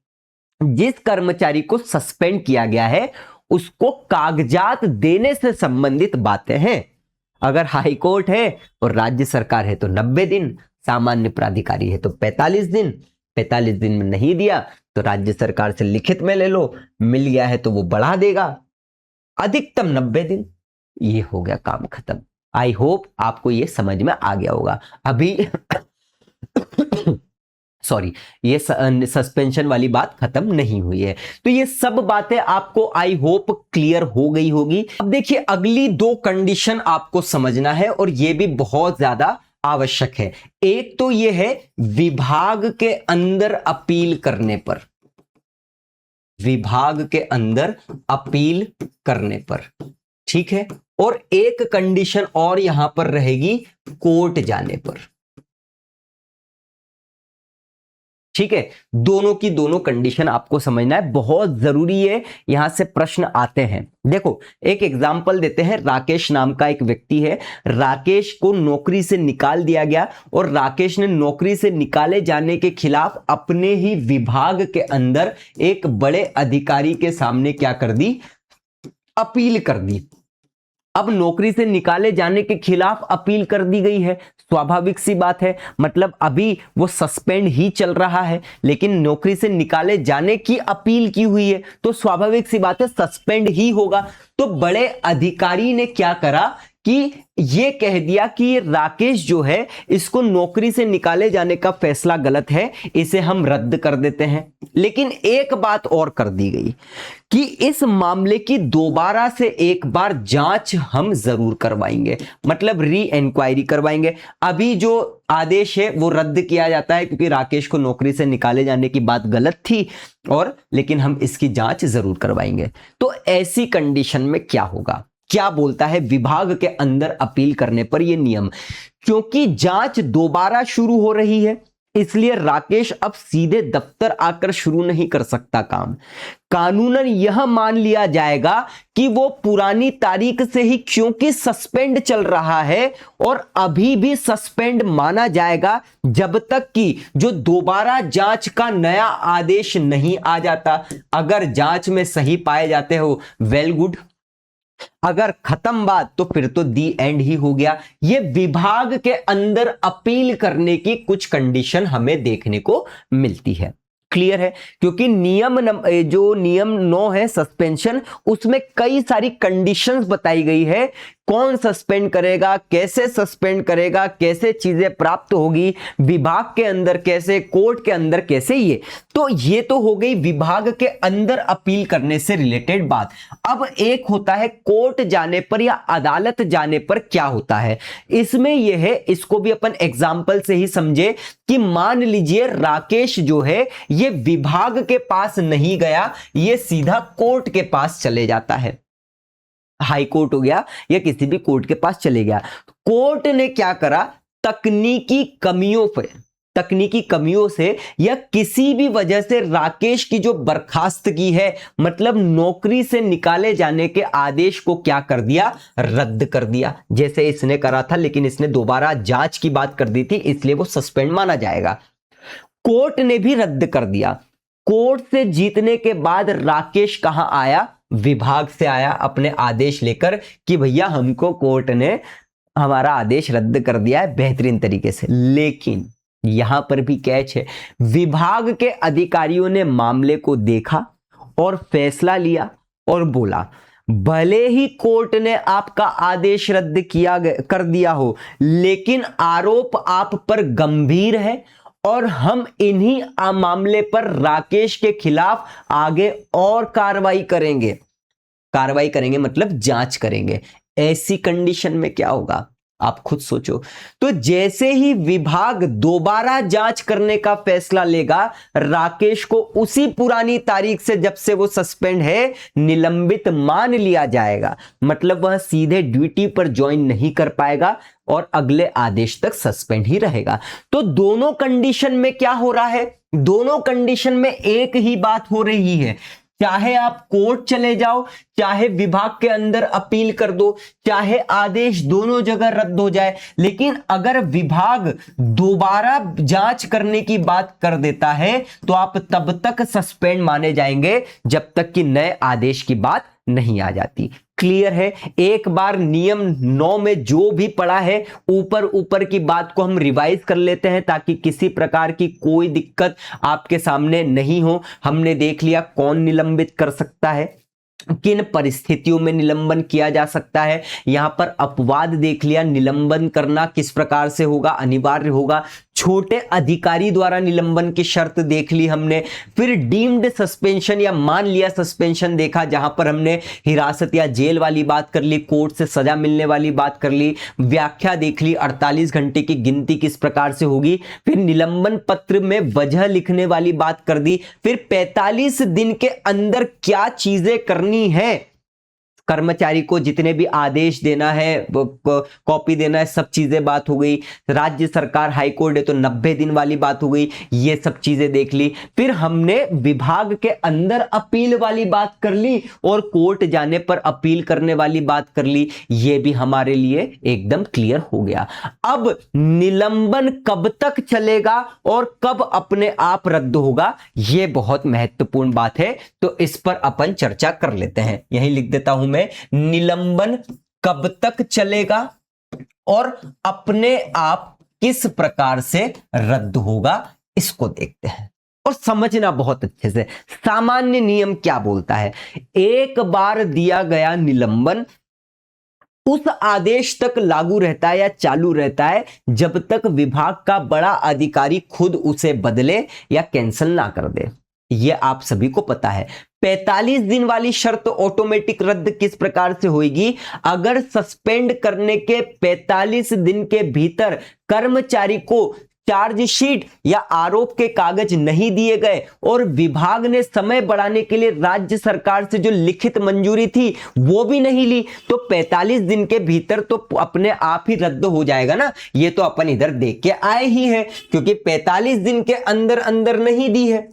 जिस कर्मचारी को सस्पेंड किया गया है उसको कागजात देने से संबंधित बातें हैं। अगर हाईकोर्ट है और राज्य सरकार है तो 90 दिन, सामान्य प्राधिकारी है तो 45 दिन। 45 दिन में नहीं दिया तो राज्य सरकार से लिखित में ले लो, मिल गया है तो वो बढ़ा देगा, अधिकतम 90 दिन। ये हो गया काम खत्म। आई होप आपको ये समझ में आ गया होगा। अभी सॉरी, ये सस्पेंशन वाली बात खत्म नहीं हुई है। तो ये सब बातें आपको आई होप क्लियर हो गई होगी। अब देखिए अगली 2 कंडीशन आपको समझना है और ये भी बहुत ज्यादा आवश्यक है। एक तो ये है विभाग के अंदर अपील करने पर, विभाग के अंदर अपील करने पर, ठीक है। और एक कंडीशन और यहां पर रहेगी कोर्ट जाने पर। ठीक है, दोनों की दोनों कंडीशन आपको समझना है, बहुत जरूरी है, यहां से प्रश्न आते हैं। देखो एक एग्जांपल देते हैं, राकेश नाम का एक व्यक्ति है, राकेश को नौकरी से निकाल दिया गया और राकेश ने नौकरी से निकाले जाने के खिलाफ अपने ही विभाग के अंदर एक बड़े अधिकारी के सामने क्या कर दी, अपील कर दी। अब नौकरी से निकाले जाने के खिलाफ अपील कर दी गई है, स्वाभाविक सी बात है, मतलब अभी वो सस्पेंड ही चल रहा है लेकिन नौकरी से निकाले जाने की अपील की हुई है, तो स्वाभाविक सी बात है सस्पेंड ही होगा। तो बड़े अधिकारी ने क्या करा कि ये कह दिया कि राकेश जो है इसको नौकरी से निकाले जाने का फैसला गलत है, इसे हम रद्द कर देते हैं। लेकिन एक बात और कर दी गई कि इस मामले की दोबारा से एक बार जांच हम जरूर करवाएंगे, मतलब री इंक्वायरी करवाएंगे। अभी जो आदेश है वो रद्द किया जाता है क्योंकि राकेश को नौकरी से निकाले जाने की बात गलत थी, और लेकिन हम इसकी जांच जरूर करवाएंगे। तो ऐसी कंडीशन में क्या होगा, क्या बोलता है विभाग के अंदर अपील करने पर यह नियम, क्योंकि जांच दोबारा शुरू हो रही है इसलिए राकेश अब सीधे दफ्तर आकर शुरू नहीं कर सकता काम। कानूनन यह मान लिया जाएगा कि वो पुरानी तारीख से ही, क्योंकि सस्पेंड चल रहा है और अभी भी सस्पेंड माना जाएगा जब तक कि जो दोबारा जांच का नया आदेश नहीं आ जाता। अगर जांच में सही पाए जाते हो वेल गुड, अगर खत्म बात तो फिर तो दी एंड ही हो गया। ये विभाग के अंदर अपील करने की कुछ कंडीशन हमें देखने को मिलती है। क्लियर है, क्योंकि जो नियम 9 है सस्पेंशन, उसमें कई सारी कंडीशंस बताई गई है, कौन सस्पेंड करेगा, कैसे सस्पेंड करेगा, कैसे चीजें प्राप्त होगी, विभाग के अंदर कैसे, कोर्ट के अंदर कैसे, ये तो हो गई विभाग के अंदर अपील करने से रिलेटेड बात। अब एक होता है कोर्ट जाने पर या अदालत जाने पर क्या होता है, इसमें यह है, इसको भी अपन एग्जाम्पल से ही समझे कि मान लीजिए राकेश जो है ये विभाग के पास नहीं गया, ये सीधा कोर्ट के पास चले जाता है, हाई कोर्ट हो गया या किसी भी कोर्ट के पास चले गया। कोर्ट ने क्या करा, तकनीकी कमियों से या किसी भी वजह से राकेश की जो बर्खास्तगी है, मतलब नौकरी से निकाले जाने के आदेश को क्या कर दिया, रद्द कर दिया। जैसे इसने करा था लेकिन इसने दोबारा जांच की बात कर दी थी इसलिए वो सस्पेंड माना जाएगा। कोर्ट ने भी रद्द कर दिया। कोर्ट से जीतने के बाद राकेश कहां आया, विभाग से आया अपने आदेश लेकर कि भैया हमको कोर्ट ने हमारा आदेश रद्द कर दिया है बेहतरीन तरीके से। लेकिन यहां पर भी कैच है, विभाग के अधिकारियों ने मामले को देखा और फैसला लिया और बोला भले ही कोर्ट ने आपका आदेश रद्द कर दिया हो, लेकिन आरोप आप पर गंभीर है और हम इन्हीं मामले पर राकेश के खिलाफ आगे और कार्रवाई करेंगे मतलब जांच करेंगे। ऐसी कंडीशन में क्या होगा आप खुद सोचो। तो जैसे ही विभाग दोबारा जांच करने का फैसला लेगा, राकेश को उसी पुरानी तारीख से जब से वो सस्पेंड है निलंबित मान लिया जाएगा, मतलब वह सीधे ड्यूटी पर ज्वाइन नहीं कर पाएगा और अगले आदेश तक सस्पेंड ही रहेगा। तो दोनों कंडीशन में क्या हो रहा है, दोनों कंडीशन में एक ही बात हो रही है, चाहे आप कोर्ट चले जाओ, चाहे विभाग के अंदर अपील कर दो, चाहे आदेश दोनों जगह रद्द हो जाए, लेकिन अगर विभाग दोबारा जांच करने की बात कर देता है तो आप तब तक सस्पेंड माने जाएंगे जब तक कि नए आदेश की बात नहीं आ जाती। क्लियर है, एक बार नियम 9 में जो भी पड़ा है ऊपर की बात को हम रिवाइज कर लेते हैं ताकि किसी प्रकार की कोई दिक्कत आपके सामने नहीं हो। हमने देख लिया कौन निलंबित कर सकता है, किन परिस्थितियों में निलंबन किया जा सकता है, यहां पर अपवाद देख लिया, निलंबन करना किस प्रकार से होगा, अनिवार्य होगा, छोटे अधिकारी द्वारा निलंबन की शर्त देख ली हमने, फिर डीम्ड सस्पेंशन या मान लिया सस्पेंशन देखा जहां पर हमने हिरासत या जेल वाली बात कर ली, कोर्ट से सजा मिलने वाली बात कर ली, व्याख्या देख ली 48 घंटे की गिनती किस प्रकार से होगी, फिर निलंबन पत्र में वजह लिखने वाली बात कर दी, फिर 45 दिन के अंदर क्या चीजें करनी है कर्मचारी को जितने भी आदेश देना है, कॉपी देना है, सब चीजें बात हो गई। राज्य सरकार हाई कोर्ट है तो 90 दिन वाली बात हो गई, ये सब चीजें देख ली। फिर हमने विभाग के अंदर अपील वाली बात कर ली और कोर्ट जाने पर अपील करने वाली बात कर ली, ये भी हमारे लिए एकदम क्लियर हो गया। अब निलंबन कब तक चलेगा और कब अपने आप रद्द होगा, यह बहुत महत्वपूर्ण बात है, तो इस पर अपन चर्चा कर लेते हैं। यहीं लिख देता हूं मैं, निलंबन कब तक चलेगा और अपने आप किस प्रकार से रद्द होगा, इसको देखते हैं और समझना बहुत अच्छे से। सामान्य नियम क्या बोलता है? एक बार दिया गया निलंबन उस आदेश तक लागू रहता है या चालू रहता है जब तक विभाग का बड़ा अधिकारी खुद उसे बदले या कैंसिल ना कर दे। यह आप सभी को पता है। 45 दिन वाली शर्त ऑटोमेटिक रद्द किस प्रकार से होगी? अगर सस्पेंड करने के 45 दिन के भीतर कर्मचारी को चार्जशीट या आरोप के कागज नहीं दिए गए और विभाग ने समय बढ़ाने के लिए राज्य सरकार से जो लिखित मंजूरी थी वो भी नहीं ली, तो 45 दिन के भीतर तो अपने आप ही रद्द हो जाएगा ना। ये तो अपन इधर देख के आए ही हैं, क्योंकि 45 दिन के अंदर अंदर नहीं दी है,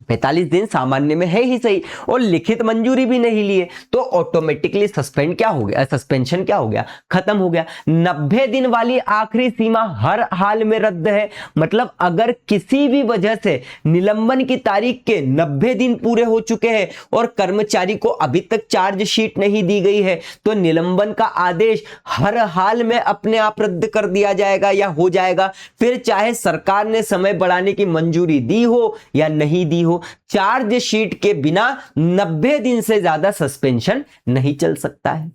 45 दिन सामान्य में है ही सही, और लिखित मंजूरी भी नहीं लिए, तो ऑटोमेटिकली सस्पेंशन क्या हो गया, खत्म हो गया। 90 दिन वाली आखिरी सीमा हर हाल में रद्द है। मतलब अगर किसी भी वजह से निलंबन की तारीख के 90 दिन पूरे हो चुके हैं और कर्मचारी को अभी तक चार्जशीट नहीं दी गई है, तो निलंबन का आदेश हर हाल में अपने आप रद्द कर दिया जाएगा या हो जाएगा। फिर चाहे सरकार ने समय बढ़ाने की मंजूरी दी हो या नहीं दी हो, चार्जशीट के बिना 90 दिन से ज्यादा सस्पेंशन नहीं चल सकता है।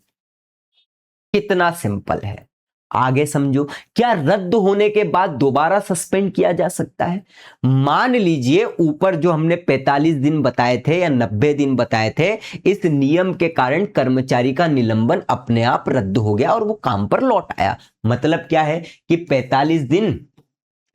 कितना सिंपल है, आगे समझो। क्या रद्द होने के बाद दोबारा सस्पेंड किया जा सकता है? मान लीजिए ऊपर जो हमने 45 दिन बताए थे या 90 दिन बताए थे, इस नियम के कारण कर्मचारी का निलंबन अपने आप रद्द हो गया और वो काम पर लौट आया। मतलब क्या है कि 45 दिन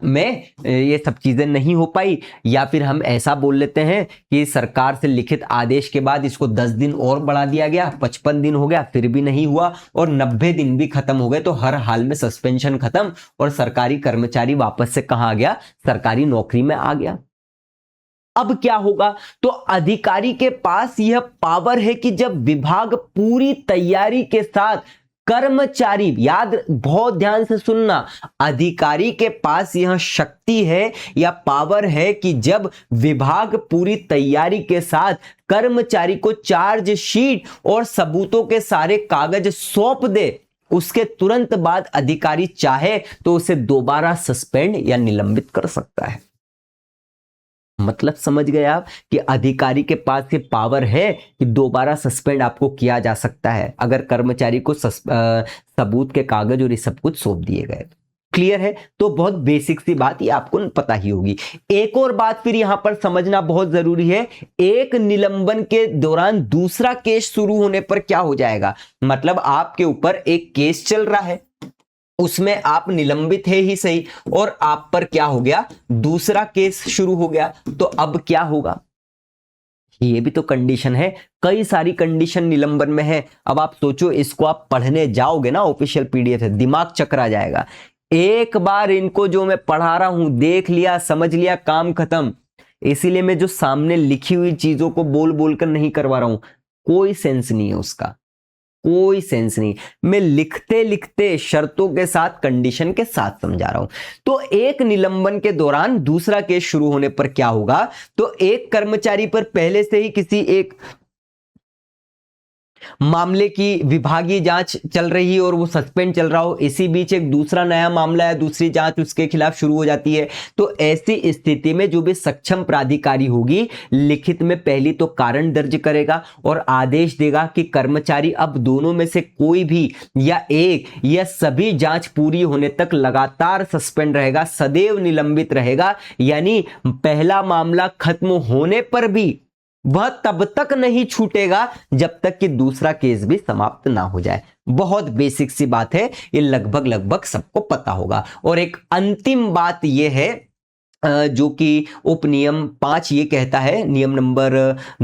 में ये सब चीजें नहीं हो पाई, या फिर हम ऐसा बोल लेते हैं कि सरकार से लिखित आदेश के बाद इसको 10 दिन और बढ़ा दिया गया, 55 दिन हो गया, फिर भी नहीं हुआ और 90 दिन भी खत्म हो गए, तो हर हाल में सस्पेंशन खत्म और सरकारी कर्मचारी वापस से कहां आ गया? सरकारी नौकरी में आ गया। अब क्या होगा? तो अधिकारी के पास यह पावर है कि जब विभाग पूरी तैयारी के साथ कर्मचारी, याद बहुत ध्यान से सुनना, अधिकारी के पास यह शक्ति है या पावर है कि जब विभाग पूरी तैयारी के साथ कर्मचारी को चार्जशीट और सबूतों के सारे कागज सौंप दे, उसके तुरंत बाद अधिकारी चाहे तो उसे दोबारा सस्पेंड या निलंबित कर सकता है। मतलब समझ गए आप कि अधिकारी के पास ये पावर है कि दोबारा सस्पेंड आपको किया जा सकता है अगर कर्मचारी को सबूत के कागज और ये सब कुछ सौंप दिए गए। क्लियर है? तो बहुत बेसिक सी बात ये आपको पता ही होगी। एक और बात फिर यहां पर समझना बहुत जरूरी है, एक निलंबन के दौरान दूसरा केस शुरू होने पर क्या हो जाएगा? मतलब आपके ऊपर एक केस चल रहा है, उसमें आप निलंबित है ही सही और आप पर क्या हो गया? दूसरा केस शुरू हो गया, तो अब क्या होगा? ये भी तो कंडीशन है, कई सारी कंडीशन निलंबन में है। अब आप सोचो, इसको आप पढ़ने जाओगे ना, ऑफिशियल पीडीएफ है, दिमाग चकरा जाएगा। एक बार इनको जो मैं पढ़ा रहा हूं देख लिया, समझ लिया, काम खत्म। इसीलिए मैं जो सामने लिखी हुई चीजों को बोल बोल कर नहीं करवा रहा हूं, कोई सेंस नहीं है उसका, कोई सेंस नहीं। मैं लिखते लिखते शर्तों के साथ, कंडीशन के साथ समझा रहा हूं। तो एक निलंबन के दौरान दूसरा केस शुरू होने पर क्या होगा? तो एक कर्मचारी पर पहले से ही किसी एक मामले की विभागीय जांच चल रही है और वो सस्पेंड चल रहा हो, इसी बीच एक दूसरा नया मामला है, दूसरी जांच उसके खिलाफ शुरू हो जाती है, तो ऐसी स्थिति में जो भी सक्षम प्राधिकारी होगी लिखित में पहली तो कारण दर्ज करेगा और आदेश देगा कि कर्मचारी अब दोनों में से कोई भी या एक या सभी जांच पूरी होने तक लगातार सस्पेंड रहेगा, सदैव निलंबित रहेगा। यानी पहला मामला खत्म होने पर भी वह तब तक नहीं छूटेगा जब तक कि दूसरा केस भी समाप्त ना हो जाए। बहुत बेसिक सी बात है, ये लगभग लगभग सबको पता होगा। और एक अंतिम बात यह है जो कि उपनियम 5 ये कहता है, नियम नंबर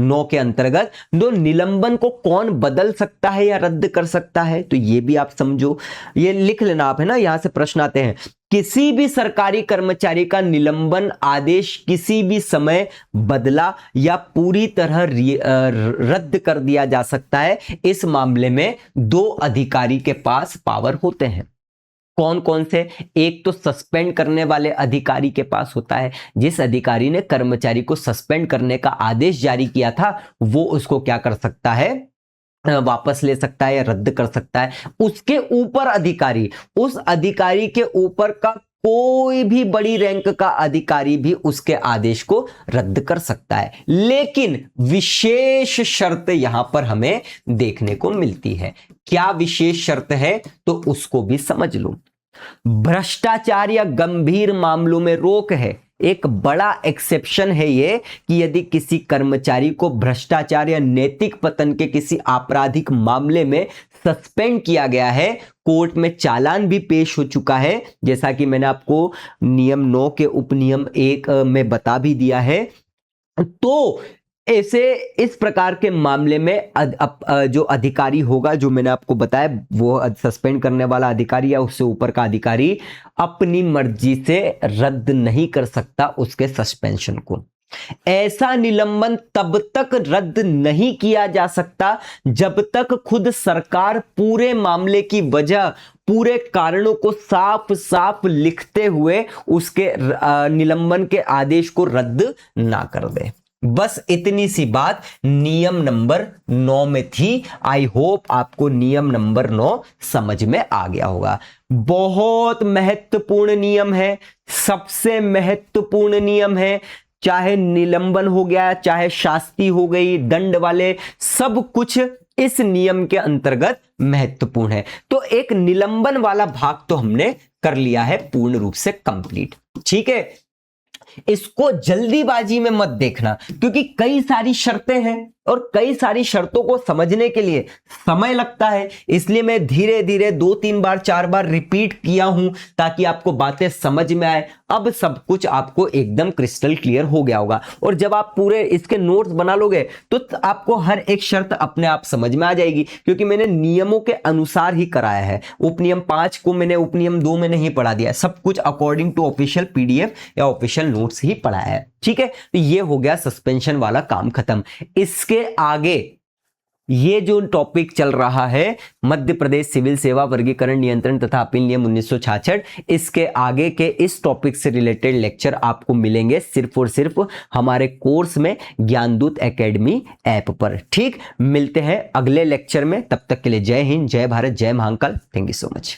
9 के अंतर्गत, तो निलंबन को कौन बदल सकता है या रद्द कर सकता है, तो ये भी आप समझो, ये लिख लेना आप, है ना। यहां से प्रश्न आते हैं, किसी भी सरकारी कर्मचारी का निलंबन आदेश किसी भी समय बदला या पूरी तरह रद्द कर दिया जा सकता है। इस मामले में 2 अधिकारी के पास पावर होते हैं। कौन कौन से? एक तो सस्पेंड करने वाले अधिकारी के पास होता है। जिस अधिकारी ने कर्मचारी को सस्पेंड करने का आदेश जारी किया था, वो उसको क्या कर सकता है? वापस ले सकता है या रद्द कर सकता है। उसके ऊपर अधिकारी, उस अधिकारी के ऊपर का कोई भी बड़ी रैंक का अधिकारी भी उसके आदेश को रद्द कर सकता है, लेकिन विशेष शर्त यहां पर हमें देखने को मिलती है। क्या विशेष शर्त है, तो उसको भी समझ लो। भ्रष्टाचार या गंभीर मामलों में रोक है। एक बड़ा एक्सेप्शन है ये कि यदि किसी कर्मचारी को भ्रष्टाचार या नैतिक पतन के किसी आपराधिक मामले में सस्पेंड किया गया है, कोर्ट में चालान भी पेश हो चुका है, जैसा कि मैंने आपको नियम 9 के उपनियम 1 में बता भी दिया है, तो ऐसे इस प्रकार के मामले में जो अधिकारी होगा, जो मैंने आपको बताया, वो सस्पेंड करने वाला अधिकारी या उससे ऊपर का अधिकारी अपनी मर्जी से रद्द नहीं कर सकता उसके सस्पेंशन को। ऐसा निलंबन तब तक रद्द नहीं किया जा सकता जब तक खुद सरकार पूरे मामले की वजह, पूरे कारणों को साफ साफ लिखते हुए उसके निलंबन के आदेश को रद्द ना कर दे। बस इतनी सी बात नियम नंबर 9 में थी। आई होप आपको नियम नंबर 9 समझ में आ गया होगा। बहुत महत्वपूर्ण नियम है, सबसे महत्वपूर्ण नियम है। चाहे निलंबन हो गया, चाहे शास्ति हो गई, दंड वाले, सब कुछ इस नियम के अंतर्गत महत्वपूर्ण है। तो एक निलंबन वाला भाग तो हमने कर लिया है पूर्ण रूप से कंप्लीट, ठीक है। इसको जल्दीबाजी में मत देखना, क्योंकि कई सारी शर्तें हैं और कई सारी शर्तों को समझने के लिए समय लगता है, इसलिए मैं धीरे धीरे 2-3 बार 4 बार रिपीट किया हूं ताकि आपको बातें समझ में आए। अब सब कुछ आपको एकदम क्रिस्टल क्लियर हो गया होगा, और जब आप पूरे इसके नोट्स बना लोगे तो आपको हर एक शर्त अपने आप समझ में आ जाएगी, क्योंकि मैंने नियमों के अनुसार ही कराया है। उपनियम 5 को मैंने उपनियम 2 में नहीं पढ़ा दिया, सब कुछ अकॉर्डिंग टू ऑफिशियल पीडीएफ या ऑफिशियल नोट्स ही पढ़ाया है, ठीक है। तो ये हो गया सस्पेंशन वाला काम खत्म। इसके आगे ये जो टॉपिक चल रहा है, मध्य प्रदेश सिविल सेवा वर्गीकरण नियंत्रण तथा अपील नियम 1966, इसके आगे के इस टॉपिक से रिलेटेड लेक्चर आपको मिलेंगे सिर्फ और सिर्फ हमारे कोर्स में ज्ञानदूत एकेडमी ऐप पर, ठीक। मिलते हैं अगले लेक्चर में, तब तक के लिए जय हिंद, जय भारत, जय Mahakal. Thank you so much.